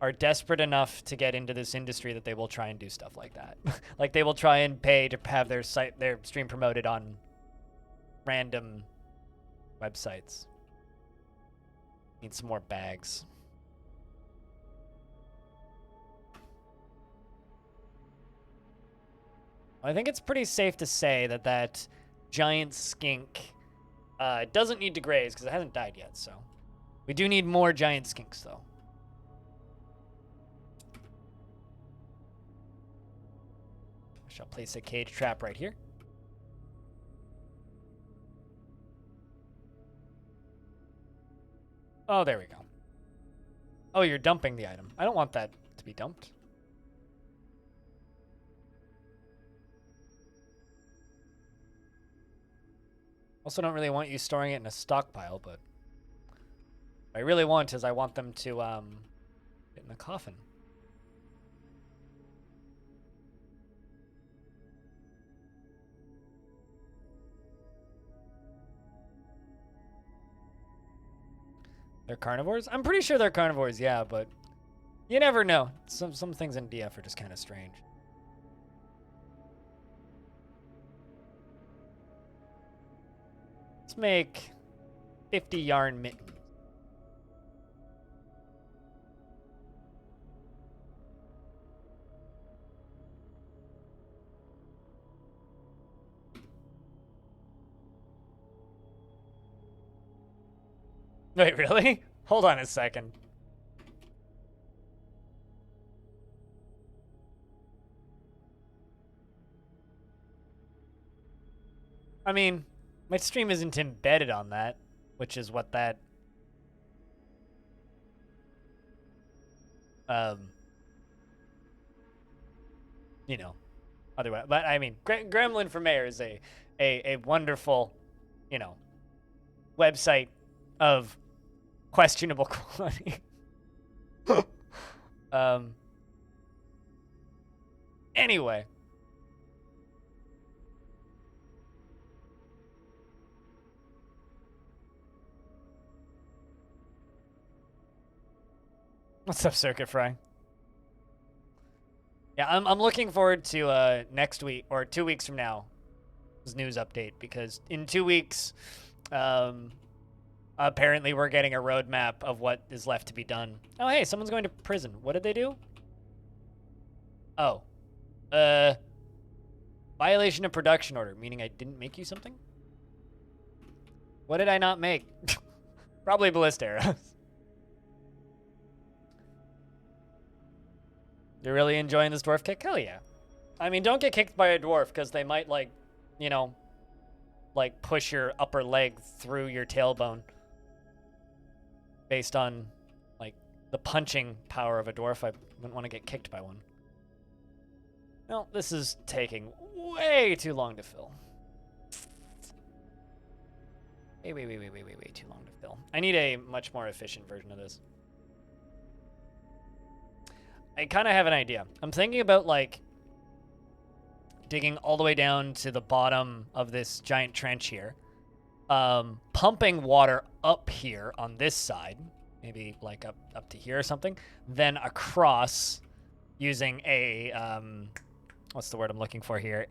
are desperate enough to get into this industry that they will try and do stuff like that. Like they will try and pay to have their stream promoted on random websites. Need some more bags. I think it's pretty safe to say that that giant skink doesn't need to graze because it hasn't died yet, so. We do need more giant skinks, though. I shall place a cage trap right here. Oh, there we go. Oh, you're dumping the item. I don't want that to be dumped. Also don't really want you storing it in a stockpile, but what I really want is I want them to get in a coffin. They're carnivores? I'm pretty sure they're carnivores, yeah, but you never know. Some things in DF are just kind of strange. Let's make 50 yarn mittens. Wait, really? Hold on a second. I mean, my stream isn't embedded on that, which is what that... you know, otherwise. But, I mean, Gremlin for Mayor is a wonderful, you know, website of questionable quality. Anyway. What's up, Circuit Fry? Yeah, I'm looking forward to next week or 2 weeks from now, news update, because in 2 weeks, apparently we're getting a roadmap of what is left to be done. Oh, hey, someone's going to prison. What did they do? Oh, violation of production order, meaning I didn't make you something? What did I not make? Probably ballista arrows. You're really enjoying this dwarf kick? Hell yeah. I mean, don't get kicked by a dwarf, because they might, like, you know, like, push your upper leg through your tailbone. Based on, like, the punching power of a dwarf, I wouldn't want to get kicked by one. Well, this is taking way too long to fill. Way too long to fill. I need a much more efficient version of this. I kind of have an idea. I'm thinking about, like, digging all the way down to the bottom of this giant trench here. Pumping water up here on this side. Maybe, like, up to here or something. Then across using a, what's the word I'm looking for here?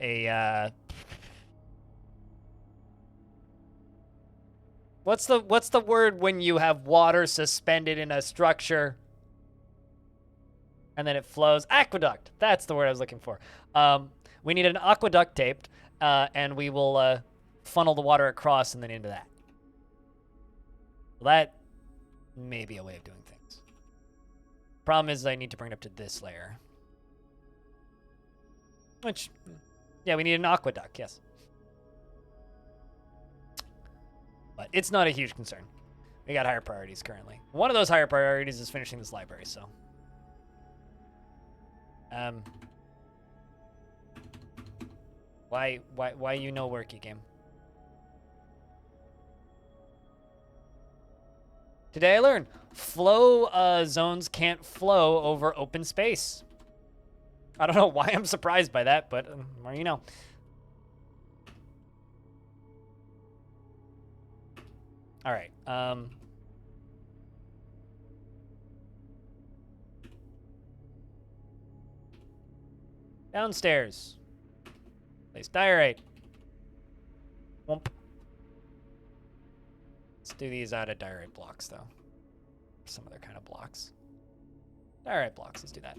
What's the word when you have water suspended in a structure? And then it flows. Aqueduct. That's the word I was looking for. We need an aqueduct taped, and we will funnel the water across and then into that. That may be a way of doing things. Problem is I need to bring it up to this layer. Which, yeah, we need an aqueduct, yes. But it's not a huge concern. We got higher priorities currently. One of those higher priorities is finishing this library, so. Why you no worky game? Today I learned flow zones can't flow over open space. I don't know why I'm surprised by that, but more you know. All right. Downstairs. Place diorite. Whoomp. Let's do these out of diorite blocks, though. Some other kind of blocks. Diorite blocks. Let's do that.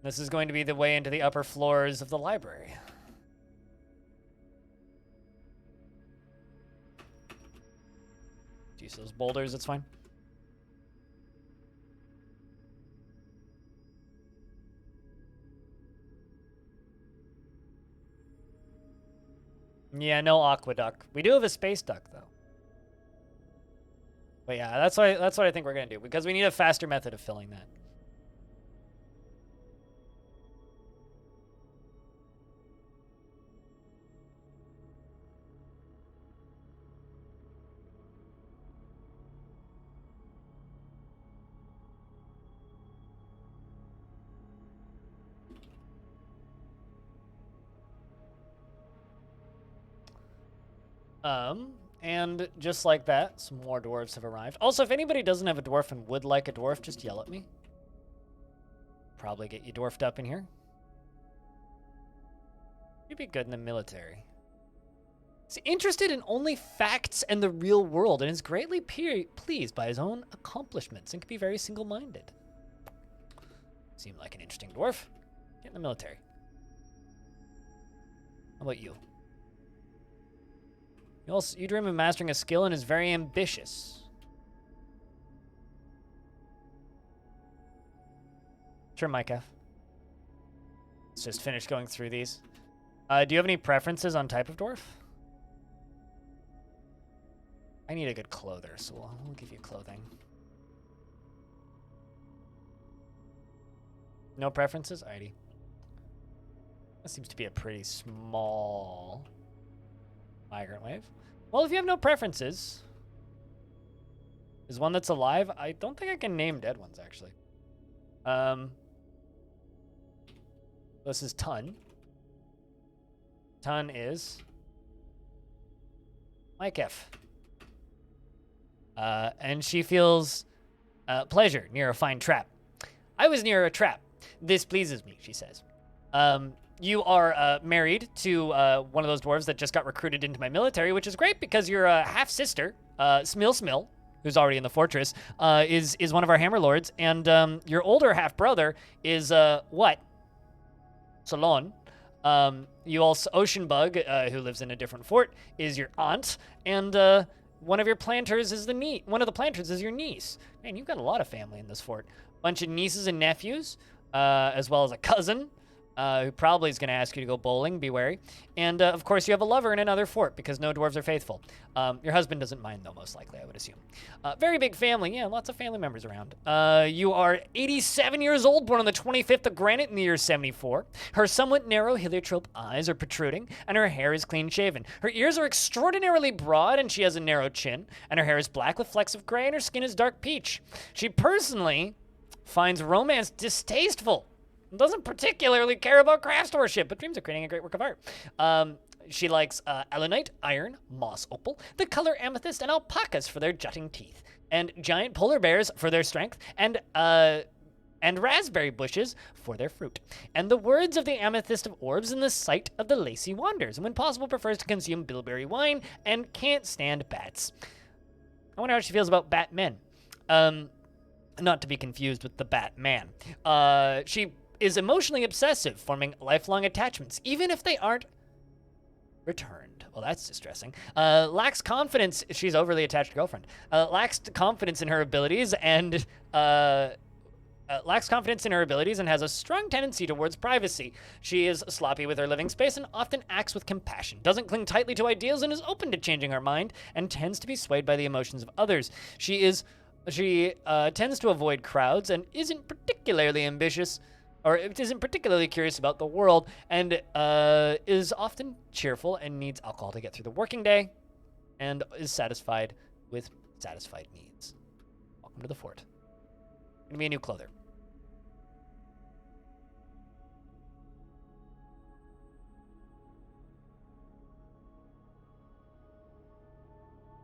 This is going to be the way into the upper floors of the library. Use those boulders, it's fine. Yeah, no aqueduct. We do have a space duct, though. But yeah, that's what I think we're gonna do, because we need a faster method of filling that. And just like that, some more dwarves have arrived. Also, if anybody doesn't have a dwarf and would like a dwarf, just yell at me. Probably get you dwarfed up in here. You'd be good in the military. He's interested in only facts and the real world, and is greatly pleased by his own accomplishments, and can be very single-minded. Seemed like an interesting dwarf. Get in the military. How about you? You dream of mastering a skill and is very ambitious. Sure, Mike F. Let's just finish going through these. Do you have any preferences on type of dwarf? I need a good clother, so we'll give you clothing. No preferences? Alrighty. That seems to be a pretty small migrant wave. Well, if you have no preferences, is one that's alive? I don't think I can name dead ones, actually. This is Tun. Tun is Mike F. And she feels pleasure near a fine trap. I was near a trap. This pleases me, she says. You are married to one of those dwarves that just got recruited into my military, which is great because your half-sister, Smil, who's already in the fortress, is one of our hammer lords, and your older half-brother is, what? Salon. You also, Oceanbug, who lives in a different fort, is your aunt, and one of your planters is one of the planters is your niece. Man, you've got a lot of family in this fort. Bunch of nieces and nephews, as well as a cousin, who probably is going to ask you to go bowling. Be wary. And, of course, you have a lover in another fort because no dwarves are faithful. Your husband doesn't mind, though, most likely, I would assume. Very big family. Yeah, lots of family members around. You are 87 years old, born on the 25th of Granite in the year 74. Her somewhat narrow heliotrope eyes are protruding, and her hair is clean-shaven. Her ears are extraordinarily broad, and she has a narrow chin, and her hair is black with flecks of gray, and her skin is dark peach. She personally finds romance distasteful. Doesn't particularly care about craftsmanship, but dreams of creating a great work of art. She likes alunite, iron, moss opal, the color amethyst, and alpacas for their jutting teeth, and giant polar bears for their strength, and raspberry bushes for their fruit, and the words of the amethyst of orbs in the sight of the lacy wanders, and when possible prefers to consume bilberry wine, and can't stand bats. I wonder how she feels about Batmen. Not to be confused with the Batman. She is emotionally obsessive, forming lifelong attachments, even if they aren't returned. Well, that's distressing. Lacks confidence. She's overly attached girlfriend. Lacks confidence in her abilities and has a strong tendency towards privacy. She is sloppy with her living space and often acts with compassion. Doesn't cling tightly to ideals and is open to changing her mind and tends to be swayed by the emotions of others. She tends to avoid crowds and isn't particularly ambitious or isn't particularly curious about the world, and is often cheerful and needs alcohol to get through the working day, and is satisfied with satisfied needs. Welcome to the fort. Gonna be a new clother.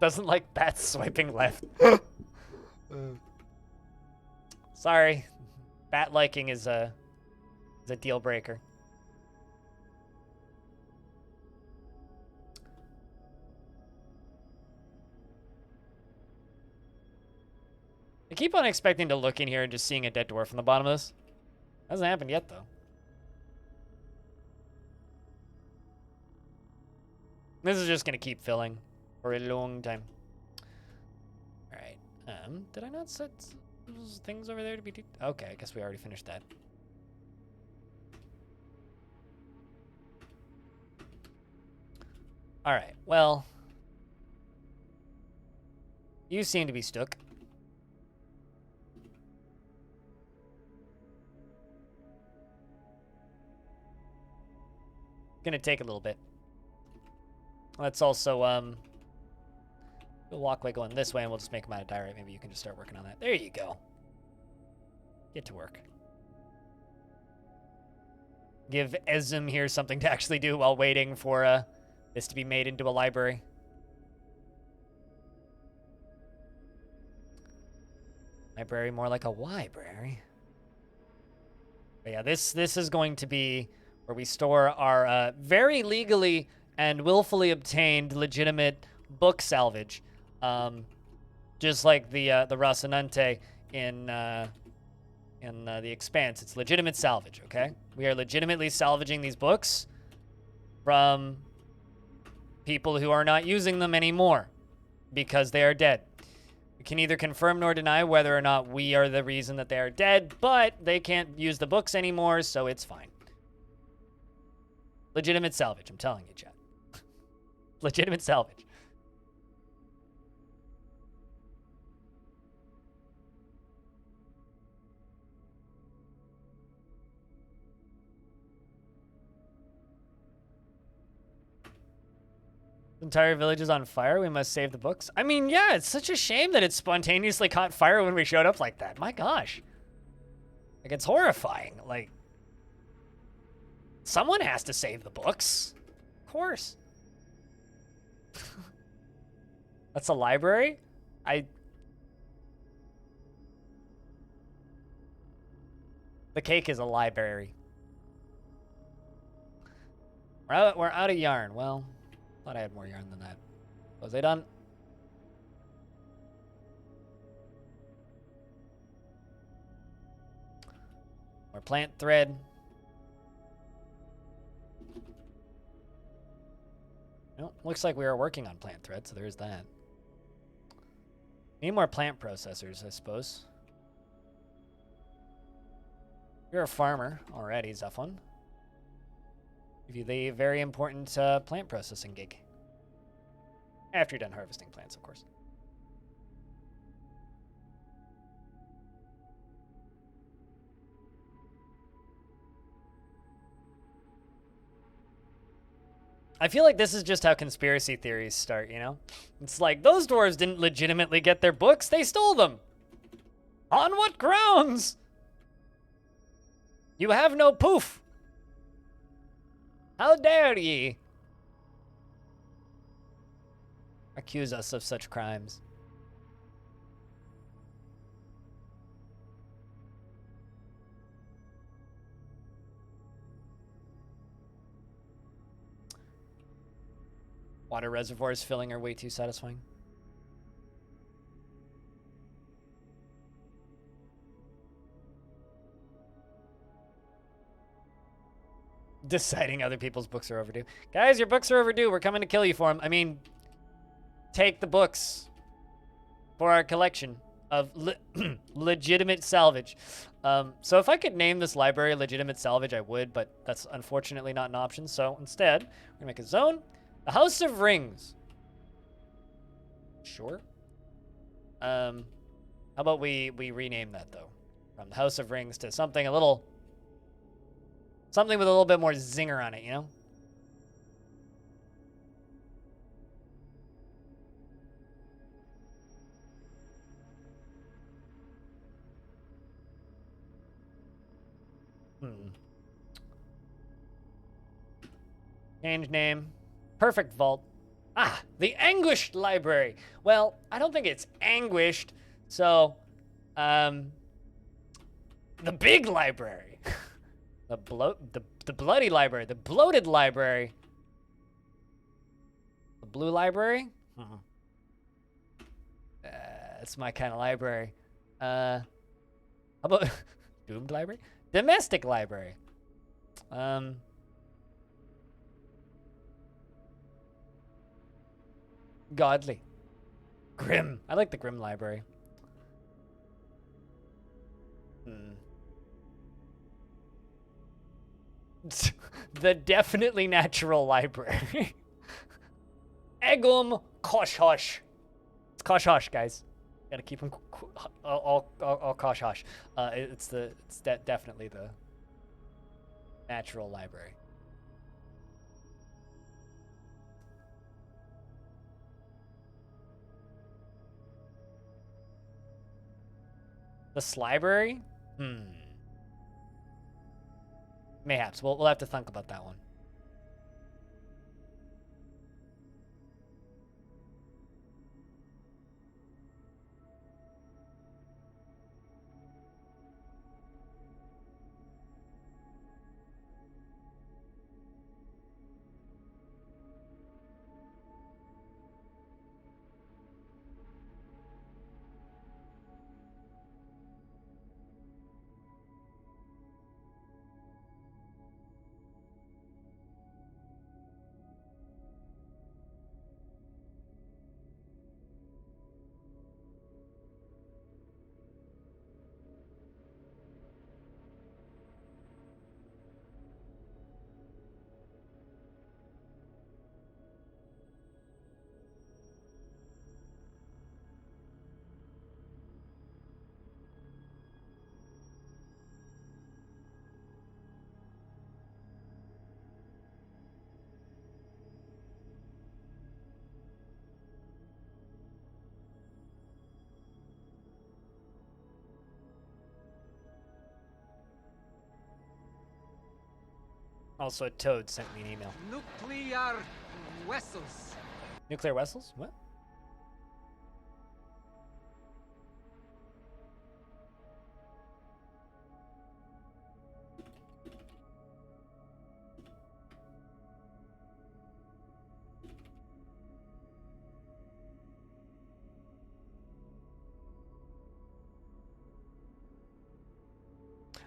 Doesn't like bats swiping left. Sorry, bat liking is a deal breaker. I keep on expecting to look in here and just seeing a dead dwarf on the bottom of this. Hasn't happened yet, though. This is just gonna keep filling for a long time. All right. Did I not set those things over there to be? Okay, I guess we already finished that. All right. Well, you seem to be stuck. Gonna take a little bit. Let's also the walkway going this way, and we'll just make them out of diorite. Maybe you can just start working on that. There you go. Get to work. Give Ezim here something to actually do while waiting for this to be made into a library. Library, more like a library. But yeah, this is going to be where we store our very legally and willfully obtained legitimate book salvage, just like the Rocinante in the Expanse. It's legitimate salvage. Okay, we are legitimately salvaging these books from people who are not using them anymore because they are dead. We can neither confirm nor deny whether or not we are the reason that they are dead, but they can't use the books anymore, so it's fine. Legitimate salvage, I'm telling you, chat. Legitimate salvage. The entire village is on fire. We must save the books. I mean, yeah, it's such a shame that it spontaneously caught fire when we showed up like that. My gosh. Like, it's horrifying. Like, someone has to save the books. Of course. That's a library? The cake is a library. We're out of yarn. Well, thought I had more yarn than that. Was they done? More plant thread. Well, looks like we are working on plant thread, so there's that. Need more plant processors, I suppose. You're a farmer already, Zephon. Give you the very important plant processing gig. After you're done harvesting plants, of course. I feel like this is just how conspiracy theories start, you know? It's like, those dwarves didn't legitimately get their books, they stole them. On what grounds? You have no poof. How dare ye accuse us of such crimes? Water reservoirs filling are way too satisfying. Deciding other people's books are overdue. Guys, your books are overdue. We're coming to kill you for them. I mean, take the books for our collection of legitimate salvage. So if I could name this library legitimate salvage, I would, but that's unfortunately not an option. So instead, we're gonna make a zone. The House of Rings. Sure. How about we rename that though? From the House of Rings to something with a little bit more zinger on it, you know? Change name. Perfect vault. Ah, the Anguished Library. Well, I don't think it's anguished, so, the big library. the bloody library. The bloated library. The blue library? That's my kind of library. How about doomed library? Domestic library. Godly. Grim. I like the Grim library. The definitely natural library. Egum Kosh-Hosh. It's Kosh-Hosh, guys. Gotta keep them all Kosh-Hosh. It's definitely the natural library. The Slibrary? Mayhaps. We'll have to think about that one. Also, Toad sent me an email. Nuclear vessels. Nuclear vessels? What?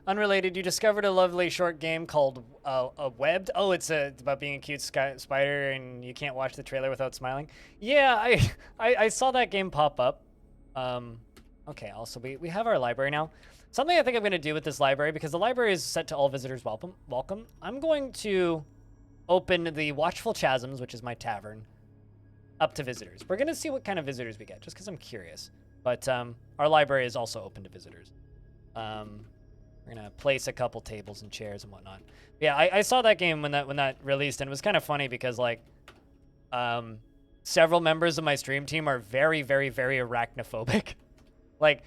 Unrelated, you discovered a lovely short game called Webbed. Oh, it's about being a cute spider and you can't watch the trailer without smiling. Yeah, I saw that game pop up. Okay, also we have our library now. Something I think I'm going to do with this library, because the library is set to all visitors welcome. I'm going to open the Watchful Chasms, which is my tavern, up to visitors. We're going to see what kind of visitors we get, just because I'm curious. But our library is also open to visitors. We're gonna place a couple tables and chairs and whatnot. Yeah, I saw that game when that released, and it was kind of funny because like, several members of my stream team are very, very, very arachnophobic. Like,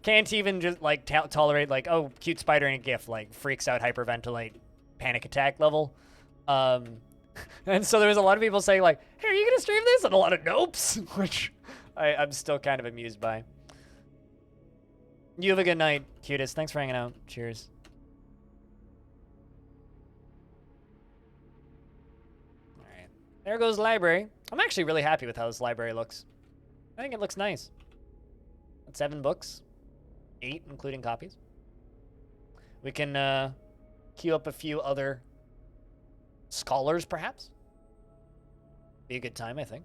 can't even just like tolerate like, oh, cute spider in a GIF, like freaks out, hyperventilate, panic attack level. And so there was a lot of people saying like, hey, are you gonna stream this? And a lot of nopes, which I'm still kind of amused by. You have a good night, cutest. Thanks for hanging out. Cheers. All right. There goes the library. I'm actually really happy with how this library looks. I think it looks nice. 7 books. 8, including copies. We can queue up a few other Scholars, perhaps? Be a good time, I think.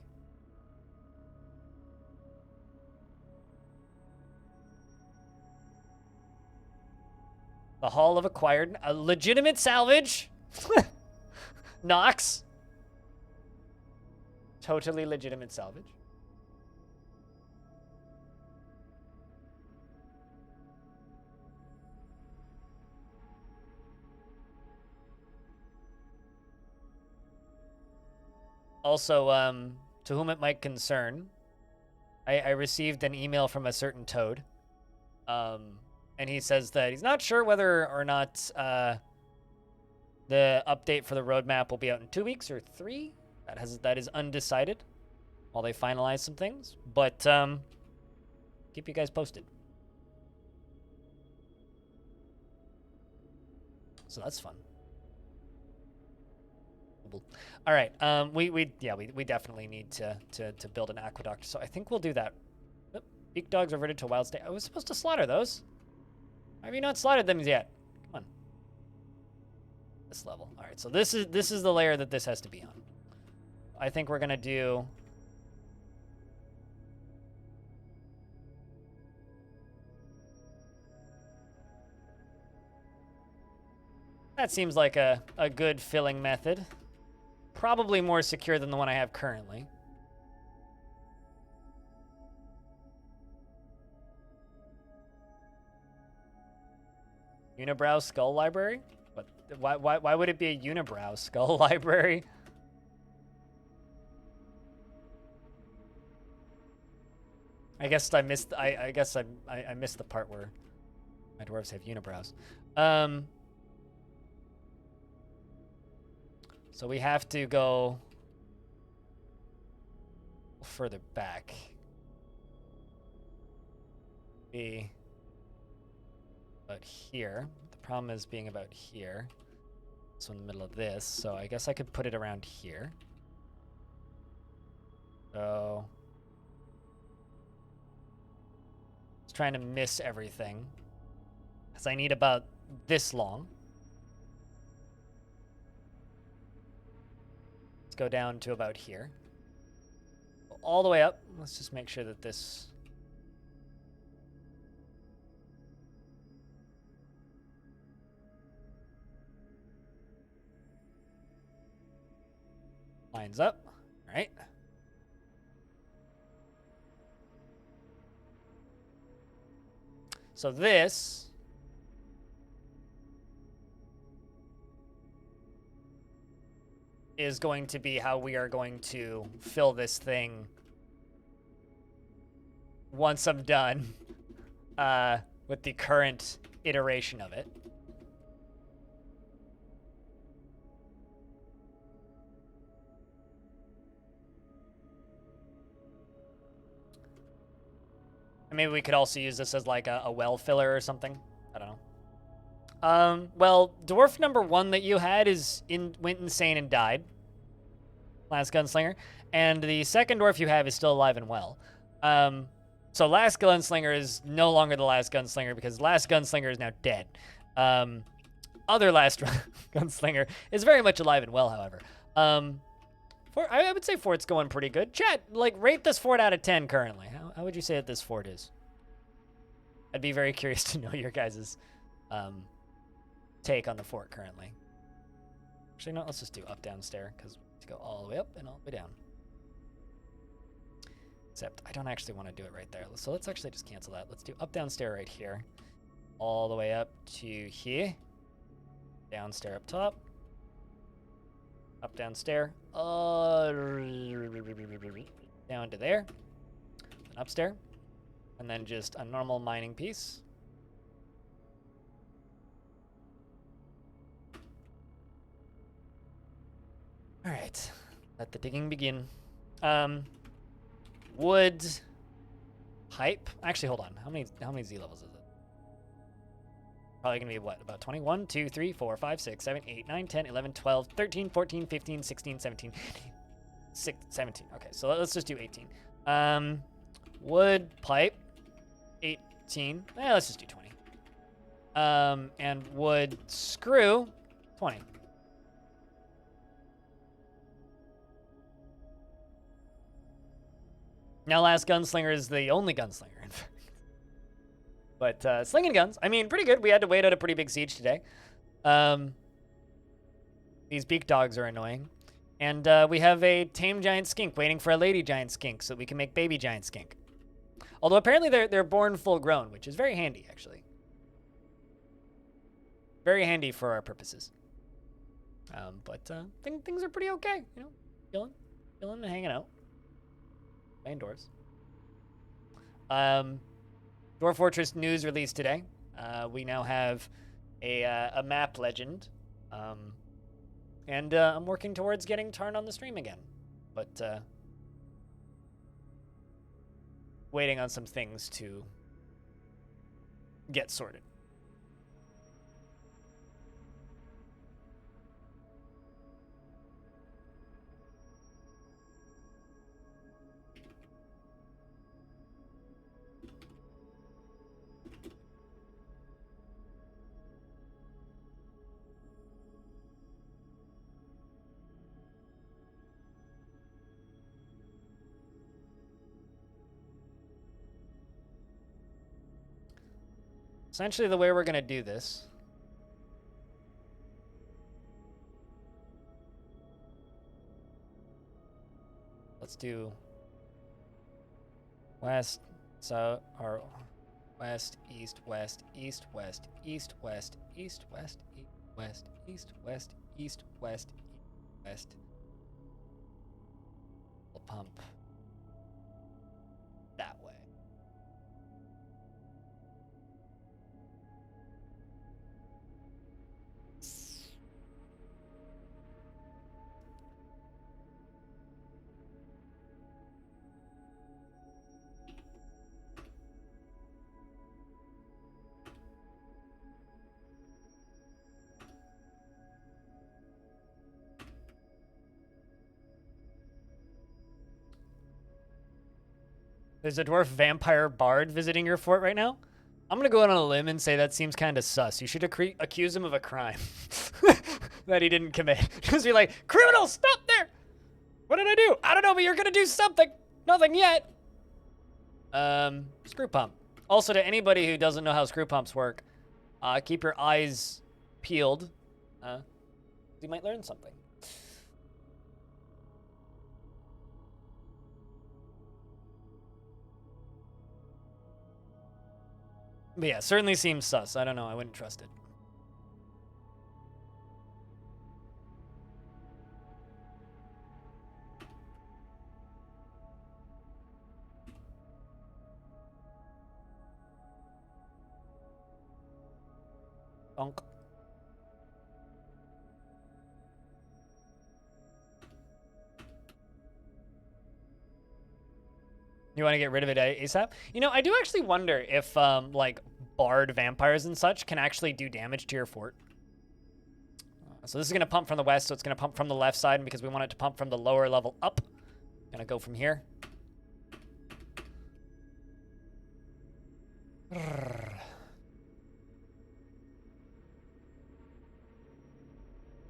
The Hall of Acquired. A legitimate salvage. Nox. Totally legitimate salvage. Also, to whom it might concern, I received an email from a certain toad. And he says that he's not sure whether or not the update for the roadmap will be out in 2 weeks or 3. That is undecided while they finalize some things. But keep you guys posted. So that's fun. All right. We definitely need to build an aqueduct. So I think we'll do that. Oh, beak dogs reverted to a wild state. I was supposed to slaughter those. Why have you not slaughtered them yet? Come on. This level. All right. So this is the layer that this has to be on. I think we're gonna do. That seems like a good filling method. Probably more secure than the one I have currently. Unibrow Skull Library? But why would it be a Unibrow Skull Library? I guess I missed I missed the part where my dwarves have unibrows. So we have to go further back. Be about here. The problem is being about here. So in the middle of this. So I guess I could put it around here. So it's trying to miss everything. Because I need about this long. Go down to about here. All the way up. Let's just make sure that this lines up. All right. So this is going to be how we are going to fill this thing once I'm done with the current iteration of it. And maybe we could also use this as like a well filler or something. I don't know. Well, dwarf number 1 that you had went insane and died. Last Gunslinger. And the second dwarf you have is still alive and well. So Last Gunslinger is no longer the Last Gunslinger because Last Gunslinger is now dead. Other Last Gunslinger is very much alive and well, however. I would say fort's going pretty good. Chat, like, rate this fort out of 10 currently. How would you say that this fort is? I'd be very curious to know your guys' take on the fort currently. Actually, no, let's just do up, down, stair, because we need to go all the way up and all the way down. Except I don't actually want to do it right there. So let's actually just cancel that. Let's do up, down, stair right here. All the way up to here. Down, stair up top. Up, down, stair. Down to there. And up stair. And then just a normal mining piece. All right, let the digging begin. Wood, pipe. Actually, hold on. How many Z levels is it? Probably gonna be what? About 20? 1, 2, 3, 4, 5, 6, 7, 8, 9, 10, 11, 12, 13, 14, 15, 16, 17, 17. Okay, so let's just do 18. Wood, pipe, 18. Let's just do 20. And wood, screw, 20. Now, last gunslinger is the only gunslinger, in fact. But slinging guns, I mean, pretty good. We had to wait out a pretty big siege today. These beak dogs are annoying. And we have a tame giant skink waiting for a lady giant skink so we can make baby giant skink. Although apparently they're born full grown, which is very handy, actually. Very handy for our purposes. But things are pretty okay, you know, chilling and hanging out. Playing dwarves. Dwarf Fortress news released today. We now have a map legend. And I'm working towards getting Tarn on the stream again. But waiting on some things to get sorted. Essentially, the way we're going to do this let's do west, so, or west, east, west, east, west, east, west, east, west, east, west, east, west, east, west, east, west. We'll pump that way. There's a dwarf vampire bard visiting your fort right now. I'm gonna go out on a limb and say that seems kind of sus. You should accuse him of a crime that he didn't commit. Just be like, criminal, stop there! What did I do? I don't know, but you're gonna do something. Nothing yet. Screw pump. Also, to anybody who doesn't know how screw pumps work, keep your eyes peeled. You might learn something. But yeah, certainly seems sus. I don't know. I wouldn't trust it. Bonk. You want to get rid of it ASAP? You know, I do actually wonder if, like, bard vampires and such can actually do damage to your fort. So this is going to pump from the west, so it's going to pump from the left side, and because we want it to pump from the lower level up, going to go from here.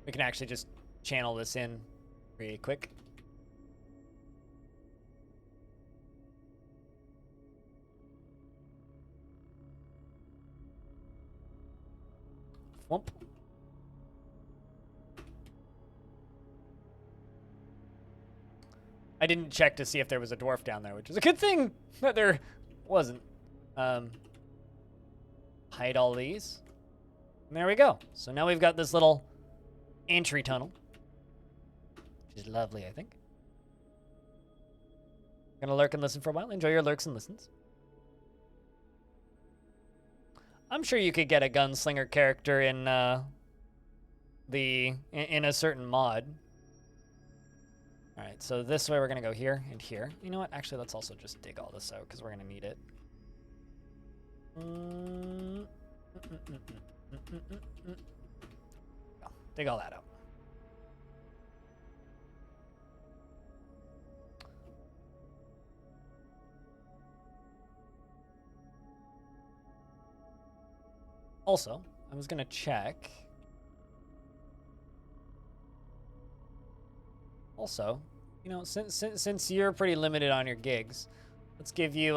We can actually just channel this in pretty quick. Whoop. I didn't check to see if there was a dwarf down there, which is a good thing that there wasn't. Hide all these. And there we go. So now we've got this little entry tunnel, which is lovely, I think. Gonna lurk and listen for a while. Enjoy your lurks and listens. I'm sure you could get a gunslinger character in in a certain mod. All right, so this way we're gonna go here and here. You know what? Actually, let's also just dig all this out because we're gonna need it. Dig all that out. Also, I was gonna check. Also, you know, since you're pretty limited on your gigs, Let's give you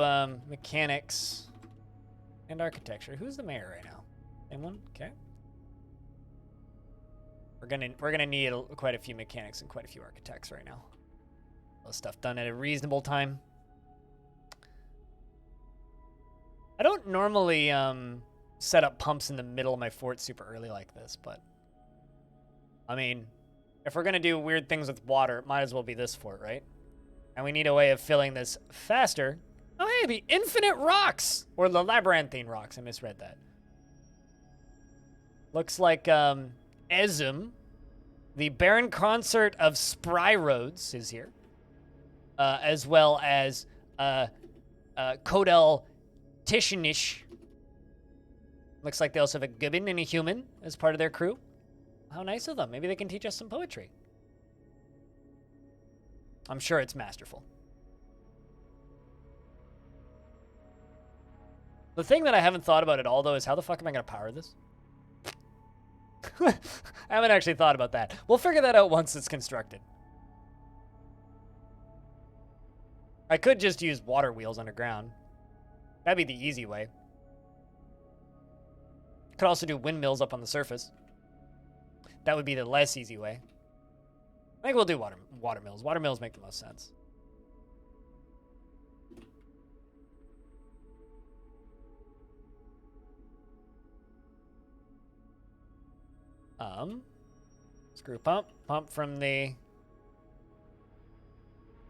mechanics and architecture. Who's the mayor right now? Same one? Okay. We're gonna need quite a few mechanics and quite a few architects right now. All stuff done at a reasonable time. I don't normally set up pumps in the middle of my fort super early like this, but I mean, if we're gonna do weird things with water, it might as well be this fort, right? And we need a way of filling this faster. Oh, hey, the infinite rocks! Or the labyrinthine rocks, I misread that. Looks like Ezum, the Baron Consort of Spry Roads, is here. As well as Kodel Tishinish. Looks like they also have a gibbon and a human as part of their crew. How nice of them. Maybe they can teach us some poetry. I'm sure it's masterful. The thing that I haven't thought about at all, though, is how the fuck am I going to power this? I haven't actually thought about that. We'll figure that out once it's constructed. I could just use water wheels underground. That'd be the easy way. Could also do windmills up on the surface. That would be the less easy way. I think we'll do water mills. Water mills make the most sense. Screw pump from the...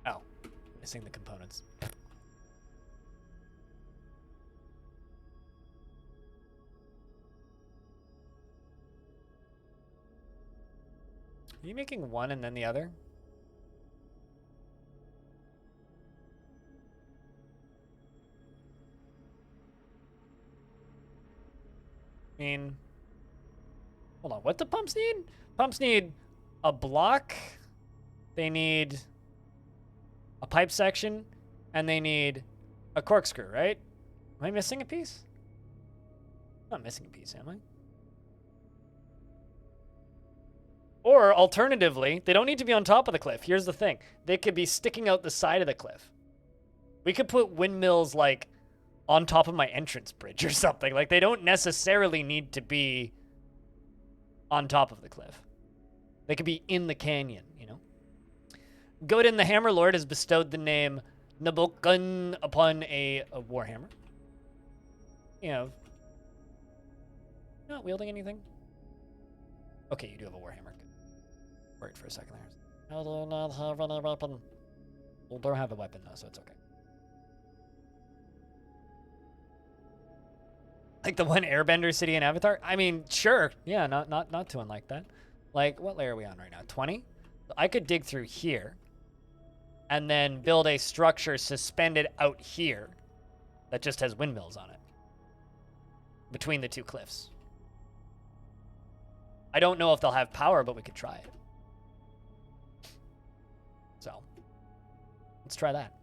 Oh, missing the components. Are you making one and then the other? I mean, hold on, what do pumps need? Pumps need a block, they need a pipe section, and they need a corkscrew, right? Am I missing a piece? I'm not missing a piece, am I? Or, alternatively, they don't need to be on top of the cliff. Here's the thing. They could be sticking out the side of the cliff. We could put windmills, like, on top of my entrance bridge or something. Like, they don't necessarily need to be on top of the cliff. They could be in the canyon, you know? Godin the Hammerlord has bestowed the name Nabokan upon a warhammer. You know, not wielding anything? Okay, you do have a warhammer. Worried for a second there. I do not have any weapon. Well, don't have a weapon though, so it's okay. Like the one airbender city in Avatar? I mean, sure. Yeah, not too unlike that. Like, what layer are we on right now? 20? I could dig through here and then build a structure suspended out here that just has windmills on it between the two cliffs. I don't know if they'll have power, but we could try it. So, let's try that.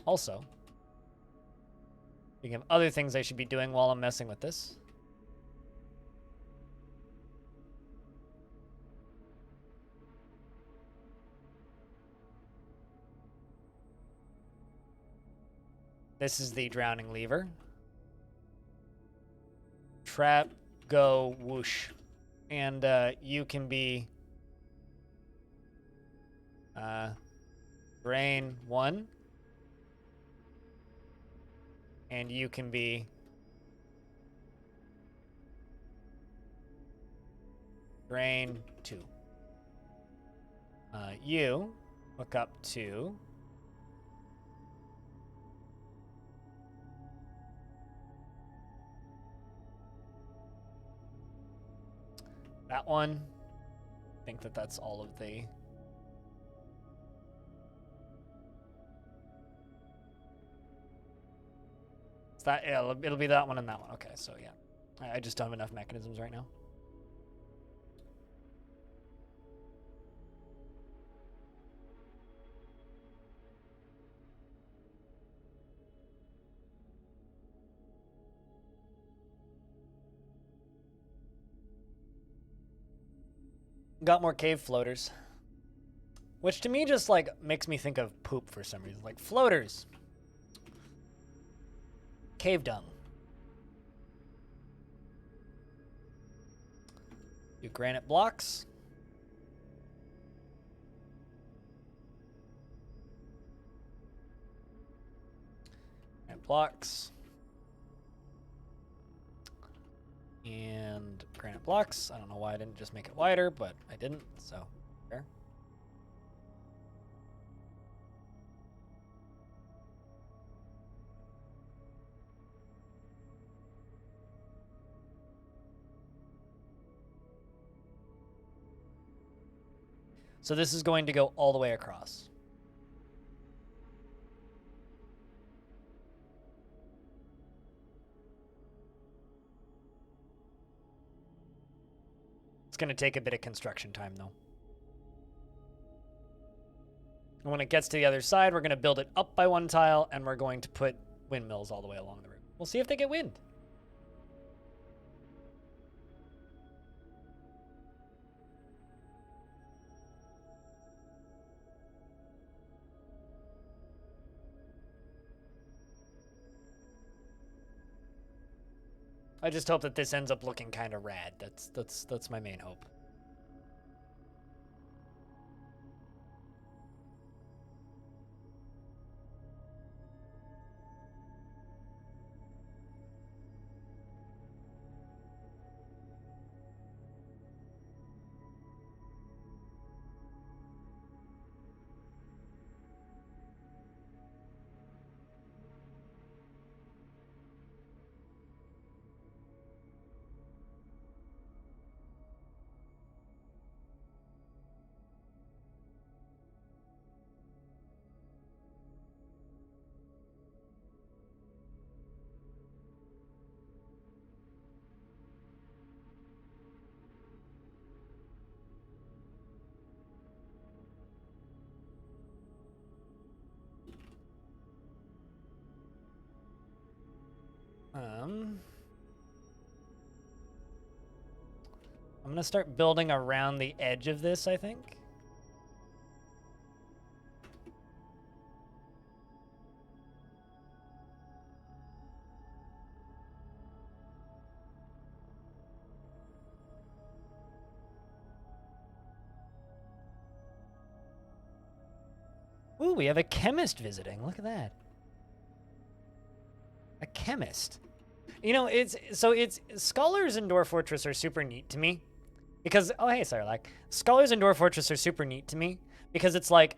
Also, thinking of other things I should be doing while I'm messing with this. This is the drowning lever. Trap, go, whoosh. And you can be drain 1. And you can be drain 2. You hook up to that one. I think that's all of the... It's that, yeah, it'll be that one and that one. Okay, so yeah. I just don't have enough mechanisms right now. Got more cave floaters. Which to me just like makes me think of poop for some reason. Like floaters. Cave dung. Do granite blocks. Granite blocks. And granite blocks. I don't know why I didn't just make it wider, but I didn't, so there. So this is going to go all the way across. It's going to take a bit of construction time, though. And when it gets to the other side, we're going to build it up by one tile, and we're going to put windmills all the way along the route. We'll see if they get wind. I just hope that this ends up looking kind of rad. That's my main hope. I'm going to start building around the edge of this, I think. Ooh, we have a chemist visiting. Look at that. A chemist. You know, it's scholars in Dwarf Fortress are super neat to me. Because, oh, hey, Sarlacc. Scholars in Dwarf Fortress are super neat to me. Because it's like,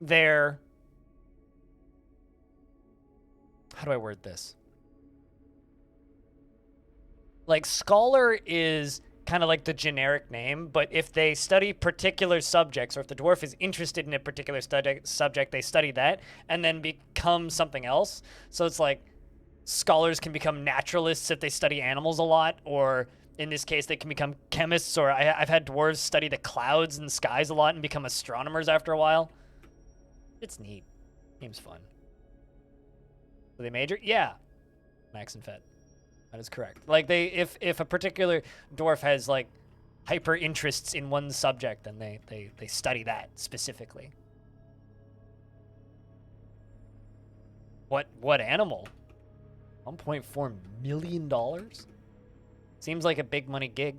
they're, how do I word this? Like, scholar is kind of like the generic name, but if they study particular subjects, or if the dwarf is interested in a particular subject, they study that, and then become something else. So it's like, scholars can become naturalists if they study animals a lot, or in this case, they can become chemists, or I've had dwarves study the clouds and skies a lot and become astronomers after a while. It's neat. Game's fun. So they major? Yeah. Max and Fed. That is correct. Like, if a particular dwarf has, like, hyper interests in one subject, then they study that specifically. What animal? $1.4 million? Seems like a big money gig.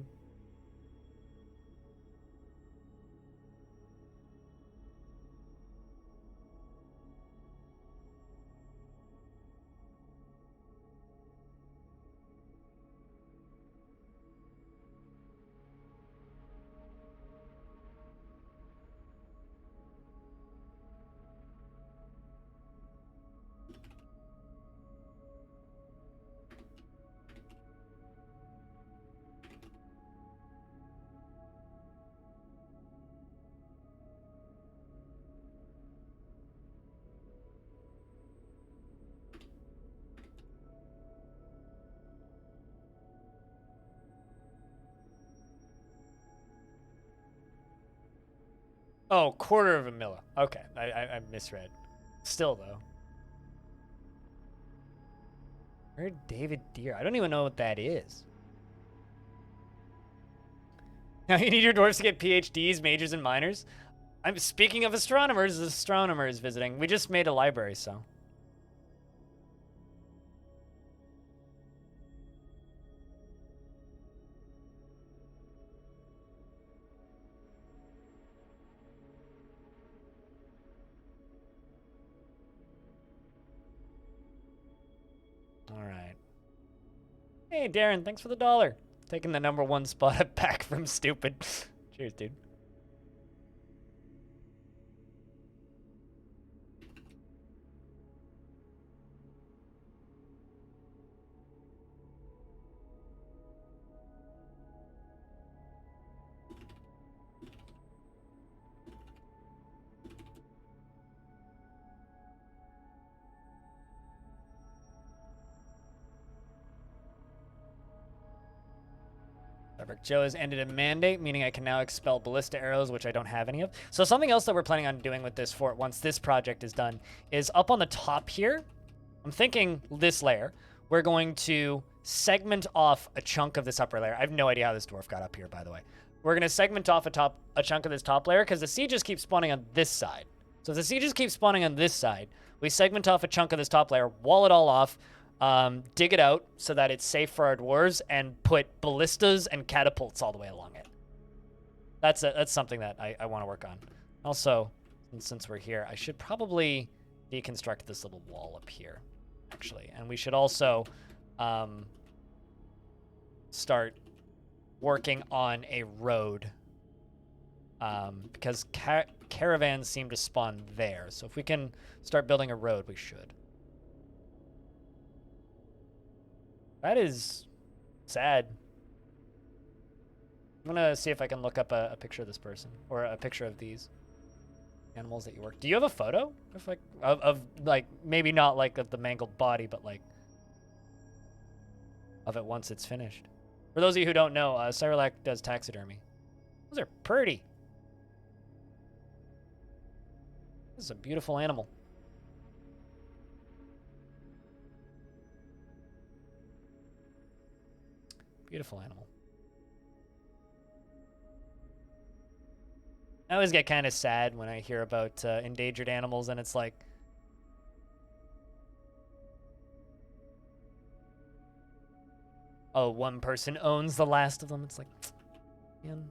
Oh, quarter of a milla. Okay, I misread. Still, though. Where David Deer? I don't even know what that is. Now you need your dwarves to get PhDs, majors, and minors. I'm speaking of astronomers visiting. We just made a library, so. All right. Hey, Darren, thanks for the $1. Taking the #1 spot back from stupid. Cheers, dude. Joe has ended a mandate, meaning I can now expel ballista arrows, which I don't have any of. So something else that we're planning on doing with this fort once this project is done is up on the top here. I'm thinking this layer. We're going to segment off a chunk of this upper layer. I have no idea how this dwarf got up here, by the way. We're going to segment off a chunk of this top layer because the sieges keep spawning on this side. So if the sieges keep spawning on this side, we segment off a chunk of this top layer, wall it all off, dig it out so that it's safe for our dwarves, and put ballistas and catapults all the way along it. That's something that I want to work on. Also, since we're here, I should probably deconstruct this little wall up here, actually. And we should also start working on a road because caravans seem to spawn there. So if we can start building a road, we should. That is sad. I'm gonna see if I can look up a picture of this person or a picture of these animals that you work. Do you have a photo of like of like maybe not like of the mangled body, but like of it once it's finished? For those of you who don't know, Cyrillac does taxidermy. Those are pretty. This is a beautiful animal. Beautiful animal. I always get kind of sad when I hear about endangered animals and it's like, oh, one person owns the last of them. It's like, man.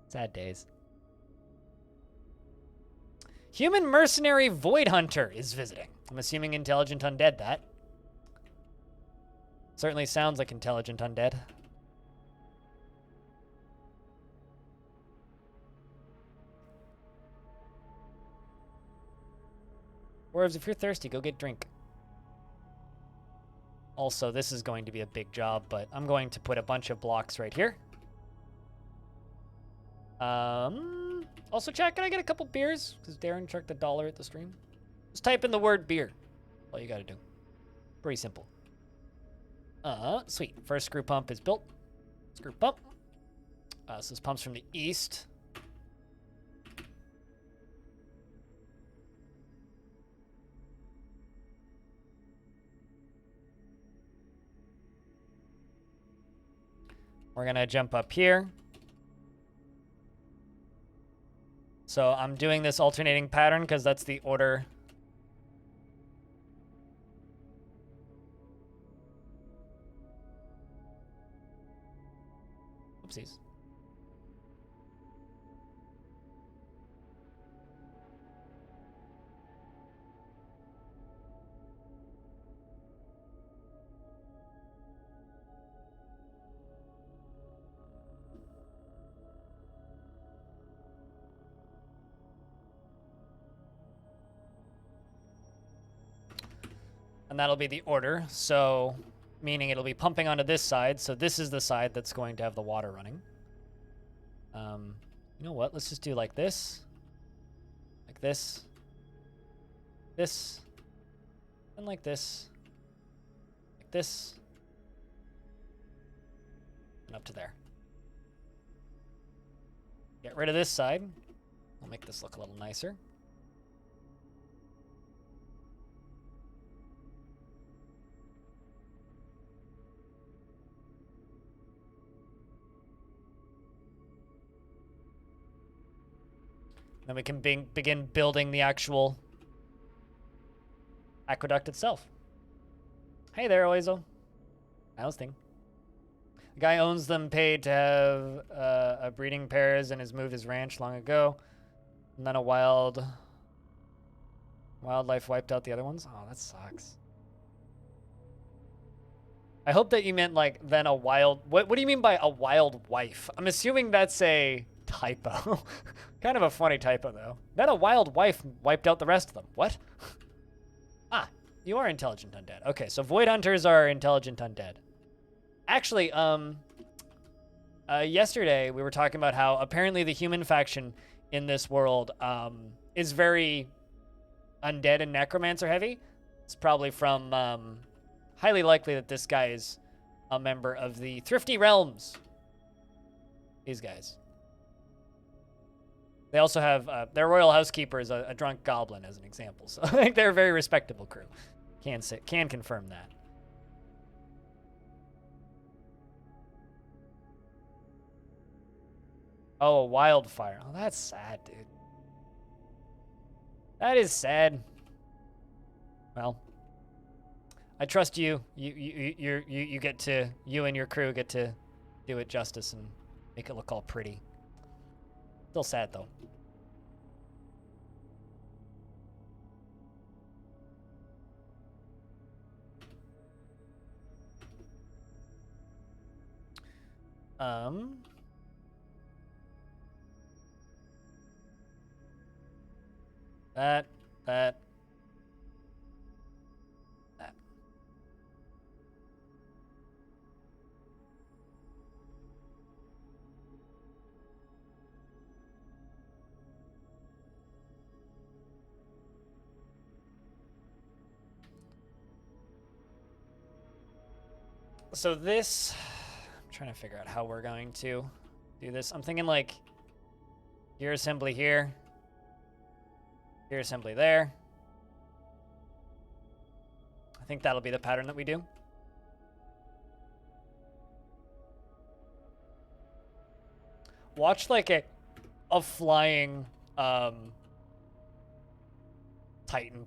Sad days. Human mercenary Void Hunter is visiting. I'm assuming intelligent undead, that. Certainly sounds like intelligent undead. Dwarves, if you're thirsty, go get drink. Also, this is going to be a big job, but I'm going to put a bunch of blocks right here. Also, chat, can I get a couple beers? Because Darren chucked $1 at the stream. Just type in the word beer. All you gotta do. Pretty simple. Sweet. First screw pump is built. Screw pump. So this pump's from the east. We're gonna jump up here. So I'm doing this alternating pattern because that's the order. Oopsies. And that'll be the order, so meaning it'll be pumping onto this side, so this is the side that's going to have the water running. You know what, let's just do like this, this, and like this, and up to there. Get rid of this side. We'll make this look a little nicer. Then we can begin building the actual aqueduct itself. Hey there, Oizo. How's thing? The guy owns them, paid to have a breeding pairs, and has moved his ranch long ago. And then a wildlife wiped out the other ones. Oh, that sucks. I hope that you meant like then a wild. What do you mean by a wild wife? I'm assuming that's a typo. Kind of a funny typo though. Then a wild wife wiped out the rest of them. What? Ah, you are intelligent undead. Okay, so void hunters are intelligent undead. Actually, yesterday we were talking about how apparently the human faction in this world is very undead and necromancer heavy. It's probably from highly likely that this guy is a member of the Thrifty Realms. These guys. They also have their royal housekeeper is a drunk goblin as an example. So I think they're a very respectable crew. Can confirm that. Oh, a wildfire. Oh, that's sad, dude. That is sad. Well, I trust you. You get to, you and your crew get to do it justice and make it look all pretty. Still sad though. That. So this, I'm trying to figure out how we're going to do this. I'm thinking like gear assembly here, gear assembly there. I think that'll be the pattern that we do. Watch like a flying Titan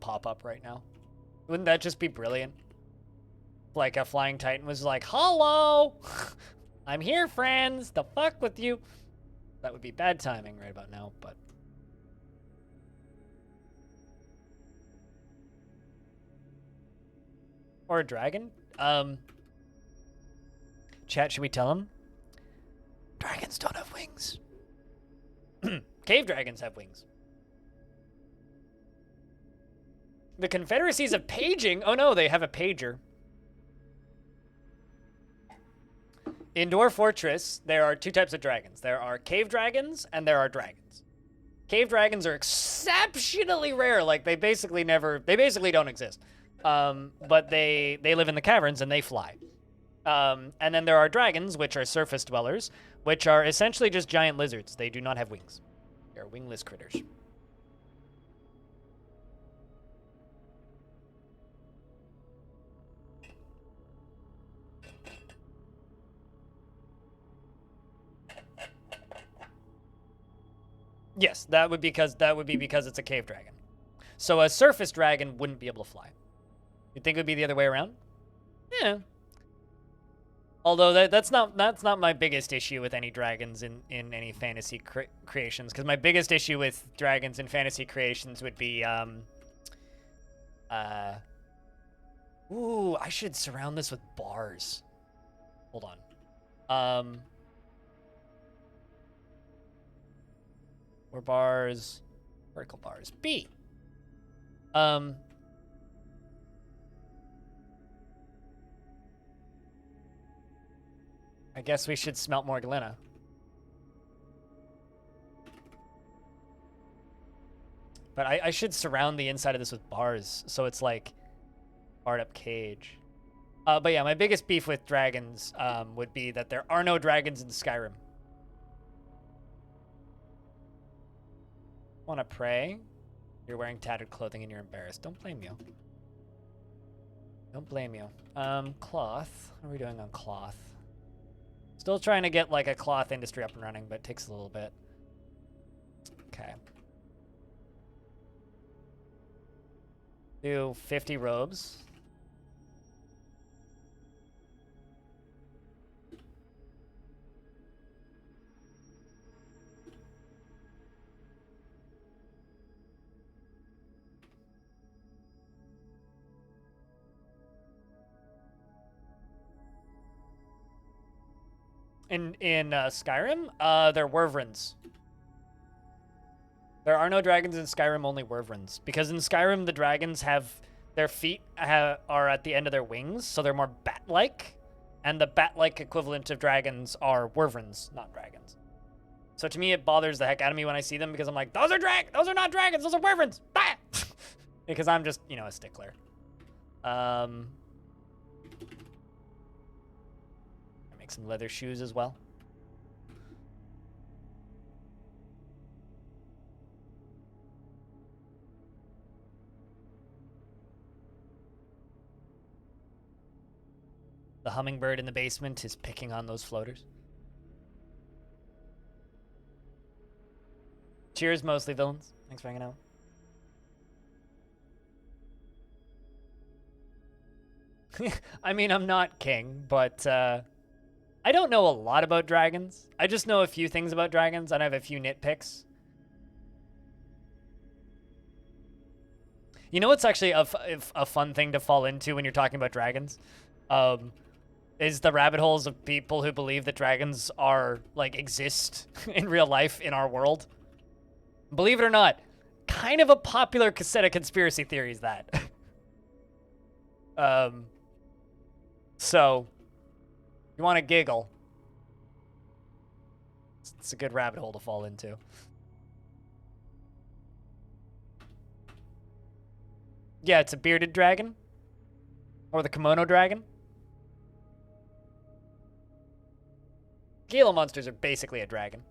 pop up right now. Wouldn't that just be brilliant? Like a flying Titan was like, hello, I'm here, friends, to fuck with you. That would be bad timing right about now, but. Or a dragon. Chat, should we tell him? Dragons don't have wings. Cave dragons have wings. The confederacies of paging. Oh no, they have a pager. In Dwarf Fortress, there are two types of dragons. There are cave dragons and there are dragons. Cave dragons are exceptionally rare. Like they basically don't exist. But they live in the caverns and they fly. And then there are dragons, which are surface dwellers, which are essentially just giant lizards. They do not have wings. They're wingless critters. Yes, that would be because it's a cave dragon. So a surface dragon wouldn't be able to fly. You'd think it would be the other way around? Yeah. Although that's not my biggest issue with any dragons in any fantasy creations, because my biggest issue with dragons in fantasy creations would be ooh, I should surround this with bars. Hold on. Or bars, vertical bars. B. I guess we should smelt more glena. But I should surround the inside of this with bars, so it's like barred up cage. But yeah, my biggest beef with dragons would be that there are no dragons in Skyrim. Want to pray? You're wearing tattered clothing and you're embarrassed. Don't blame you. Don't blame you. Cloth. What are we doing on cloth? Still trying to get like a cloth industry up and running, but it takes a little bit. Okay. Do 50 robes. In Skyrim, they're wyverns. There are no dragons in Skyrim, only wyverns. Because in Skyrim, the dragons have their feet are at the end of their wings, so they're more bat-like. And the bat-like equivalent of dragons are wyverns, not dragons. So to me, it bothers the heck out of me when I see them because I'm like, those are not dragons, those are wyverns. Bah! Because I'm just, a stickler. Make some leather shoes as well. The hummingbird in the basement is picking on those floaters. Cheers, mostly villains. Thanks for hanging out. I mean, I'm not king, but I don't know a lot about dragons. I just know a few things about dragons, and I have a few nitpicks. You know what's actually a fun thing to fall into when you're talking about dragons? Is the rabbit holes of people who believe that dragons are, exist in real life in our world. Believe it or not, kind of a popular set of conspiracy theories, that. So, you want to giggle. It's a good rabbit hole to fall into. Yeah, it's a bearded dragon. Or the kimono dragon. Gila monsters are basically a dragon.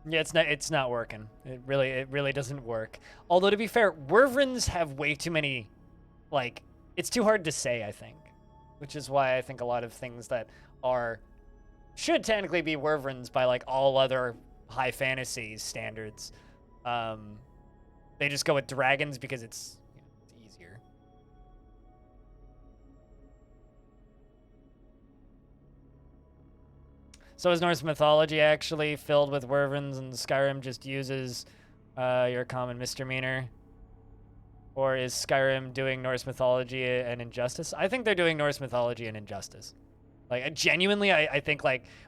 Yeah, it's not working. It really doesn't work. Although to be fair, wyverns have way too many, it's too hard to say, I think. Which is why I think a lot of things that should technically be wyverns by all other high fantasy standards. They just go with dragons because it's easier. So is Norse mythology actually filled with wyverns, and Skyrim just uses your common misdemeanor? Or is Skyrim doing Norse mythology an injustice? I think they're doing Norse mythology an injustice. Genuinely, I think,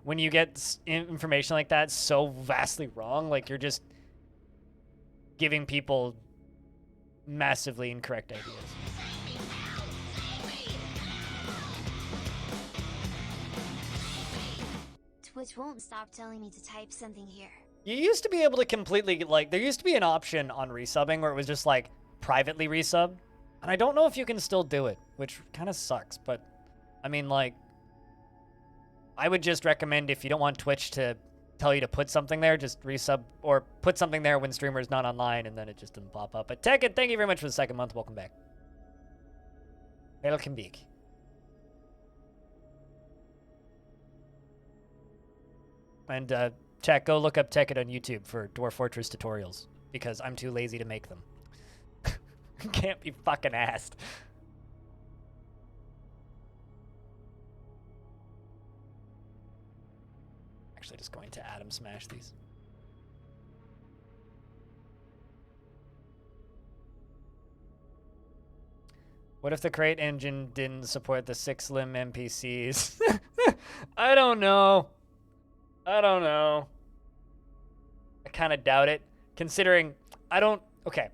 when you get information like that so vastly wrong, you're just giving people massively incorrect ideas. Twitch won't stop telling me to type something here. You used to be able to completely, there used to be an option on resubbing where it was just, privately resub. And I don't know if you can still do it, which kind of sucks. But, I mean, I would just recommend, if you don't want Twitch to tell you to put something there, just resub or put something there when streamer's not online, and then it just doesn't pop up. But Tekken, thank you very much for the second month. Welcome back. Welcome back. And chat, go look up Tekken on YouTube for Dwarf Fortress tutorials, because I'm too lazy to make them. Can't be fucking asked. Actually, just going to Atom Smash these. What if the crate engine didn't support the 6-limb NPCs? I don't know. I kind of doubt it, considering okay.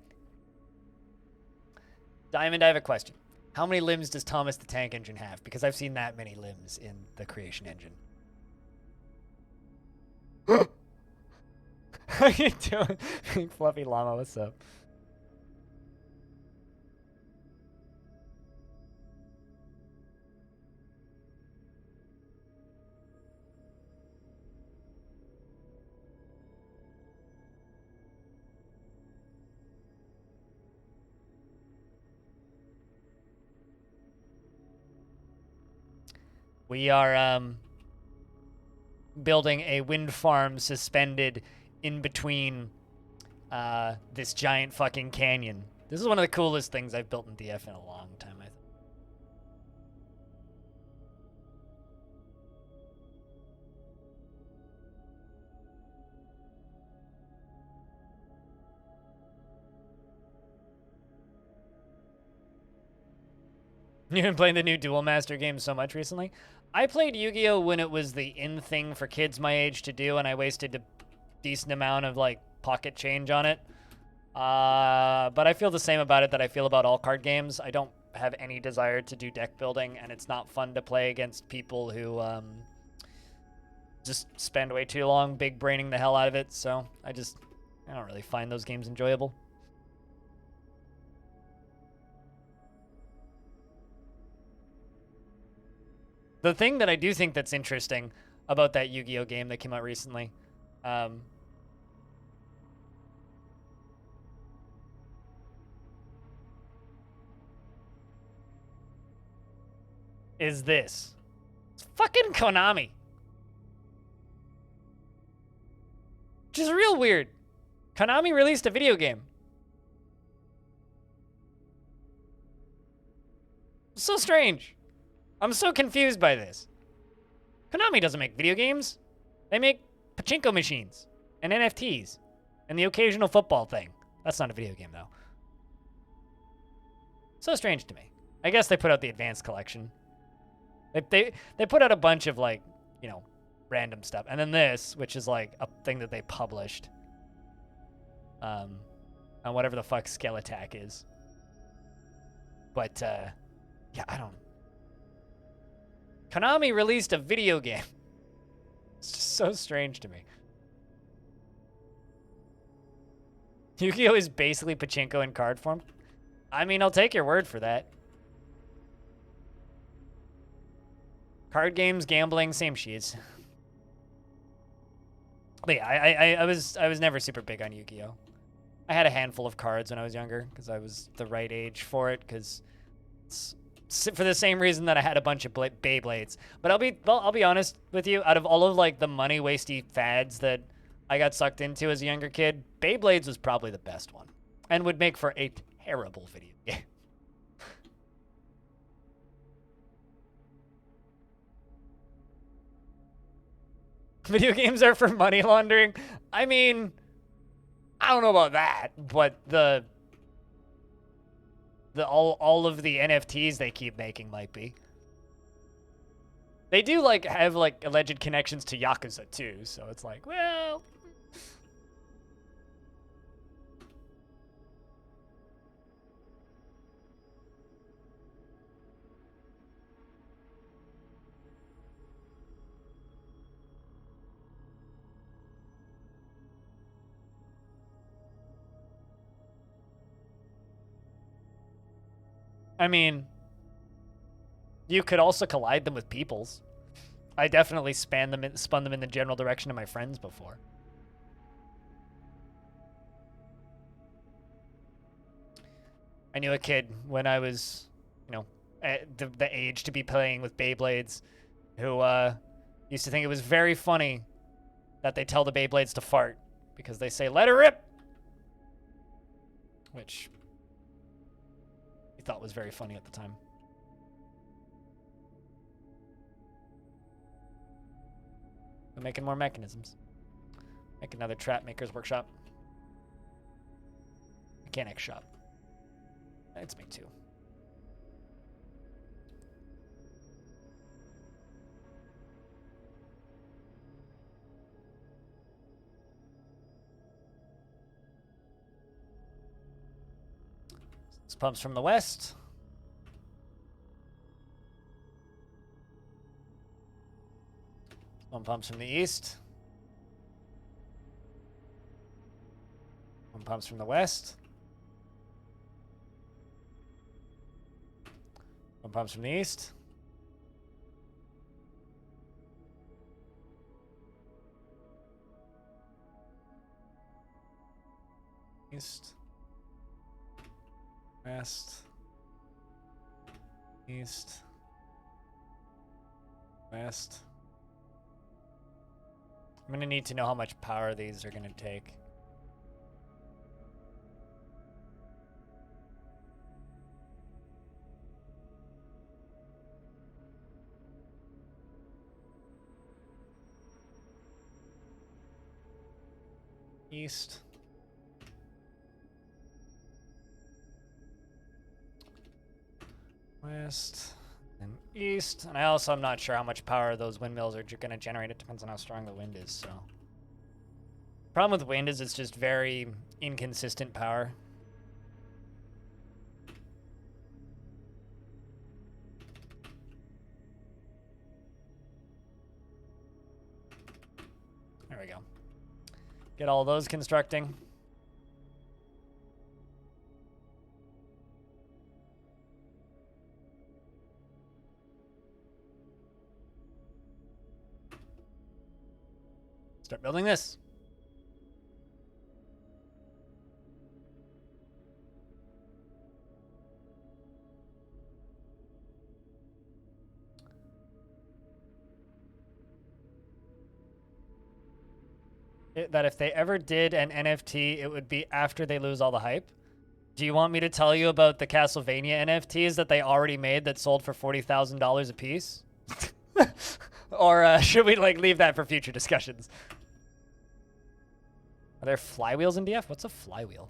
Diamond, I have a question. How many limbs does Thomas the Tank Engine have? Because I've seen that many limbs in the Creation Engine. How you doing? Big Fluffy Llama, what's up? We are building a wind farm suspended in between this giant fucking canyon. This is one of the coolest things I've built in DF in a long time, I think. You've been playing the new Duel Master game so much recently? I played Yu-Gi-Oh! When it was the in thing for kids my age to do, and I wasted a decent amount of, like, pocket change on it. But I feel the same about it that I feel about all card games. I don't have any desire to do deck building, and it's not fun to play against people who just spend way too long big braining the hell out of it, so I don't really find those games enjoyable. The thing that I do think that's interesting about that Yu-Gi-Oh! Game that came out recently, is this. It's fucking Konami. Which is real weird. Konami released a video game. So strange. I'm so confused by this. Konami doesn't make video games. They make pachinko machines and NFTs and the occasional football thing. That's not a video game, though. So strange to me. I guess they put out the advanced collection. They put out a bunch of, like, you know, random stuff. And then this, which is, like, a thing that they published. On whatever the fuck Skeletak is. But, yeah, I don't... Konami released a video game. It's just so strange to me. Yu-Gi-Oh! Is basically pachinko in card form. I mean, I'll take your word for that. Card games, gambling, same sheets. But yeah, I was never super big on Yu-Gi-Oh! I had a handful of cards when I was younger because I was the right age for it, because it's for the same reason that I had a bunch of Beyblades. But I'll be honest with you, out of all of, like, the money wasty fads that I got sucked into as a younger kid, Beyblades was probably the best one and would make for a terrible video game. Video games are for money laundering. I mean, I don't know about that, but all of the NFTs they keep making might be. They do, like, have, like, alleged connections to Yakuza too, so it's like, well. I mean, you could also collide them with people's. I definitely spun them in the general direction of my friends before. I knew a kid when I was, you know, at the age to be playing with Beyblades who used to think it was very funny that they tell the Beyblades to fart because they say, "Let her rip!" Which he thought was very funny at the time. I'm making more mechanisms. Make another trap maker's workshop. Mechanic shop. Let's make 2. This pumps from the west. One pumps from the east. One pumps from the west. One pumps from the east. East. West. East. West. I'm gonna need to know how much power these are gonna take. East. West. And east. And I also am not sure how much power those windmills are going to generate. It depends on how strong the wind is, so. Problem with wind is it's just very inconsistent power. There we go. Get all those constructing. Start building this. That if they ever did an NFT, it would be after they lose all the hype. Do you want me to tell you about the Castlevania NFTs that they already made that sold for $40,000 a piece? Or should we like leave that for future discussions? Are there flywheels in DF? What's a flywheel?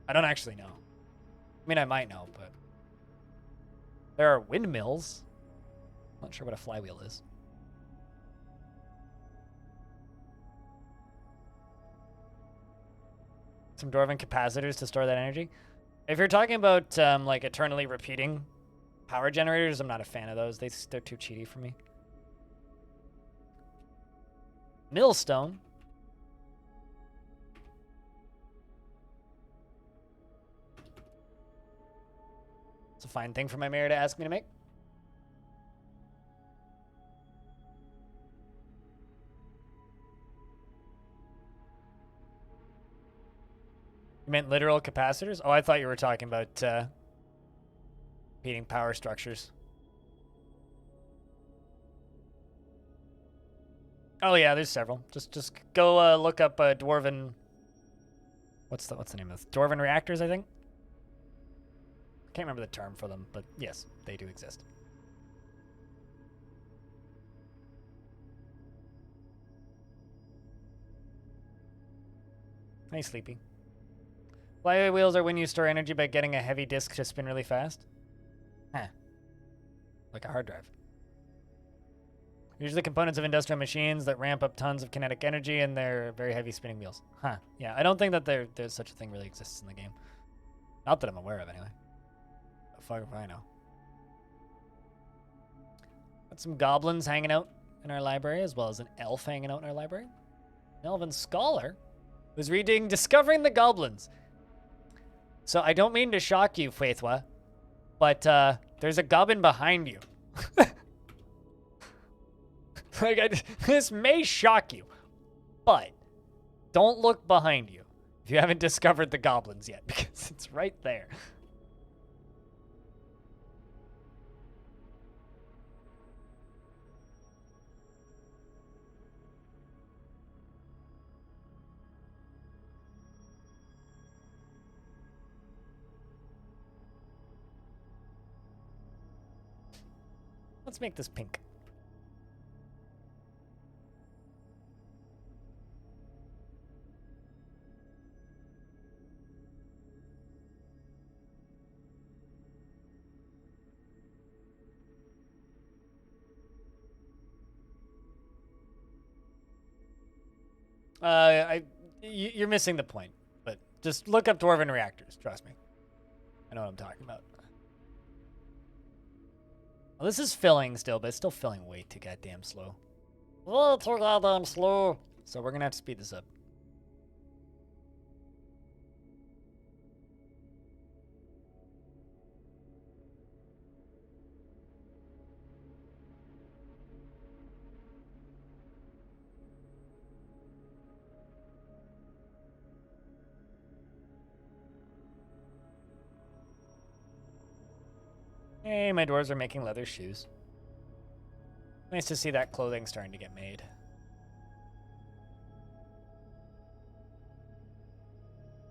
I don't actually know. I mean, I might know, but there are windmills. I'm not sure what a flywheel is. Some dwarven capacitors to store that energy. If you're talking about like eternally repeating power generators, I'm not a fan of those. They're too cheaty for me. Millstone. It's a fine thing for my mayor to ask me to make. You meant literal capacitors? Oh, I thought you were talking about repeating power structures. Oh yeah, there's several. Just go look up dwarven. What's the name of this? Dwarven reactors, I think. I can't remember the term for them, but yes, they do exist. Hey, Sleepy. Flyway wheels are when you store energy by getting a heavy disk to spin really fast. Huh. Like a hard drive. Usually components of industrial machines that ramp up tons of kinetic energy, and they're very heavy spinning wheels. Huh. Yeah, I don't think that there's such a thing really exists in the game. Not that I'm aware of, anyway. The fuck if I know. Got some goblins hanging out in our library, as well as an elf hanging out in our library. An elven scholar who's reading Discovering the Goblins. So I don't mean to shock you, Faithwa, but there's a goblin behind you. This may shock you, but don't look behind you if you haven't discovered the goblins yet, because it's right there. Let's make this pink. You're missing the point, but just look up dwarven reactors. Trust me. I know what I'm talking about. Well, this is filling still, but it's still filling way too goddamn slow. Way too goddamn slow. So we're gonna have to speed this up. Hey, my dwarves are making leather shoes. Nice to see that clothing starting to get made.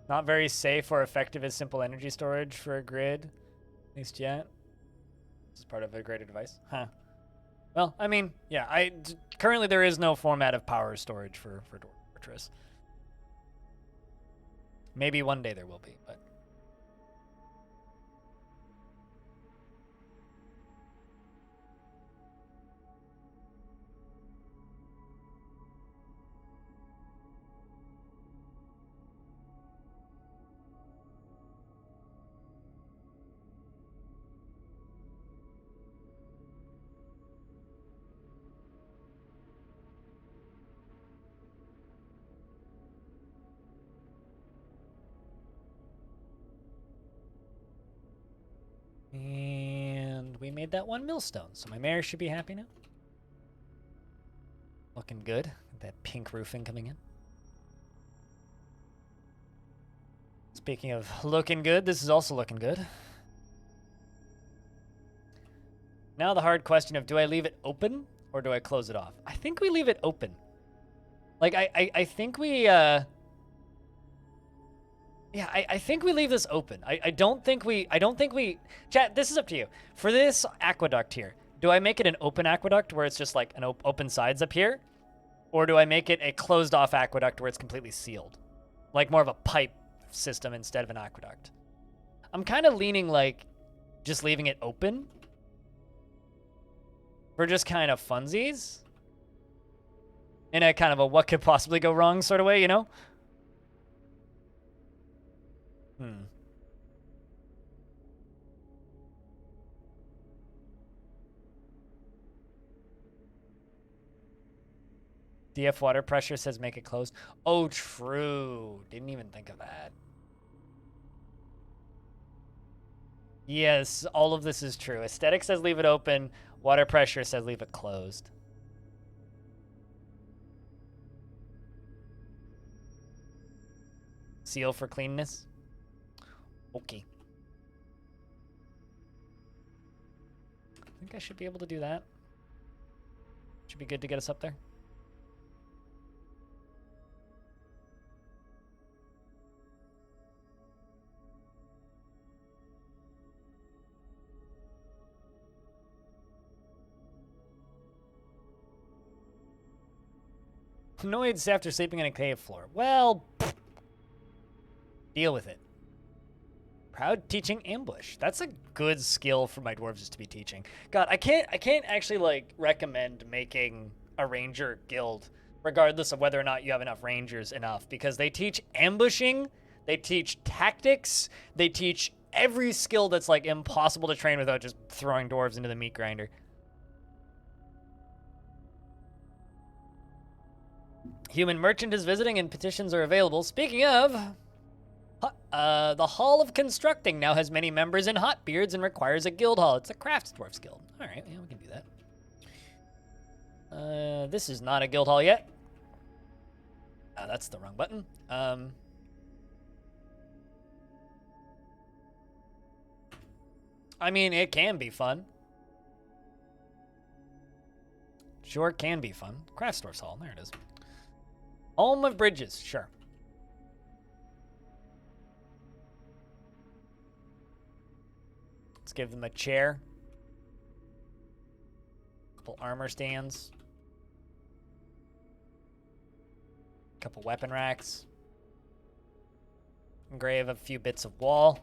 Not very safe or effective as simple energy storage for a grid, at least yet. This is part of a greater device. Huh. Well, I mean, yeah, currently there is no format of power storage for Dwarf Fortress. Maybe one day there will be, but... And we made that one millstone, so my mare should be happy now. Looking good. That pink roofing coming in. Speaking of looking good, this is also looking good. Now the hard question of, do I leave it open or do I close it off? I think we leave it open. Like, I think we, yeah, I think we leave this open. I don't think we, chat, this is up to you. For this aqueduct here, do I make it an open aqueduct where it's just like an open sides up here? Or do I make it a closed off aqueduct where it's completely sealed? Like more of a pipe system instead of an aqueduct. I'm kind of leaning like just leaving it open for just kind of funsies. In a kind of a what could possibly go wrong sort of way, you know? DF water pressure says make it closed. Oh, true. Didn't even think of that. Yes, all of this is true. Aesthetic says leave it open. Water pressure says leave it closed. Seal for cleanness. Okay. I think I should be able to do that. Should be good to get us up there. Annoyed after sleeping in a cave floor. Well, deal with it. Proud teaching ambush. That's a good skill for my dwarves to be teaching. God, I can't actually like recommend making a ranger guild regardless of whether or not you have enough rangers enough, because they teach ambushing, they teach tactics, they teach every skill that's like impossible to train without just throwing dwarves into the meat grinder. Human merchant is visiting and petitions are available. Speaking of, the Hall of Constructing now has many members and hotbeards and requires a guild hall. It's a crafts dwarfs guild. All right, yeah, we can do that. This is not a guild hall yet. That's the wrong button. I mean, it can be fun. Sure can be fun. Crafts dwarfs hall, there it is. Home of Bridges, sure. Let's give them a chair. Couple armor stands. Couple weapon racks. Engrave a few bits of wall.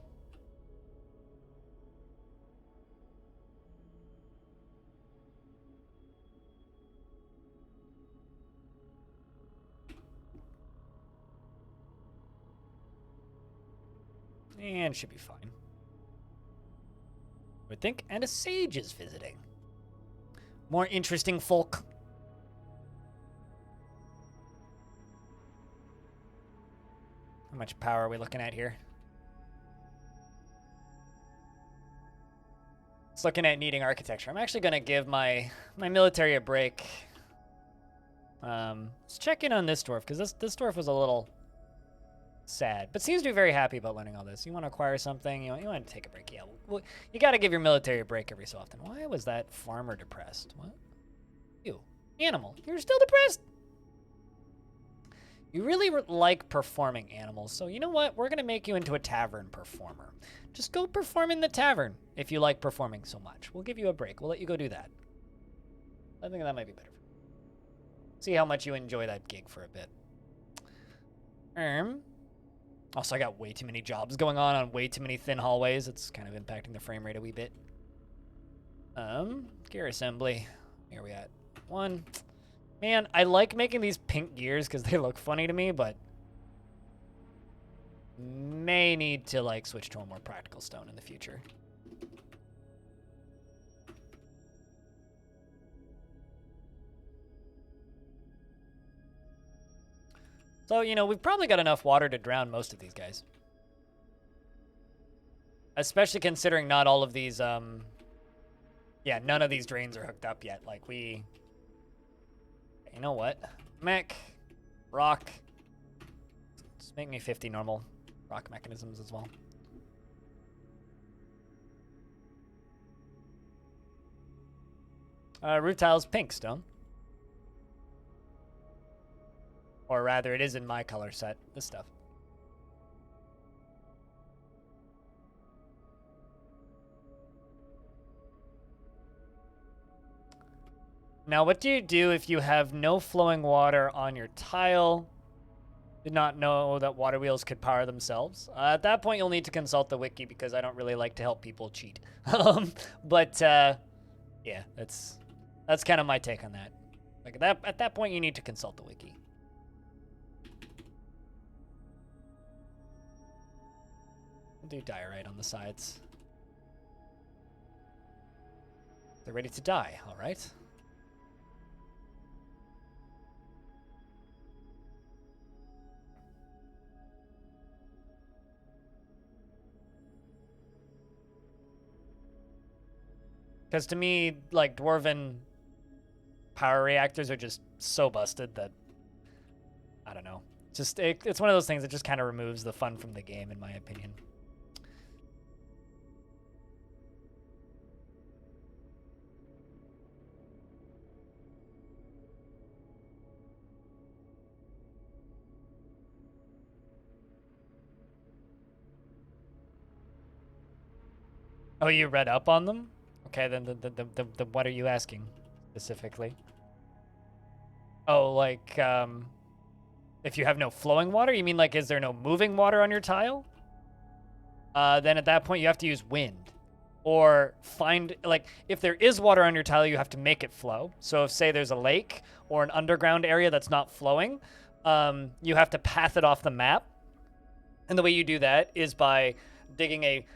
And should be fine. I would think. And a sage is visiting. More interesting folk. How much power are we looking at here? It's looking at needing architecture. I'm actually going to give my military a break. Let's check in on this dwarf, because this dwarf was a little sad, but seems to be very happy about learning all this. You want to acquire something, you want to take a break. Yeah, well, you got to give your military a break every so often. Why was that farmer depressed? What? You, animal, you're still depressed. You really like performing animals, so you know what? We're gonna make you into a tavern performer. Just go perform in the tavern if you like performing so much. We'll give you a break. We'll let you go do that. I think that might be better. See how much you enjoy that gig for a bit. Also, I got way too many jobs going on way too many thin hallways. It's kind of impacting the frame rate a wee bit. Gear assembly. Here we at 1. Man, I like making these pink gears because they look funny to me, but may need to like switch to a more practical stone in the future. So, you know, we've probably got enough water to drown most of these guys. Especially considering not all of these, yeah, none of these drains are hooked up yet. Like, you know what? Mech, rock. Just make me 50 normal rock mechanisms as well. Root tiles, pink stone. Or rather, it is in my color set, this stuff. Now, what do you do if you have no flowing water on your tile? Did not know that water wheels could power themselves. At that point, you'll need to consult the wiki because I don't really like to help people cheat. Yeah, that's kind of my take on that. Like at that point, you need to consult the wiki. Do diorite on the sides. They're ready to die, all right. Because to me, like, dwarven power reactors are just so busted that, I don't know. It's one of those things that just kind of removes the fun from the game, in my opinion. Oh, you read up on them? Okay, then what are you asking specifically? Oh, like, if you have no flowing water? You mean like, is there no moving water on your tile? Then at that point you have to use wind. Or find, like, if there is water on your tile, you have to make it flow. So if, say, there's a lake or an underground area that's not flowing, you have to path it off the map. And the way you do that is by digging a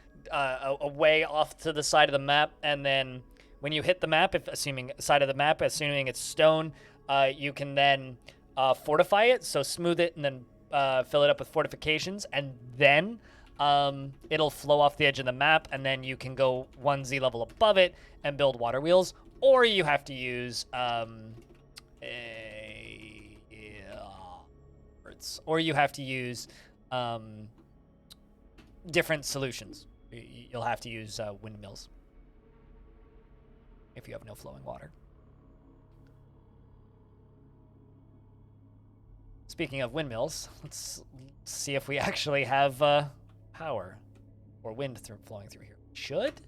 way off to the side of the map, and then when you hit the map, assuming it's stone, you can then fortify it, so smooth it and then fill it up with fortifications, and then it'll flow off the edge of the map, and then you can go 1 Z level above it and build water wheels, or you have to use different solutions. You'll have to use windmills if you have no flowing water. Speaking of windmills, let's see if we actually have power or wind flowing through here. Should?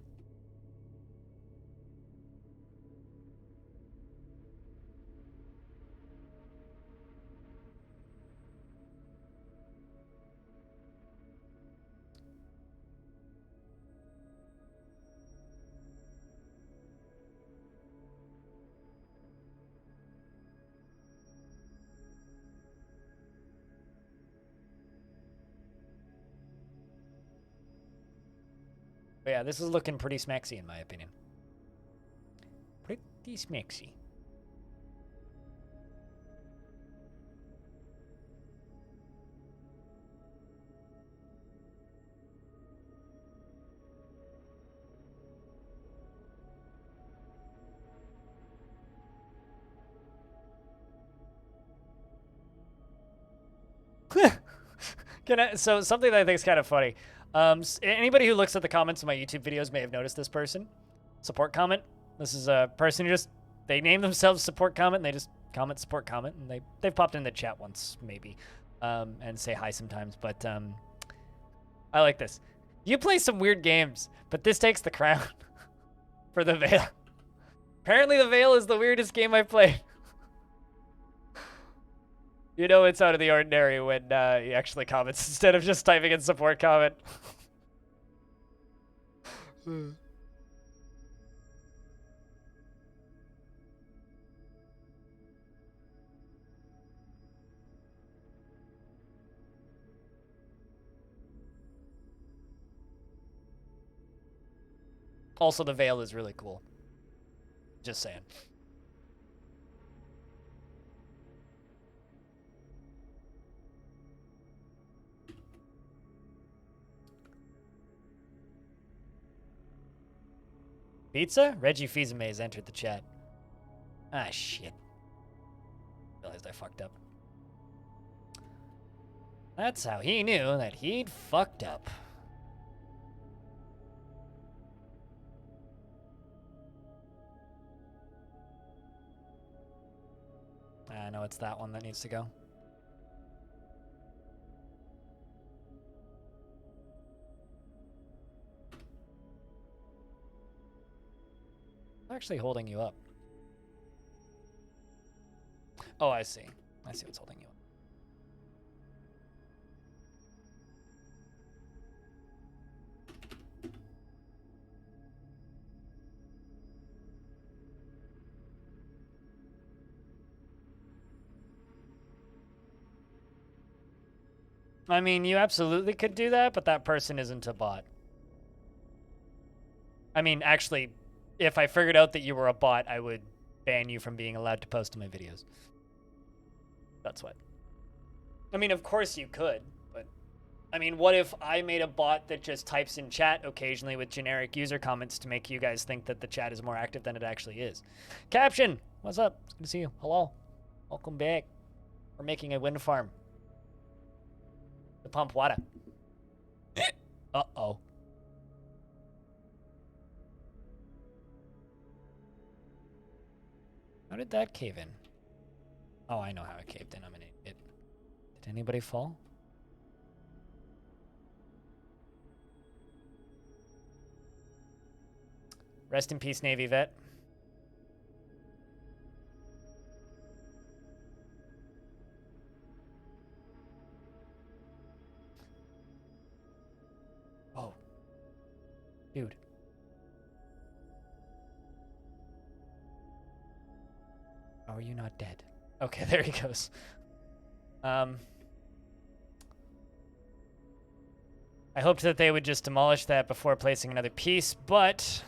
But yeah, this is looking pretty smexy in my opinion. Pretty smexy. So something that I think is kind of funny. Anybody who looks at the comments of my YouTube videos may have noticed this person. Support comment. This is a person who just They name themselves support comment, and they just comment support comment, and they've popped in the chat once maybe, and say hi sometimes. But I like this. You play some weird games, but this takes the crown for the Veil. Apparently, the Veil is the weirdest game I've played. You know it's out of the ordinary when he actually comments instead of just typing in support comment. Also, the Veil is really cool. Just saying. Pizza? Reggie Fils-Aimé has entered the chat. Ah, shit. Realized I fucked up. That's how he knew that he'd fucked up. I know it's that one that needs to go. I'm actually holding you up. Oh, I see. I see what's holding you up. I mean, you absolutely could do that, but that person isn't a bot. I mean, actually, if I figured out that you were a bot, I would ban you from being allowed to post to my videos. That's what. I mean, of course you could, but... I mean, what if I made a bot that just types in chat occasionally with generic user comments to make you guys think that the chat is more active than it actually is? Caption! What's up? It's good to see you. Hello. Welcome back. We're making a wind farm. To pump water. Uh-oh. How did that cave in? Oh, I know how it caved in. I'm an idiot. Did anybody fall? Rest in peace, Navy vet. Oh. Dude. How are you not dead? Okay, there he goes. I hoped that they would just demolish that before placing another piece, but...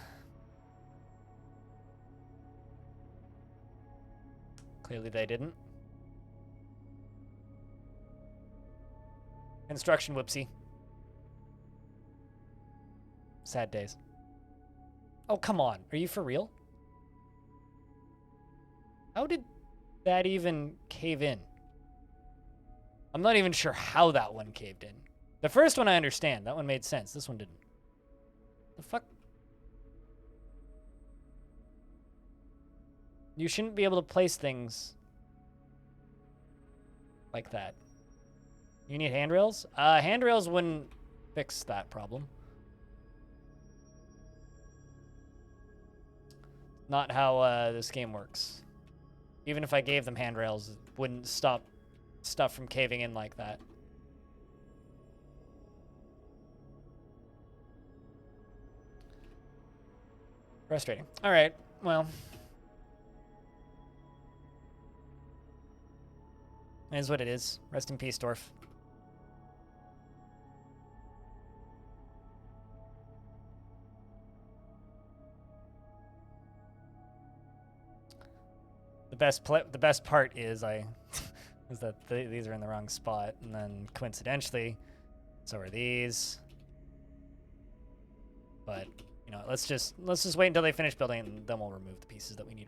clearly they didn't. Construction whoopsie. Sad days. Oh, come on. Are you for real? How did that even cave in? I'm not even sure how that one caved in. The first one I understand. That one made sense. This one didn't. The fuck? You shouldn't be able to place things like that. You need handrails? Handrails wouldn't fix that problem. Not how this game works. Even if I gave them handrails, it wouldn't stop stuff from caving in like that. Frustrating. All right, well. It is what it is. Rest in peace, Dwarf. The best part is is that these are in the wrong spot, and then coincidentally, so are these. But you know, let's just wait until they finish building, and then we'll remove the pieces that we need.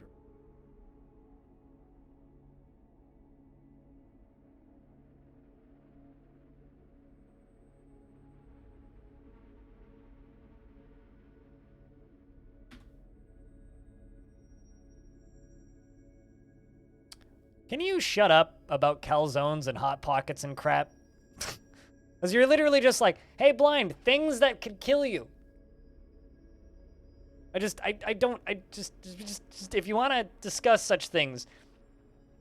Can you shut up about calzones and hot pockets and crap? Because you're literally just like, hey, blind, things that could kill you. Just if you want to discuss such things,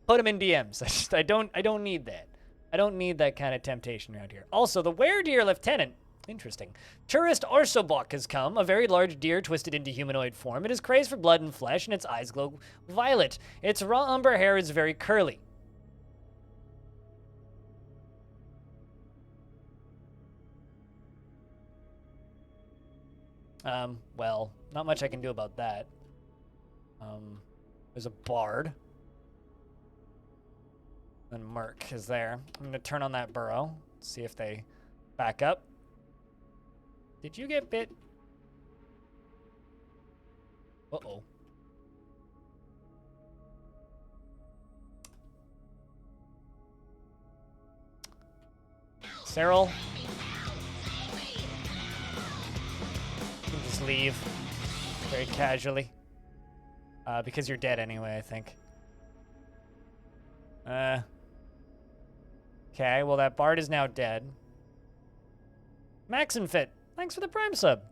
put them in DMs. I don't need that. I don't need that kind of temptation around here. Also, the were-deer lieutenant. Interesting. Tourist Arsobok has come, a very large deer twisted into humanoid form. It is crazed for blood and flesh, and its eyes glow violet. Its raw umber hair is very curly. Well, not much I can do about that. There's a bard. And Merc is there. I'm gonna turn on that burrow, see if they back up. Did you get bit? Uh-oh. Cyril? You can just leave very casually. Because you're dead anyway, I think. Okay, well that bard is now dead. Maxenfit, thanks for the Prime sub.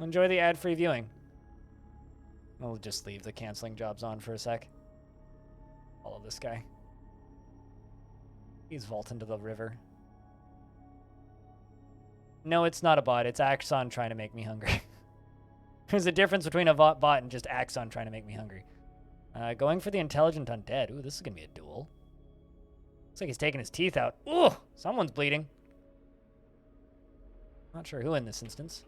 Enjoy the ad-free viewing. I'll just leave the canceling jobs on for a sec. Follow this guy. He's vaulting to the river. No, it's not a bot. It's Axon trying to make me hungry. There's a difference between a bot and just Axon trying to make me hungry. Going for the intelligent undead. Ooh, this is going to be a duel. Looks like he's taking his teeth out. Ooh, someone's bleeding. Not sure who in this instance.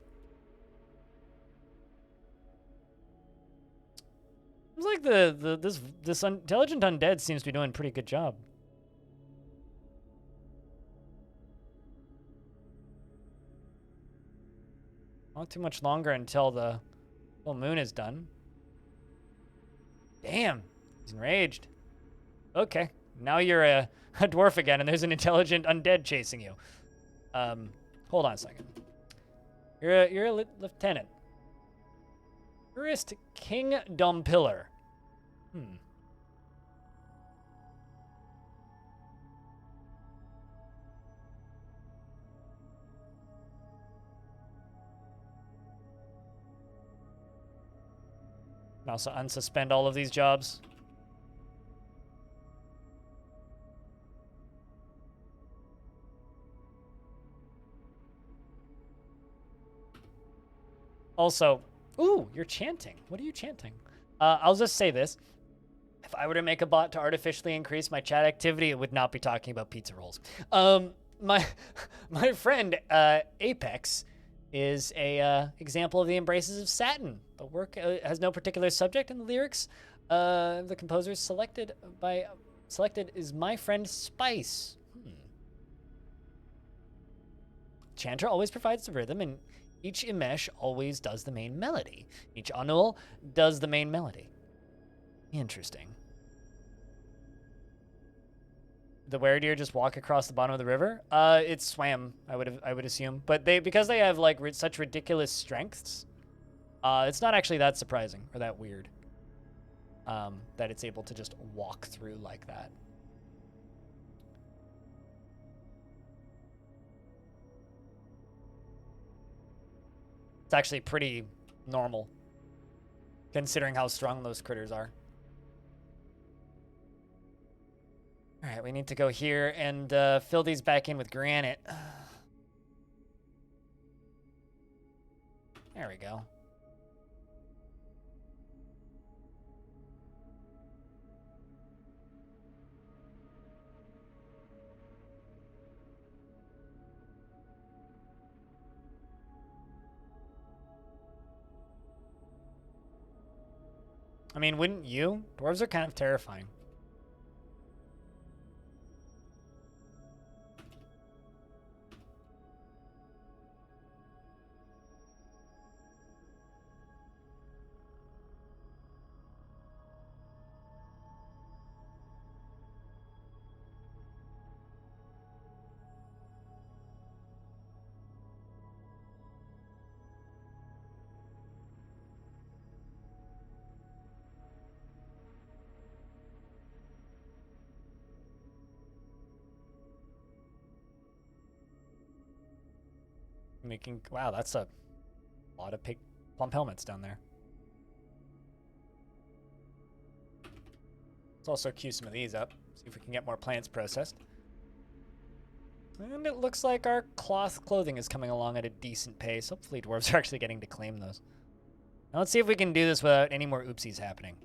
Seems like this intelligent undead seems to be doing a pretty good job. Not too much longer until the full moon is done. Damn, he's enraged. Okay, now you're a dwarf again, and there's an intelligent undead chasing you. Hold on a second. You're a lieutenant. Tourist Kingdom Pillar. And also unsuspend all of these jobs. Also, ooh, you're chanting. What are you chanting? I'll just say this. If I were to make a bot to artificially increase my chat activity, it would not be talking about pizza rolls. My friend, Apex, is a example of the embraces of satin. The work has no particular subject, and the lyrics the composer selected is my friend Spice. Chanter always provides the rhythm, and each Imesh always does the main melody. Each Anul does the main melody. Interesting. The were-deer just walk across the bottom of the river? It swam, I would assume. But because they have like such ridiculous strengths, it's not actually that surprising or that weird that it's able to just walk through like that. It's actually pretty normal, considering how strong those critters are. All right, we need to go here and fill these back in with granite. There we go. I mean, wouldn't you? Dwarves are kind of terrifying. Making wow, that's a lot of pig plump helmets down there. Let's also queue some of these up. See if we can get more plants processed. And it looks like our cloth clothing is coming along at a decent pace. Hopefully dwarves are actually getting to claim those. Now let's see if we can do this without any more oopsies happening.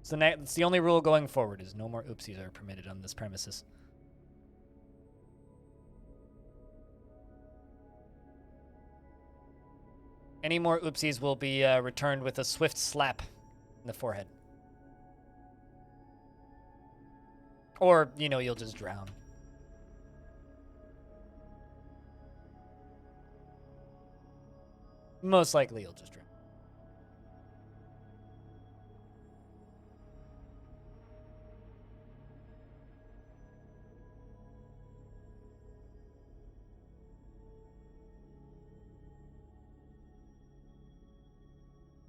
So it's the only rule going forward is no more oopsies are permitted on this premises. Any more oopsies will be returned with a swift slap in the forehead. Or, you know, you'll just drown. Most likely you'll just drown.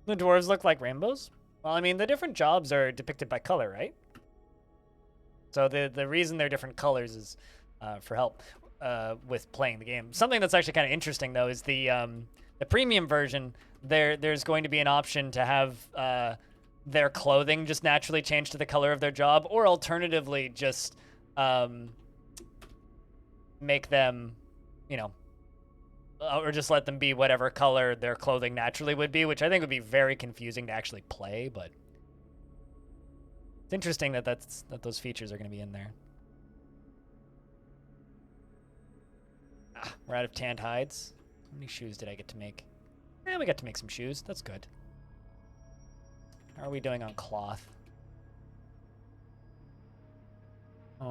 The dwarves look like rainbows? Well, I mean, the different jobs are depicted by color, right? So the reason they're different colors is for help with playing the game. Something that's actually kind of interesting, though, is the premium version. There's going to be an option to have their clothing just naturally change to the color of their job, or alternatively just make them, you know, or just let them be whatever color their clothing naturally would be, which I think would be very confusing to actually play, but it's interesting that those features are going to be in there. We're out of tanned hides. How many shoes did I get to make? We got to make some shoes. That's good. How are we doing on cloth? We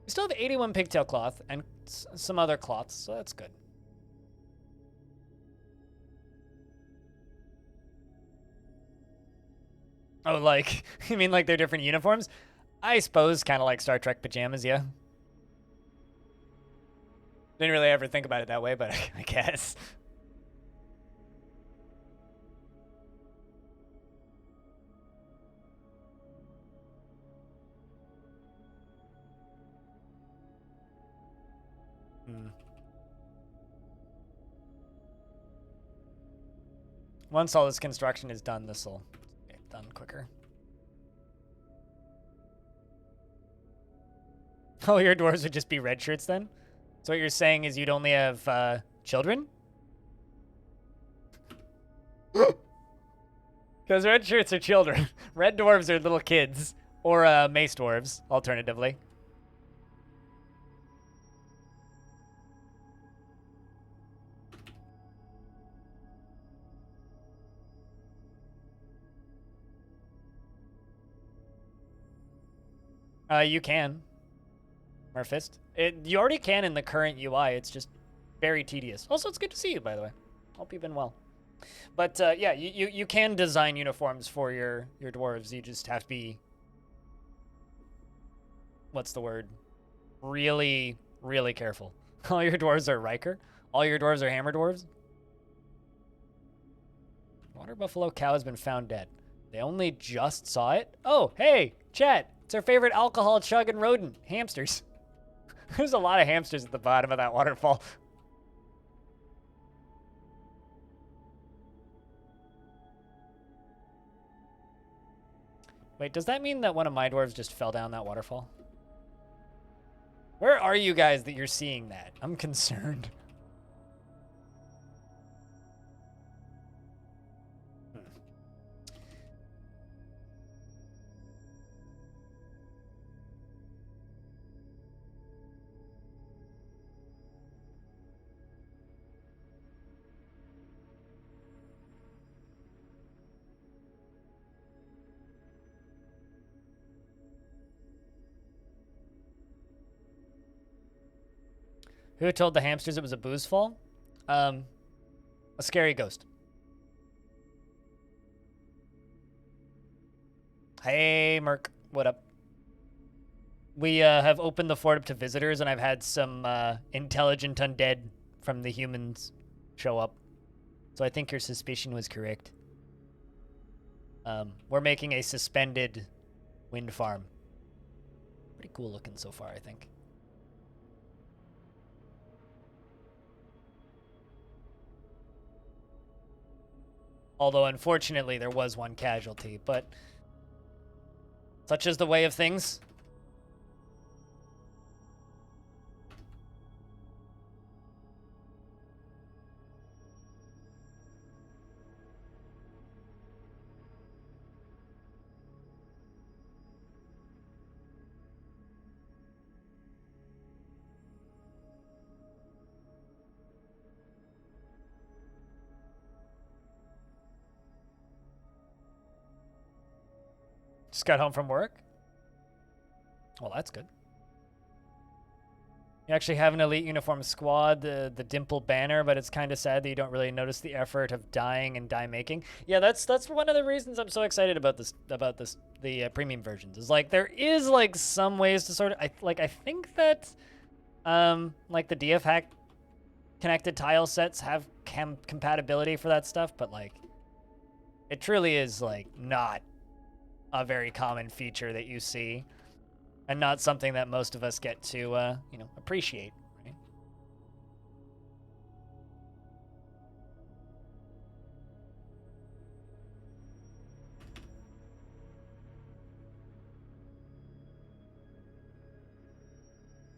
still have 81 pigtail cloth and some other cloths, so that's good. Oh, like, you mean like they're different uniforms? I suppose kind of like Star Trek pajamas, yeah. Didn't really ever think about it that way, but I guess. Once all this construction is done, this will get done quicker. Oh, your dwarves would just be red shirts then? So what you're saying is you'd only have children? Because red shirts are children. Red dwarves are little kids. Or mace dwarves, alternatively. You can. Murphist. You already can in the current UI. It's just very tedious. Also, it's good to see you, by the way. Hope you've been well. But yeah, you can design uniforms for your dwarves. You just have to be, what's the word? Really, really careful. All your dwarves are Riker. All your dwarves are hammer dwarves. Water buffalo cow has been found dead. They only just saw it. Oh, hey, chat. It's our favorite alcohol chugging rodent, hamsters. There's a lot of hamsters at the bottom of that waterfall. Wait, does that mean that one of my dwarves just fell down that waterfall? Where are you guys that you're seeing that? I'm concerned. Who told the hamsters it was a booze fall? A scary ghost. Hey, Merc. What up? We have opened the fort up to visitors, and I've had some intelligent undead from the humans show up. So I think your suspicion was correct. We're making a suspended wind farm. Pretty cool looking so far, I think. Although, unfortunately, there was one casualty, but such is the way of things. Just got home from work? Well, that's good. You actually have an elite uniform squad, the Dimple banner, but it's kind of sad that you don't really notice the effort of dyeing and dye making. Yeah, that's one of the reasons I'm so excited about the premium versions. Is like there is like some ways to sort of I think that like the DF hack connected tile sets have compatibility for that stuff, but like it truly is like not a very common feature that you see, and not something that most of us get to, you know, appreciate, right?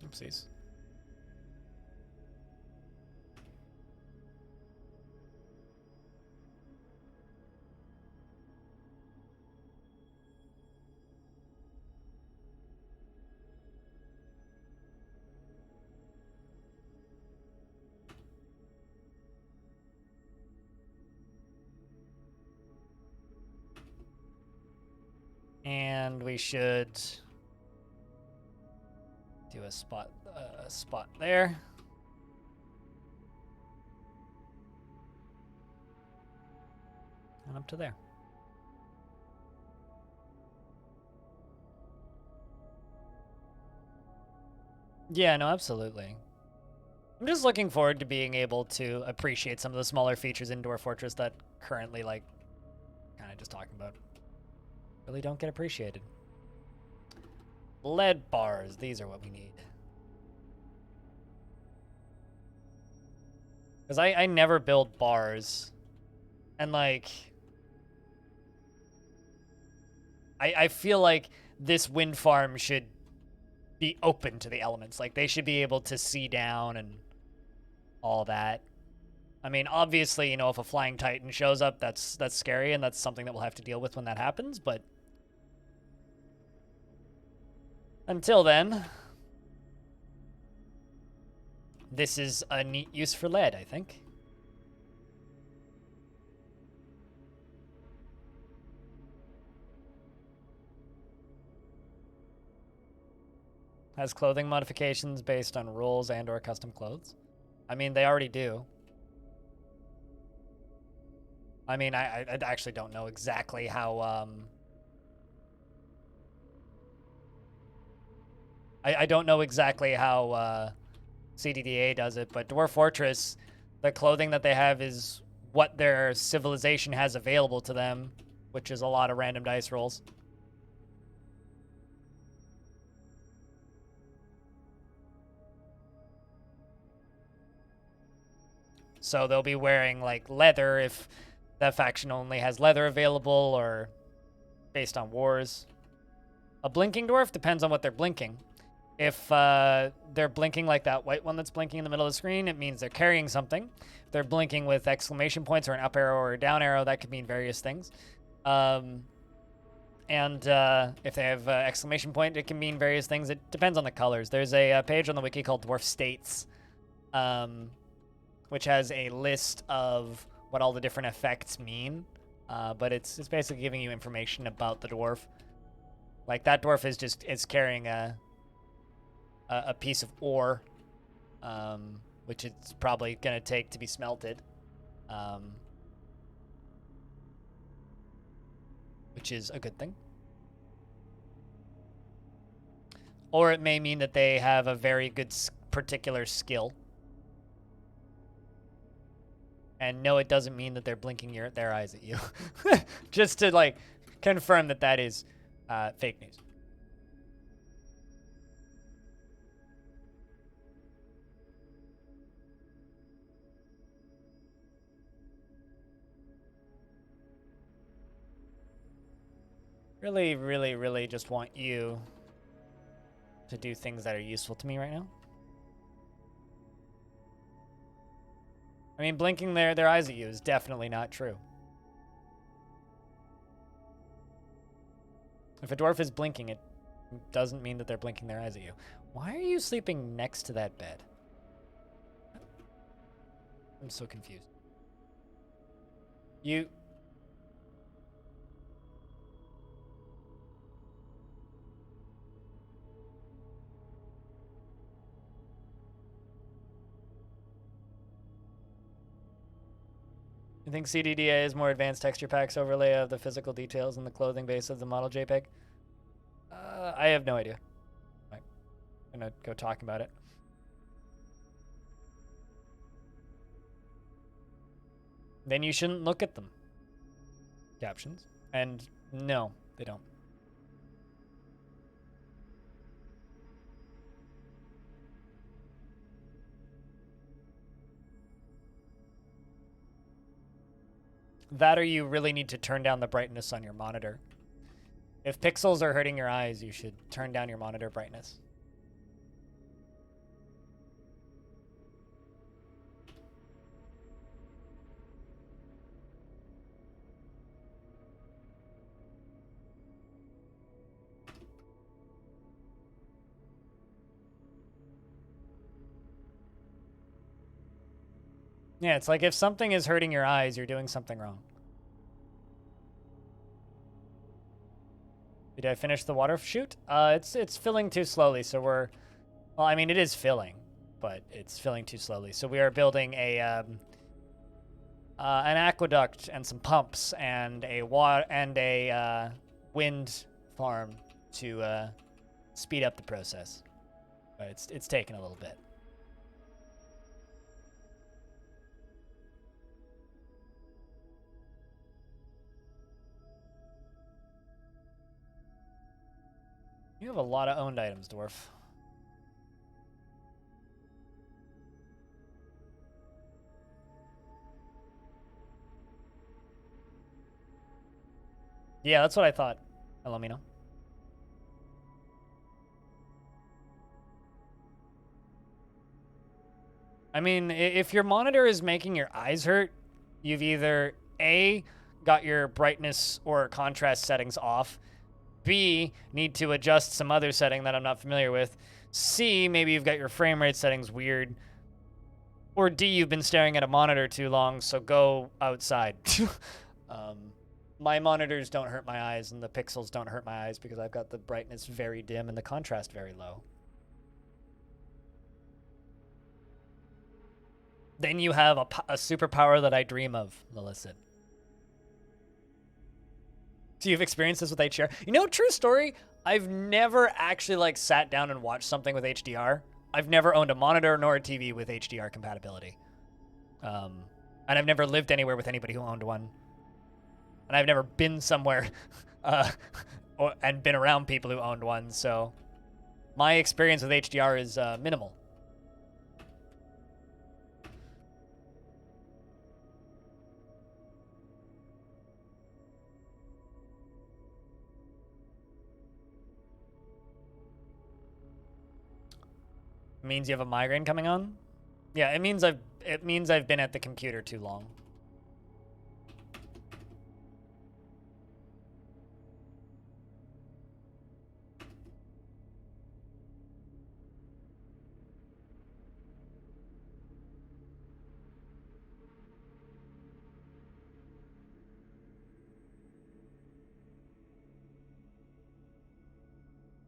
Oopsies. And we should do a spot there. And up to there. Yeah, no, absolutely. I'm just looking forward to being able to appreciate some of the smaller features in Dwarf Fortress that currently, like, kind of just talking about, really don't get appreciated. Lead bars, these are what we need. Because I never build bars. And, like, I feel like this wind farm should be open to the elements. Like, they should be able to see down and all that. I mean, obviously, you know, if a flying titan shows up, that's scary, and that's something that we'll have to deal with when that happens, but until then, this is a neat use for lead, I think. Has clothing modifications based on rules and or custom clothes. I mean, they already do. I mean, I actually don't know exactly how, I don't know exactly how, CDDA does it, but Dwarf Fortress, the clothing that they have is what their civilization has available to them, which is a lot of random dice rolls. So they'll be wearing, like, leather if that faction only has leather available, or based on wars. A blinking dwarf depends on what they're blinking. If they're blinking like that white one that's blinking in the middle of the screen, it means they're carrying something. If they're blinking with exclamation points or an up arrow or a down arrow, that could mean various things. And if they have exclamation point, it can mean various things. It depends on the colors. There's a page on the wiki called Dwarf States, which has a list of what all the different effects mean. But it's basically giving you information about the dwarf. Like, that dwarf is carrying a piece of ore, which it's probably going to take to be smelted, which is a good thing. Or it may mean that they have a very good particular skill. And no, it doesn't mean that they're blinking their eyes at you. Just to, like, confirm that that is fake news. Really, really, really just want you to do things that are useful to me right now. I mean, blinking their eyes at you is definitely not true. If a dwarf is blinking, it doesn't mean that they're blinking their eyes at you. Why are you sleeping next to that bed? I'm so confused. You... You think CDDA is more advanced texture packs overlay of the physical details and the clothing base of the model JPEG? I have no idea. I'm gonna go talk about it. Then you shouldn't look at them. Captions. And no, they don't. That or you really need to turn down the brightness on your monitor. If pixels are hurting your eyes, you should turn down your monitor brightness. Yeah, it's like if something is hurting your eyes, you're doing something wrong. Did I finish the water chute? It's filling too slowly, so we're... Well, I mean, it is filling, but it's filling too slowly. So we are building a an aqueduct and some pumps and a wind farm to speed up the process. But it's taken a little bit. You have a lot of owned items, Dwarf. Yeah, that's what I thought, Elomino. I mean, if your monitor is making your eyes hurt, you've either A, got your brightness or contrast settings off, B, need to adjust some other setting that I'm not familiar with, C, maybe you've got your frame rate settings weird, or D, you've been staring at a monitor too long, so go outside. My monitors don't hurt my eyes, and the pixels don't hurt my eyes because I've got the brightness very dim and the contrast very low. Then you have a superpower that I dream of, Lilith. So you've experienced this with HDR? You know, true story, I've never actually like sat down and watched something with HDR. I've never owned a monitor nor a TV with HDR compatibility. And I've never lived anywhere with anybody who owned one. And I've never been somewhere and been around people who owned one, so my experience with HDR is minimal. Means you have a migraine coming on? Yeah, it means I've been at the computer too long.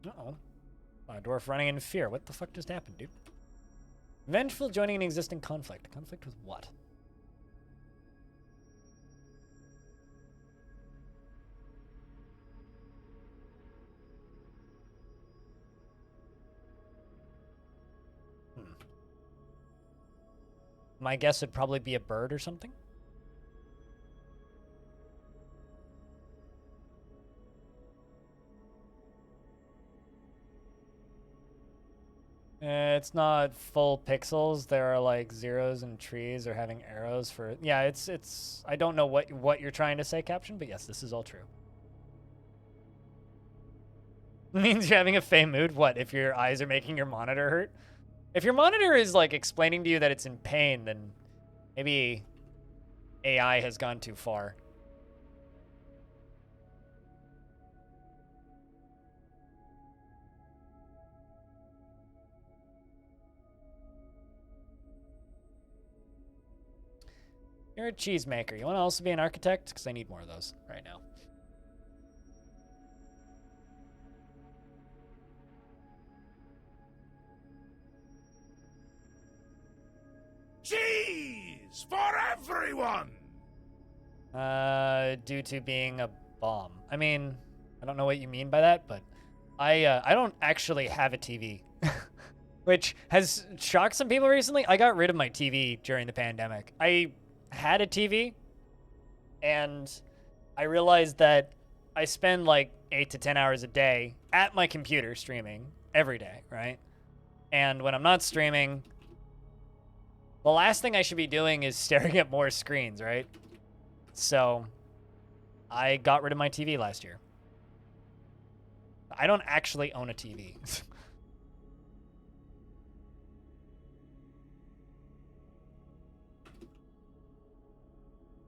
Uh-oh. Dwarf running in fear. What the fuck just happened, dude? Vengeful joining an existing conflict. Conflict with what? My guess would probably be a bird or something. It's not full pixels. There are like zeros and trees or having arrows for... Yeah, it's... I don't know what you're trying to say, Caption, but yes, this is all true. Means you're having a fey mood? What, if your eyes are making your monitor hurt? If your monitor is, like, explaining to you that it's in pain, then maybe AI has gone too far. You're a cheesemaker. You want to also be an architect? Because I need more of those right now. Cheese for everyone! Due to being a bomb. I mean, I don't know what you mean by that, but I don't actually have a TV. Which has shocked some people recently. I got rid of my TV during the pandemic. I had a TV, and I realized that I spend like 8 to 10 hours a day at my computer streaming every day, right? And when I'm not streaming, the last thing I should be doing is staring at more screens, right? So I got rid of my TV last year. I don't actually own a TV.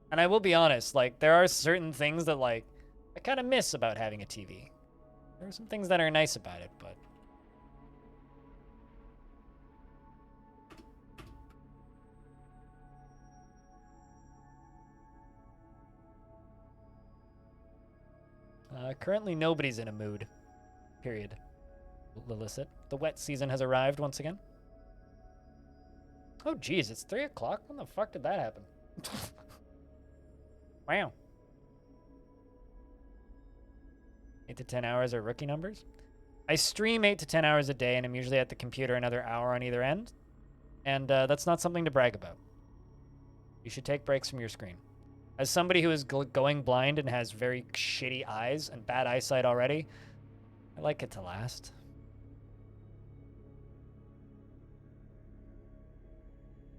And I will be honest, like, there are certain things that, like, I kind of miss about having a TV. There are some things that are nice about it, but... currently nobody's in a mood. Period. Illicit. The wet season has arrived once again. Oh, geez, it's 3 o'clock? When the fuck did that happen? Wow. 8 to 10 hours are rookie numbers. I stream 8 to 10 hours a day, and I'm usually at the computer another hour on either end. And that's not something to brag about. You should take breaks from your screen. As somebody who is going blind and has very shitty eyes and bad eyesight already, I like it to last.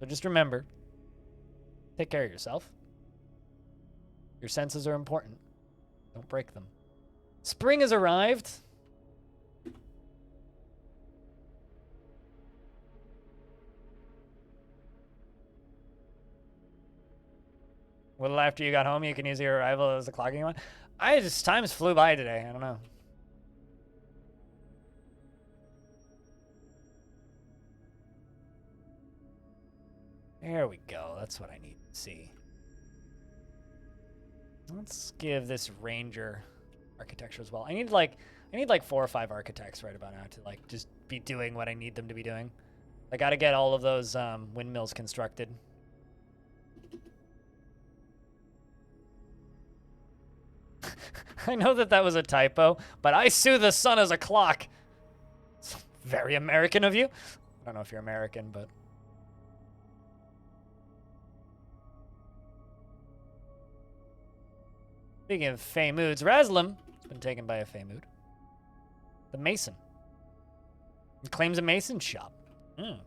So just remember, take care of yourself. Your senses are important. Don't break them. Spring has arrived. A little after you got home, you can use your arrival as the clocking one. Times flew by today. I don't know. There we go. That's what I need to see. Let's give this ranger architecture as well. I need like 4 or 5 architects right about now to like just be doing what I need them to be doing. I got to get all of those windmills constructed. I know that was a typo, but I sue the sun as a clock. It's very American of you. I don't know if you're American, but... Speaking of fey moods, Raslam has been taken by a fey mood. The Mason. He claims a Mason shop. A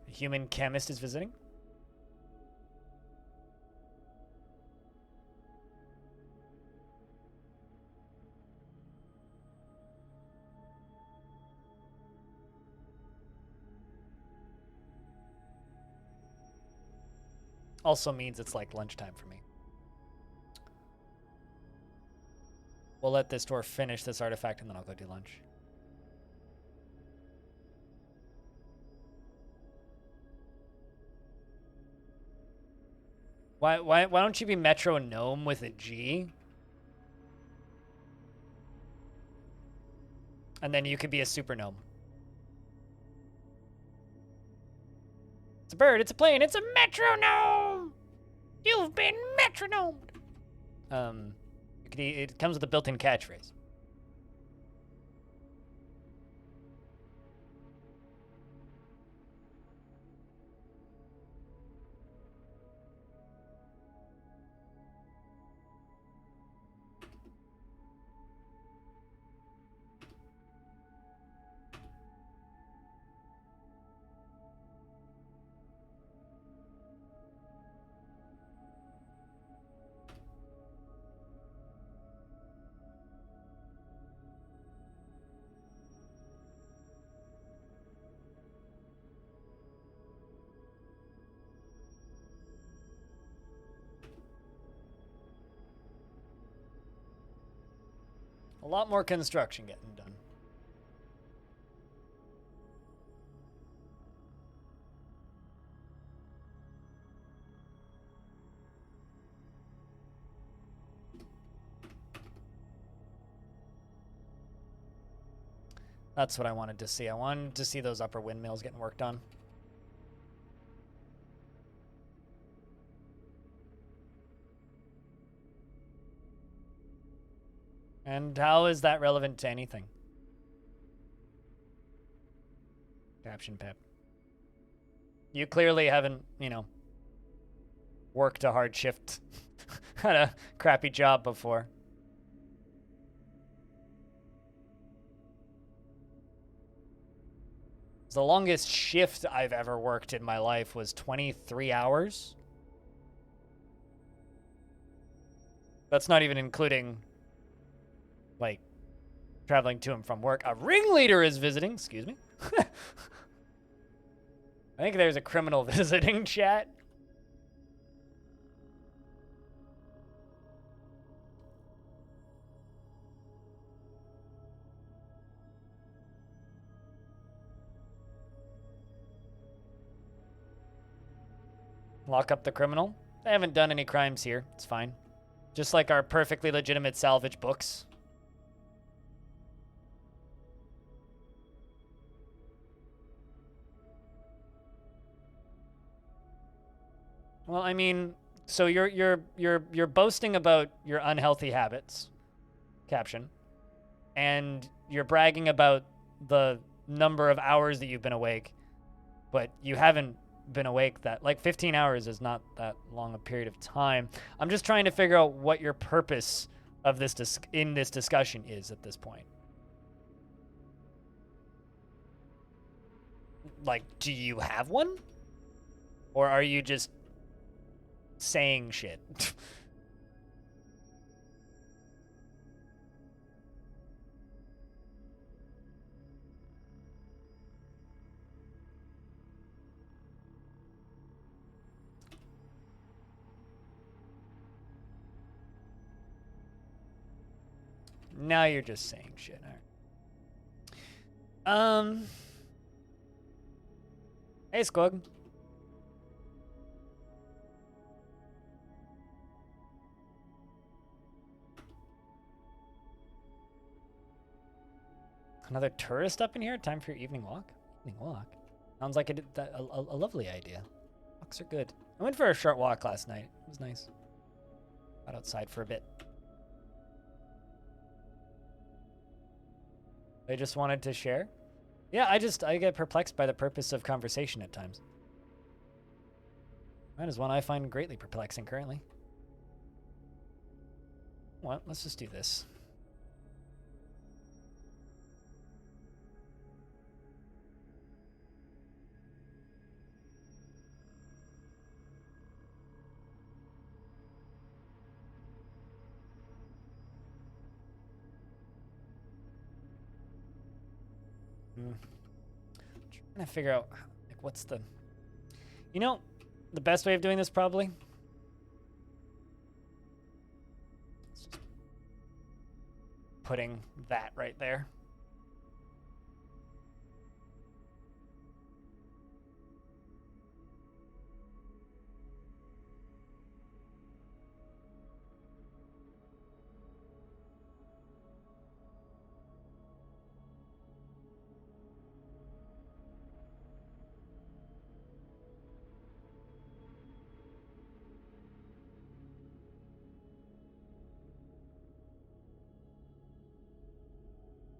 human chemist is visiting. Also means it's like lunchtime for me. We'll let this dwarf finish this artifact and then I'll go do lunch. Why don't you be Metro Gnome with a G? And then you could be a super gnome. It's a bird, it's a plane, it's a metronome! You've been metronomed! It comes with a built-in catchphrase. A lot more construction getting done. That's what I wanted to see. I wanted to see those upper windmills getting worked on. And how is that relevant to anything? Caption Pep. You clearly haven't, you know, worked a hard shift, had a crappy job before. The longest shift I've ever worked in my life was 23 hours. That's not even including, like, traveling to and from work. A ringleader is visiting. Excuse me. I think there's a criminal visiting, chat. Lock up the criminal. They haven't done any crimes here. It's fine. Just like our perfectly legitimate salvage books. Well, I mean, so you're boasting about your unhealthy habits, caption, and you're bragging about the number of hours that you've been awake, but you haven't been awake that, like, 15 hours is not that long a period of time. I'm just trying to figure out what your purpose of this in this discussion is at this point. Like, do you have one? Or are you just saying shit? Now you're just saying shit. All right. Hey, Squug. Another tourist up in here? Time for your evening walk? Evening walk? Sounds like a lovely idea. Walks are good. I went for a short walk last night. It was nice. Got outside for a bit. They just wanted to share? Yeah, I get perplexed by the purpose of conversation at times. That is one I find greatly perplexing currently. What? Let's just do this. Trying to figure out, like, what's the... You know, the best way of doing this probably? It's just putting that right there.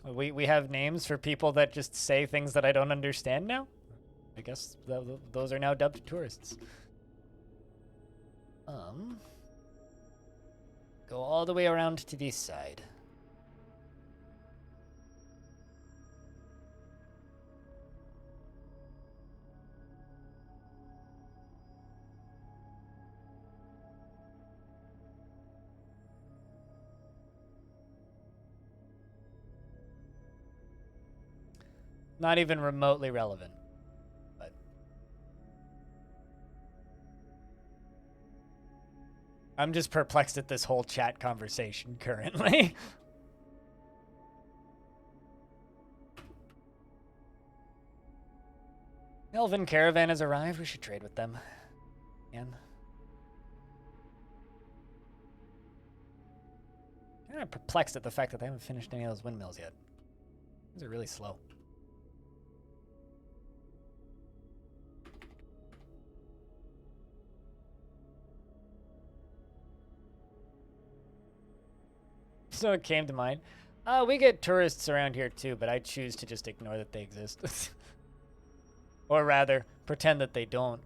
We have names for people that just say things that I don't understand now? I guess those are now dubbed tourists. Go all the way around to this side. Not even remotely relevant, but I'm just perplexed at this whole chat conversation currently. Elven caravan has arrived. We should trade with them. Man. I'm kind of perplexed at the fact that they haven't finished any of those windmills yet. These are really slow. So it came to mind. We get tourists around here too, but I choose to just ignore that they exist. Or rather, pretend that they don't.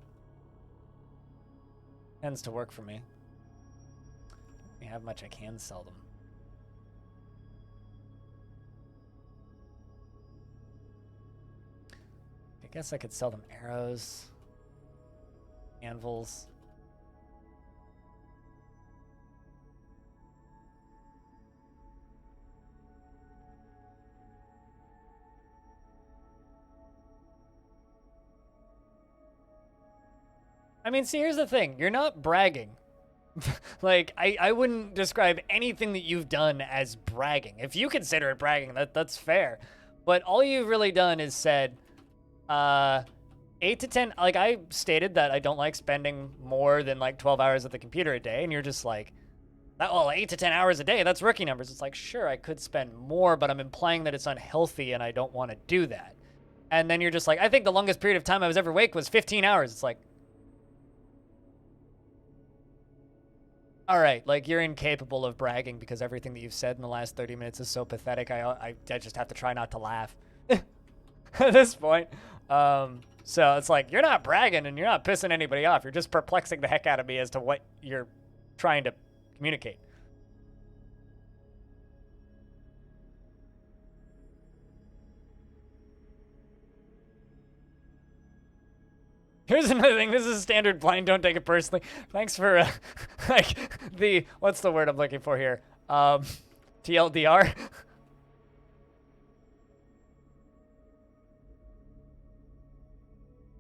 Tends to work for me. I don't have much I can sell them. I guess I could sell them arrows, anvils. I mean, see, here's the thing. You're not bragging. Like, I wouldn't describe anything that you've done as bragging. If you consider it bragging, that's fair. But all you've really done is said, 8 to 10, like, I stated that I don't like spending more than, like, 12 hours at the computer a day, and you're just like, well, 8 to 10 hours a day, that's rookie numbers. It's like, sure, I could spend more, but I'm implying that it's unhealthy, and I don't want to do that. And then you're just like, I think the longest period of time I was ever awake was 15 hours. It's like, all right, like, you're incapable of bragging because everything that you've said in the last 30 minutes is so pathetic. I just have to try not to laugh at this point. So it's like, you're not bragging and you're not pissing anybody off. You're just perplexing the heck out of me as to what you're trying to communicate. Here's another thing. This is standard blind. Don't take it personally. Thanks for, like, what's the word I'm looking for here? TLDR?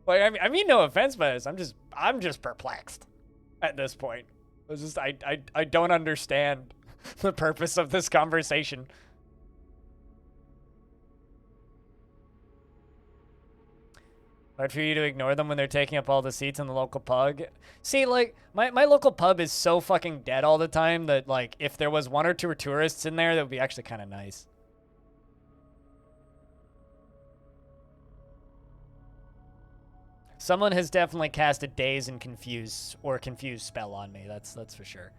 Well, I mean no offense by this. I'm just perplexed at this point. I don't understand the purpose of this conversation. Hard for you to ignore them when they're taking up all the seats in the local pub. See, like, my local pub is so fucking dead all the time that, like, if there was one or two tourists in there, that would be actually kind of nice. Someone has definitely cast a daze and confuse spell on me. That's for sure.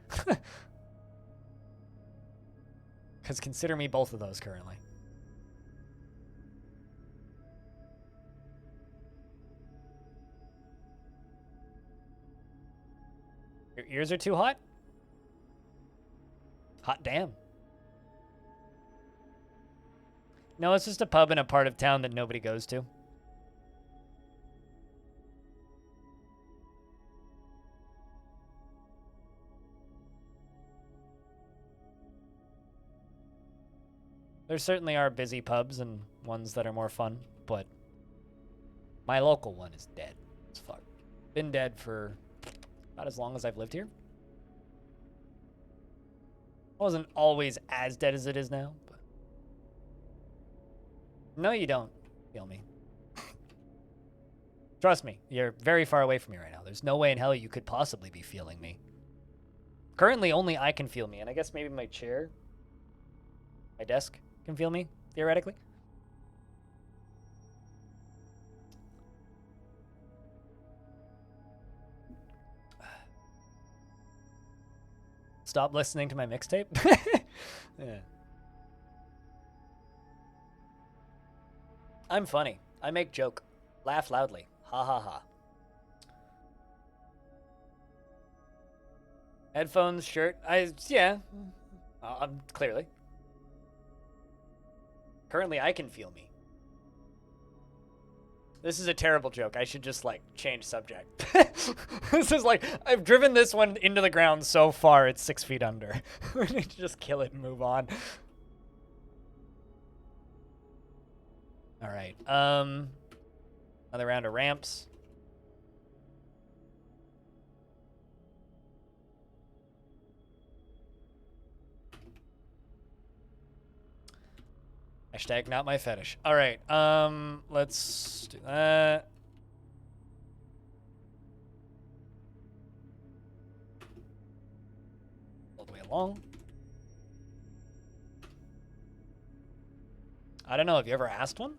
Because consider me both of those currently. Your ears are too hot? Hot damn. No, it's just a pub in a part of town that nobody goes to. There certainly are busy pubs and ones that are more fun, but my local one is dead as fuck. Been dead for about as long as I've lived here. It wasn't always as dead as it is now, but no, you don't feel me. Trust me, you're very far away from me right now. There's no way in hell you could possibly be feeling me. Currently, only I can feel me, and I guess maybe my chair, my desk can feel me, theoretically. Stop listening to my mixtape? Yeah. I'm funny. I make joke. Laugh loudly. Ha ha ha. Headphones, shirt. Yeah. Clearly. Currently, I can feel me. This is a terrible joke. I should just, like, change subject. This is like, I've driven this one into the ground so far, it's 6 feet under. We need to just kill it and move on. All right. Another round of ramps. Hashtag not my fetish. All right. Let's do that. long. I don't know. Have you ever asked one?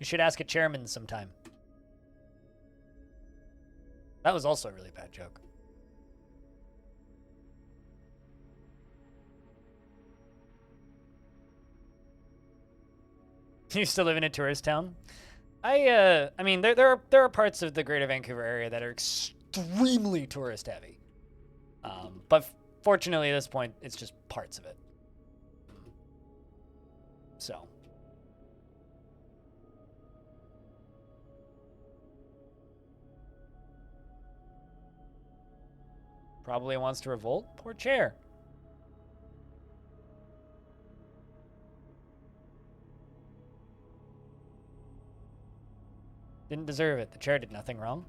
You should ask a chairman sometime. That was also a really bad joke. You still live in a tourist town? I mean, there are parts of the Greater Vancouver area that are extremely tourist heavy. But fortunately, at this point, it's just parts of it. So. Probably wants to revolt? Poor chair. Didn't deserve it. The chair did nothing wrong.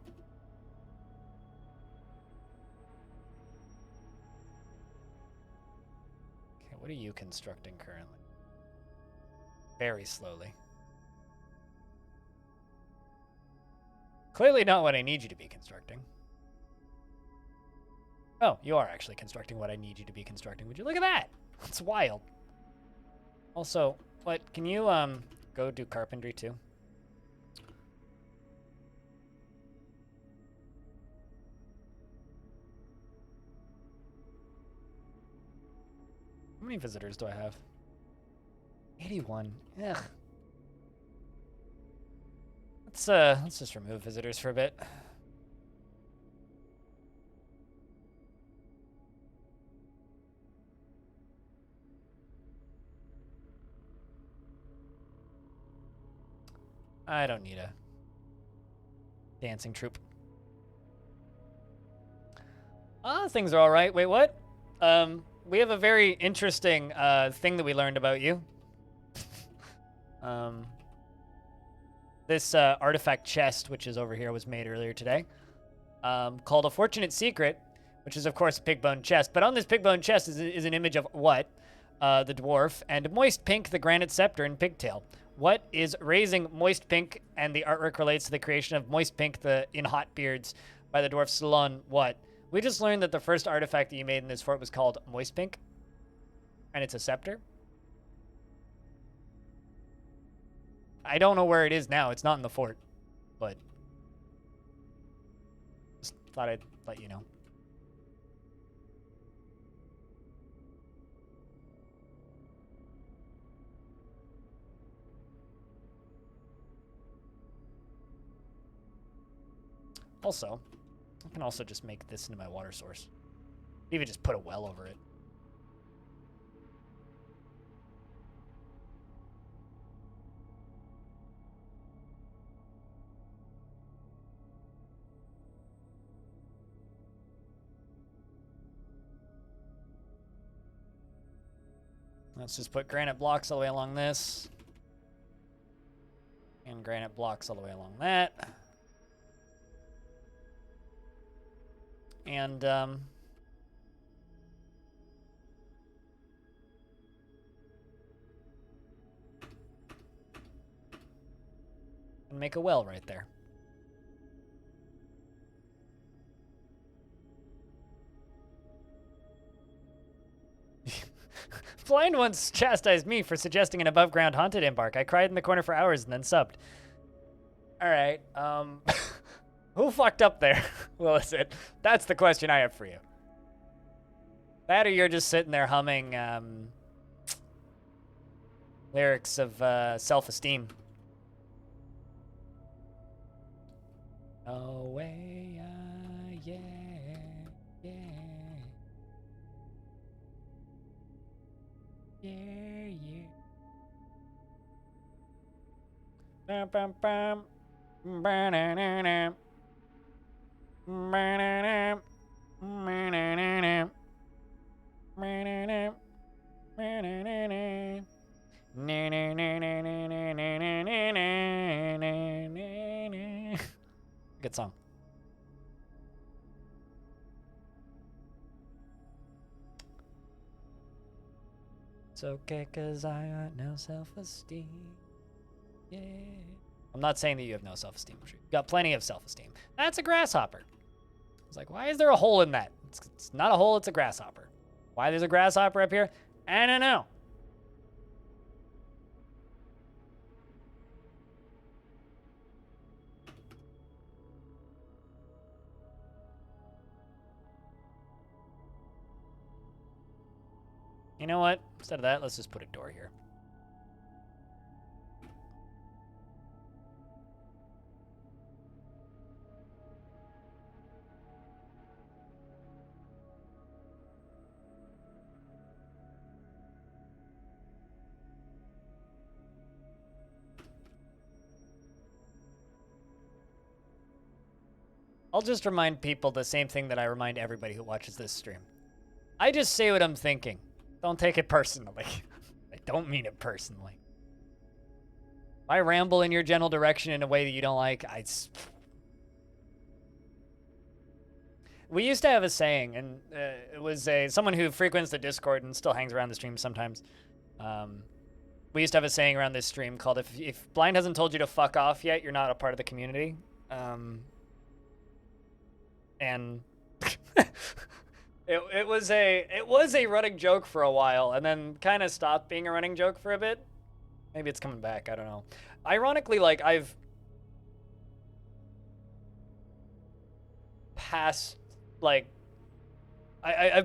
Okay, what are you constructing currently? Very slowly. Clearly not what I need you to be constructing. Oh, you are actually constructing what I need you to be constructing. Would you look at that? That's wild. Also, what, can you go do carpentry too? How many visitors do I have? 81. Ugh. Let's just remove visitors for a bit. I don't need a dancing troupe. Things are all right. Wait, what? We have a very interesting thing that we learned about you. This artifact chest, which is over here, was made earlier today, called a Fortunate Secret, which is, of course, a pig-bone chest. But on this pig-bone chest is an image of what? The Dwarf, and Moist Pink, the Granite Scepter, and Pigtail. What is raising Moist Pink, and the artwork relates to the creation of Moist Pink, the in Hot Beards, by the Dwarf Salon. What? We just learned that the first artifact that you made in this fort was called Moist Pink, and it's a scepter. I don't know where it is now. It's not in the fort, but just thought I'd let you know. Also, I can also just make this into my water source. Even just put a well over it. Let's just put granite blocks all the way along this. And granite blocks all the way along that. And, and make a well right there. Blind once chastised me for suggesting an above-ground haunted embark. I cried in the corner for hours and then subbed. All right, who fucked up there? Well, is it? That's the question I have for you. That or you're just sitting there humming lyrics of self-esteem. Oh, way, yeah, yeah. Yeah, yeah. Bum, bum, bum. Ba-na-na-na. Ba-na-na. Ba-na-na-na. Ba-na-na. Ba-na-na-na. Na-na-na-na-na-na-na-na-na-na-na. Good song. It's okay, cause I got no self-esteem. Yeah. I'm not saying that you have no self-esteem. You've got plenty of self-esteem. That's a grasshopper. I was like, why is there a hole in that? It's not a hole, it's a grasshopper. Why there's a grasshopper up here? I don't know. You know what? Instead of that, let's just put a door here. I'll just remind people the same thing that I remind everybody who watches this stream. I just say what I'm thinking. Don't take it personally. I don't mean it personally. If I ramble in your general direction in a way that you don't like, we used to have a saying, and it was someone who frequents the Discord and still hangs around the stream sometimes. We used to have a saying around this stream called, if Blind hasn't told you to fuck off yet, you're not a part of the community. And it was a running joke for a while, and then kind of stopped being a running joke for a bit. Maybe it's coming back. I don't know. Ironically, like I've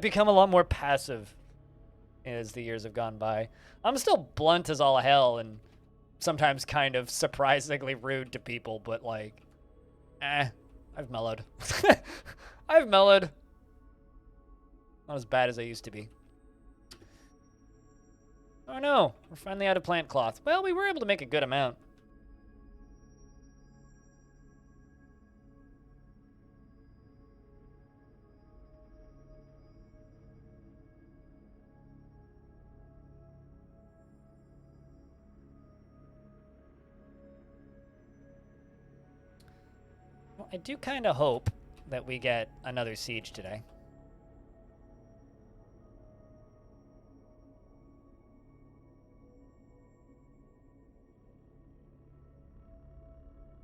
become a lot more passive as the years have gone by. I'm still blunt as all hell and sometimes kind of surprisingly rude to people, but like, I've mellowed. I've mellowed. Not as bad as I used to be. Oh no, we're finally out of plant cloth. Well, we were able to make a good amount. Well, I do kind of hope that we get another siege today.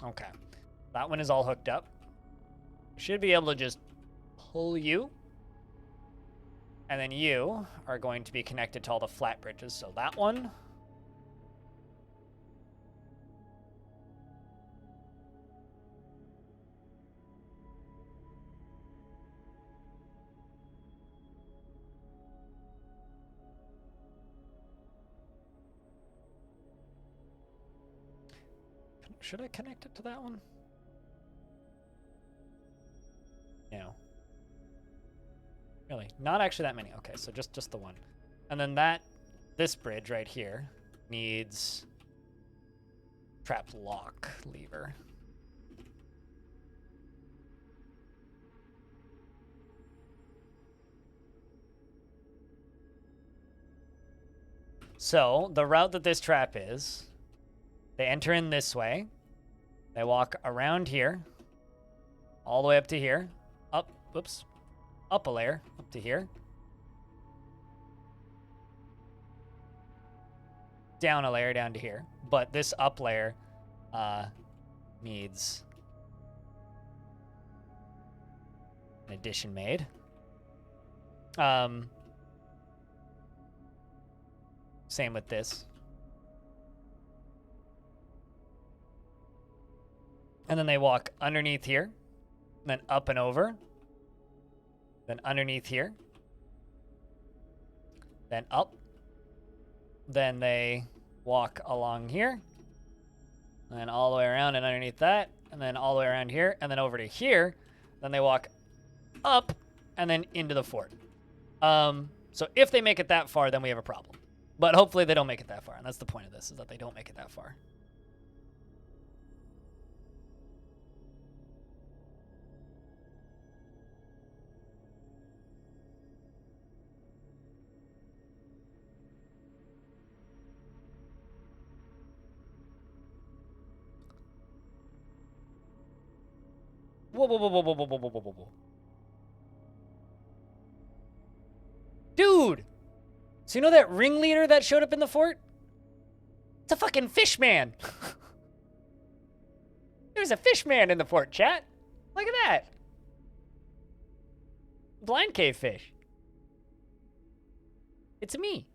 Okay. That one is all hooked up. Should be able to just pull you. And then you are going to be connected to all the flat bridges. So that one. Should I connect it to that one? No. Really? Not actually that many. Okay, so just the one. And then this bridge right here needs trap lock lever. So the route that this trap is, they enter in this way. They walk around here, all the way up to here, up a layer, up to here, down a layer, down to here. But this up layer needs an addition made. Same with this. And then they walk underneath here, then up and over, then underneath here, then up, then they walk along here, and then all the way around and underneath that, and then all the way around here, and then over to here, then they walk up, and then into the fort. So if they make it that far, then we have a problem. But hopefully they don't make it that far, and that's the point of this, is that they don't make it that far. Whoa. Dude! So you know that ringleader that showed up in the fort? It's a fucking fish man. There's a fish man in the fort, chat. Look at that. Blind cave fish. It's me.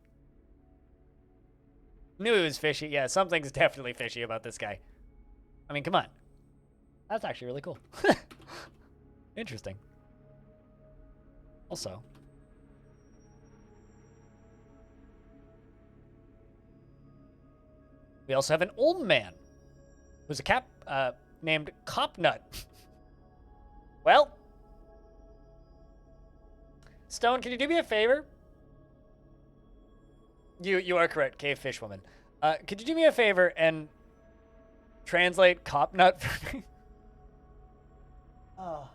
Knew he was fishy. Yeah, something's definitely fishy about this guy. I mean, come on. That's actually really cool. Interesting. Also, we also have an old man who's a cap named Copnut. Well, Stone, can you do me a favor? You are correct, cave fish woman. Could you do me a favor and translate Copnut for me? Oh,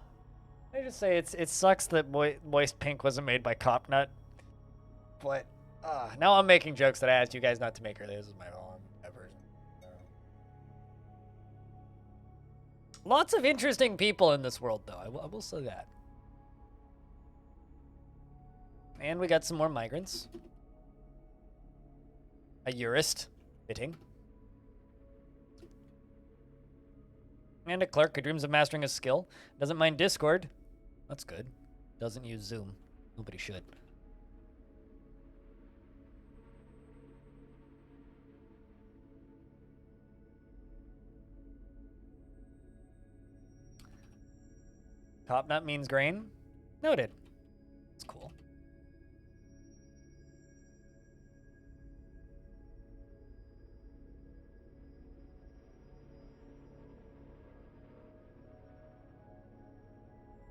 I just say it sucks that Moist Pink wasn't made by Copnut, but now I'm making jokes that I asked you guys not to make earlier. This is my fault. Ever. Lots of interesting people in this world, though. I will say that. And we got some more migrants. A jurist, fitting. And a clerk who dreams of mastering a skill. Doesn't mind Discord. That's good. Doesn't use Zoom. Nobody should. Top nut means grain. Noted. That's cool.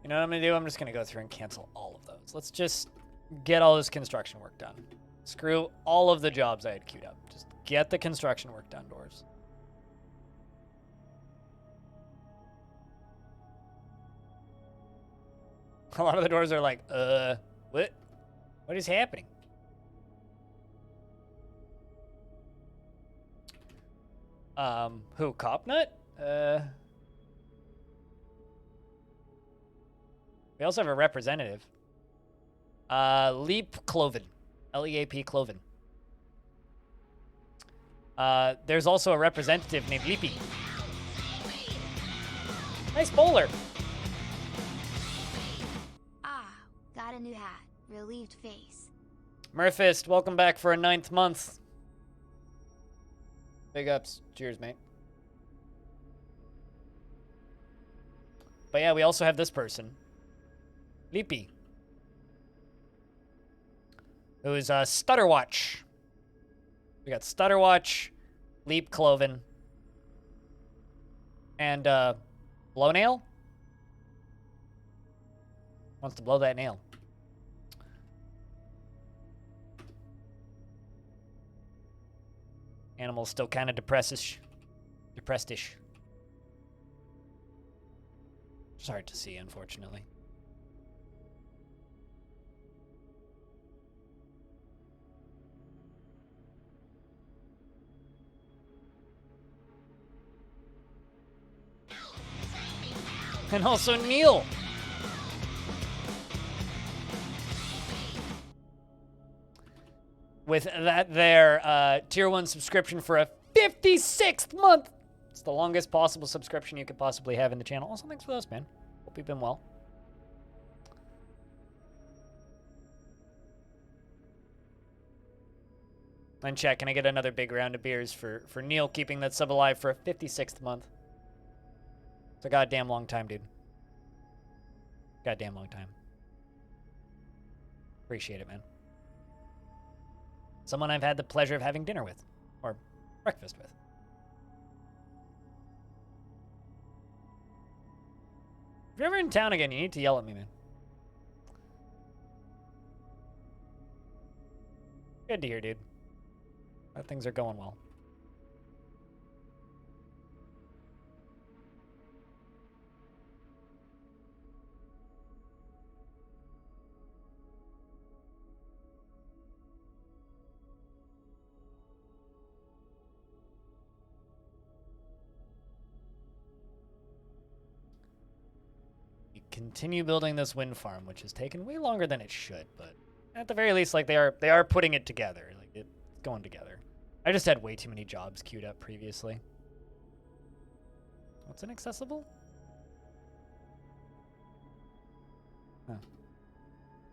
You know what I'm going to do? I'm just going to go through and cancel all of those. Let's just get all this construction work done. Screw all of the jobs I had queued up. Just get the construction work done, dwarves. A lot of the doors are like, what? What is happening? Who? Copnut? We also have a representative. Leap Cloven. L-E-A-P Cloven. There's also a representative named Leapy. Nice bowler. Ah, got a new hat. Relieved face. Murphist, welcome back for a 9th month. Big ups. Cheers, mate. But yeah, we also have this person. Leapy. Who's Stutterwatch. We got Stutterwatch, Leap Cloven, and Blow Nail. Wants to blow that nail. Animal's still kind of depressed-ish. It's hard to see, unfortunately. And also Neil. With that there, tier 1 subscription for a 56th month. It's the longest possible subscription you could possibly have in the channel. Also, thanks for those, man. Hope you've been well. And chat, can I get another big round of beers for Neil keeping that sub alive for a 56th month? It's a goddamn long time, dude. Goddamn long time. Appreciate it, man. Someone I've had the pleasure of having dinner with. Or breakfast with. If you're ever in town again, you need to yell at me, man. Good to hear, dude. Glad things are going well. Continue building this wind farm, which has taken way longer than it should, but At the very least, like they are putting it together. Like it's going together. I just had way too many jobs queued up previously. What's inaccessible? Huh.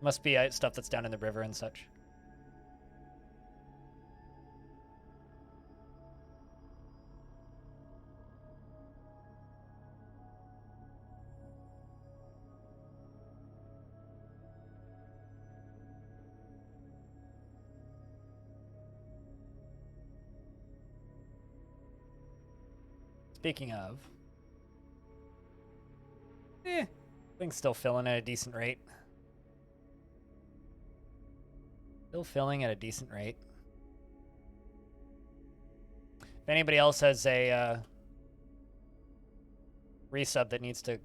Must be stuff that's down in the river and such. Speaking of, things still filling at a decent rate. Still filling at a decent rate. If anybody else has a resub that needs to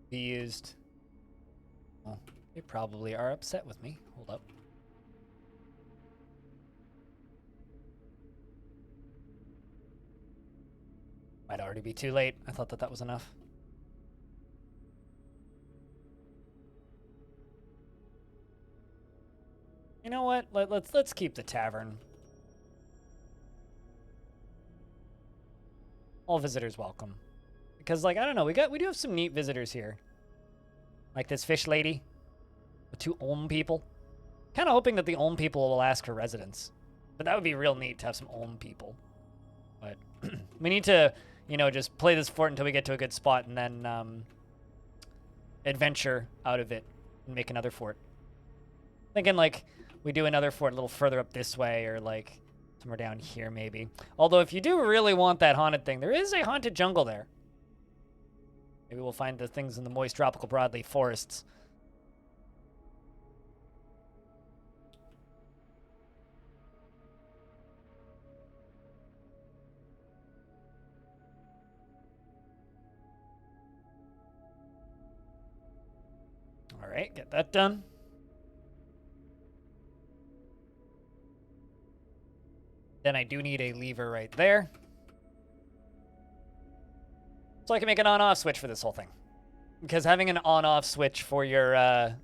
be used, well, they probably are upset with me. Hold up. Might already be too late. I thought that was enough. You know what? Let's keep the tavern. All visitors welcome. Because like I don't know, we do have some neat visitors here. Like this fish lady, the two Olm people. Kind of hoping that the Olm people will ask for residence. But that would be real neat to have some Olm people. But we need to, you know, just play this fort until we get to a good spot and then adventure out of it and make another fort. Thinking like we do another fort a little further up this way or like somewhere down here maybe. Although if you do really want that haunted thing, there is a haunted jungle there. Maybe we'll find the things in the moist tropical broadleaf forests. All right, get that done. Then I do need a lever right there. So I can make an on-off switch for this whole thing. Because having an on-off switch for your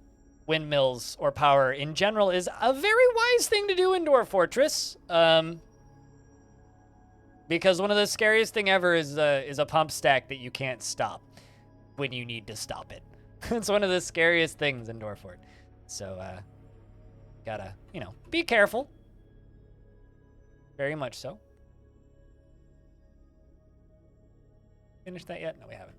windmills or power in general is a very wise thing to do in Dwarf Fortress. Because one of the scariest thing ever is a pump stack that you can't stop when you need to stop it. It's one of the scariest things in Dwarf Fort. So, gotta, you know, be careful. Very much so. Finished that yet? No, we haven't.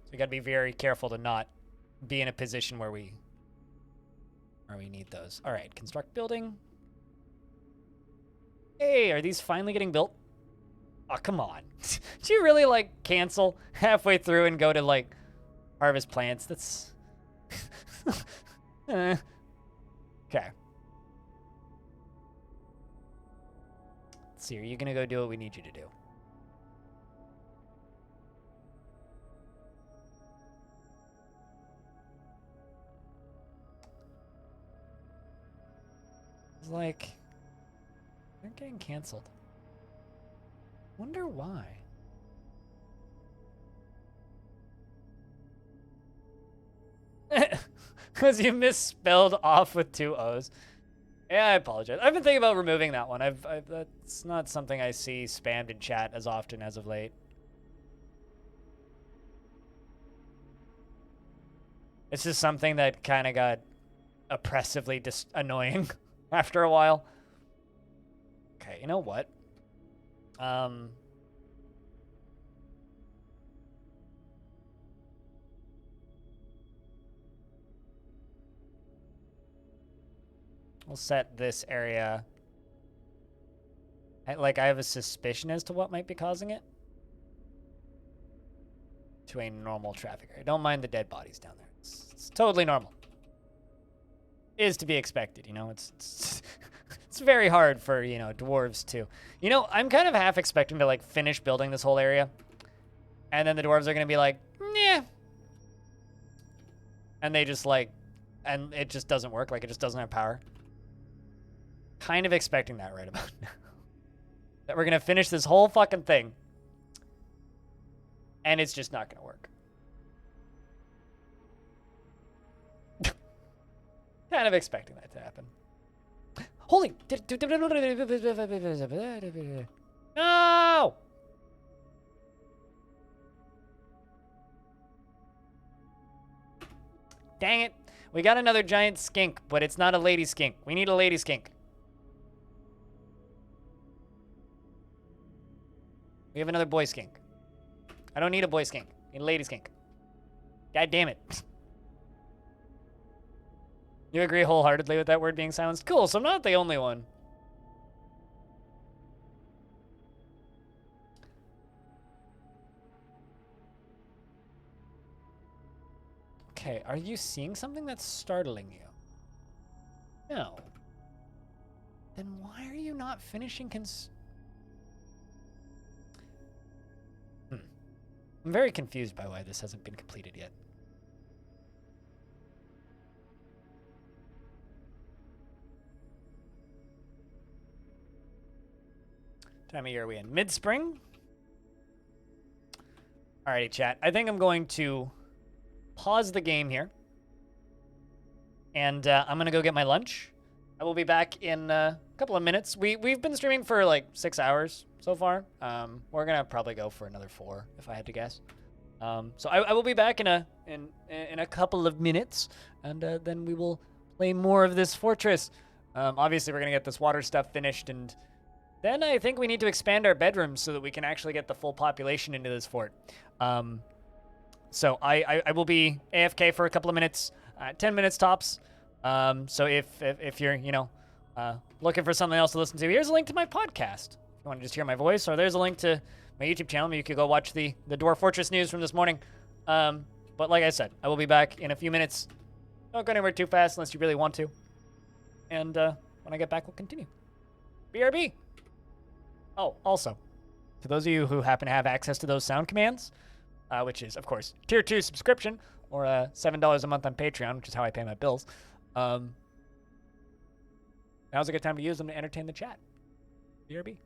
So we gotta be very careful to not be in a position where we need those. All right, construct building. Hey, are these finally getting built? Oh, come on. Did you really, like, cancel halfway through and go to, like, harvest plants? That's... Okay. Let's see, are you gonna go do what we need you to do? It's like... they're getting canceled. Wonder why. Because you misspelled off with 2 O's. Yeah, I apologize. I've been thinking about removing that one. That's not something I see spammed in chat as often as of late. It's just something that kind of got oppressively annoying after a while. Okay, you know what? We'll set this area. I have a suspicion as to what might be causing it. To a normal traffic area. Don't mind the dead bodies down there. It's totally normal. Is to be expected, you know? It's it's very hard for, you know, dwarves to... You know, I'm kind of half expecting to, like, finish building this whole area. And then the dwarves are going to be like, nah. And they just, like... And it just doesn't work. Like, it just doesn't have power. kind of expecting that right about now. That we're going to finish this whole fucking thing. And it's just not going to work. Kind of expecting that to happen. Holy... No! Dang it. We got another giant skink, but it's not a lady skink. We need a lady skink. We have another boy skink. I don't need a boy skink. I need a lady skink. God damn it. You agree wholeheartedly with that word being silenced? Cool, so I'm not the only one. Okay, are you seeing something that's startling you? No. Then why are you not finishing I'm very confused by why this hasn't been completed yet. Time of year are we in? Mid-spring? Alrighty, chat. I think I'm going to pause the game here. And I'm going to go get my lunch. I will be back in a couple of minutes. We've been streaming for like 6 hours so far. We're going to probably go for another 4, if I had to guess. So I will be back in a couple of minutes. And then we will play more of this fortress. Obviously, we're going to get this water stuff finished, and then I think we need to expand our bedrooms so that we can actually get the full population into this fort. So I will be AFK for a couple of minutes, 10 minutes tops. So if you're, looking for something else to listen to, here's a link to my podcast. If you want to just hear my voice, or there's a link to my YouTube channel. You could go watch the Dwarf Fortress news from this morning. But like I said, I will be back in a few minutes. Don't go anywhere too fast unless you really want to. And when I get back, we'll continue. BRB. Oh, also, to those of you who happen to have access to those sound commands, which is, of course, Tier 2 subscription, or $7 a month on Patreon, which is how I pay my bills, now's a good time to use them to entertain the chat. BRB.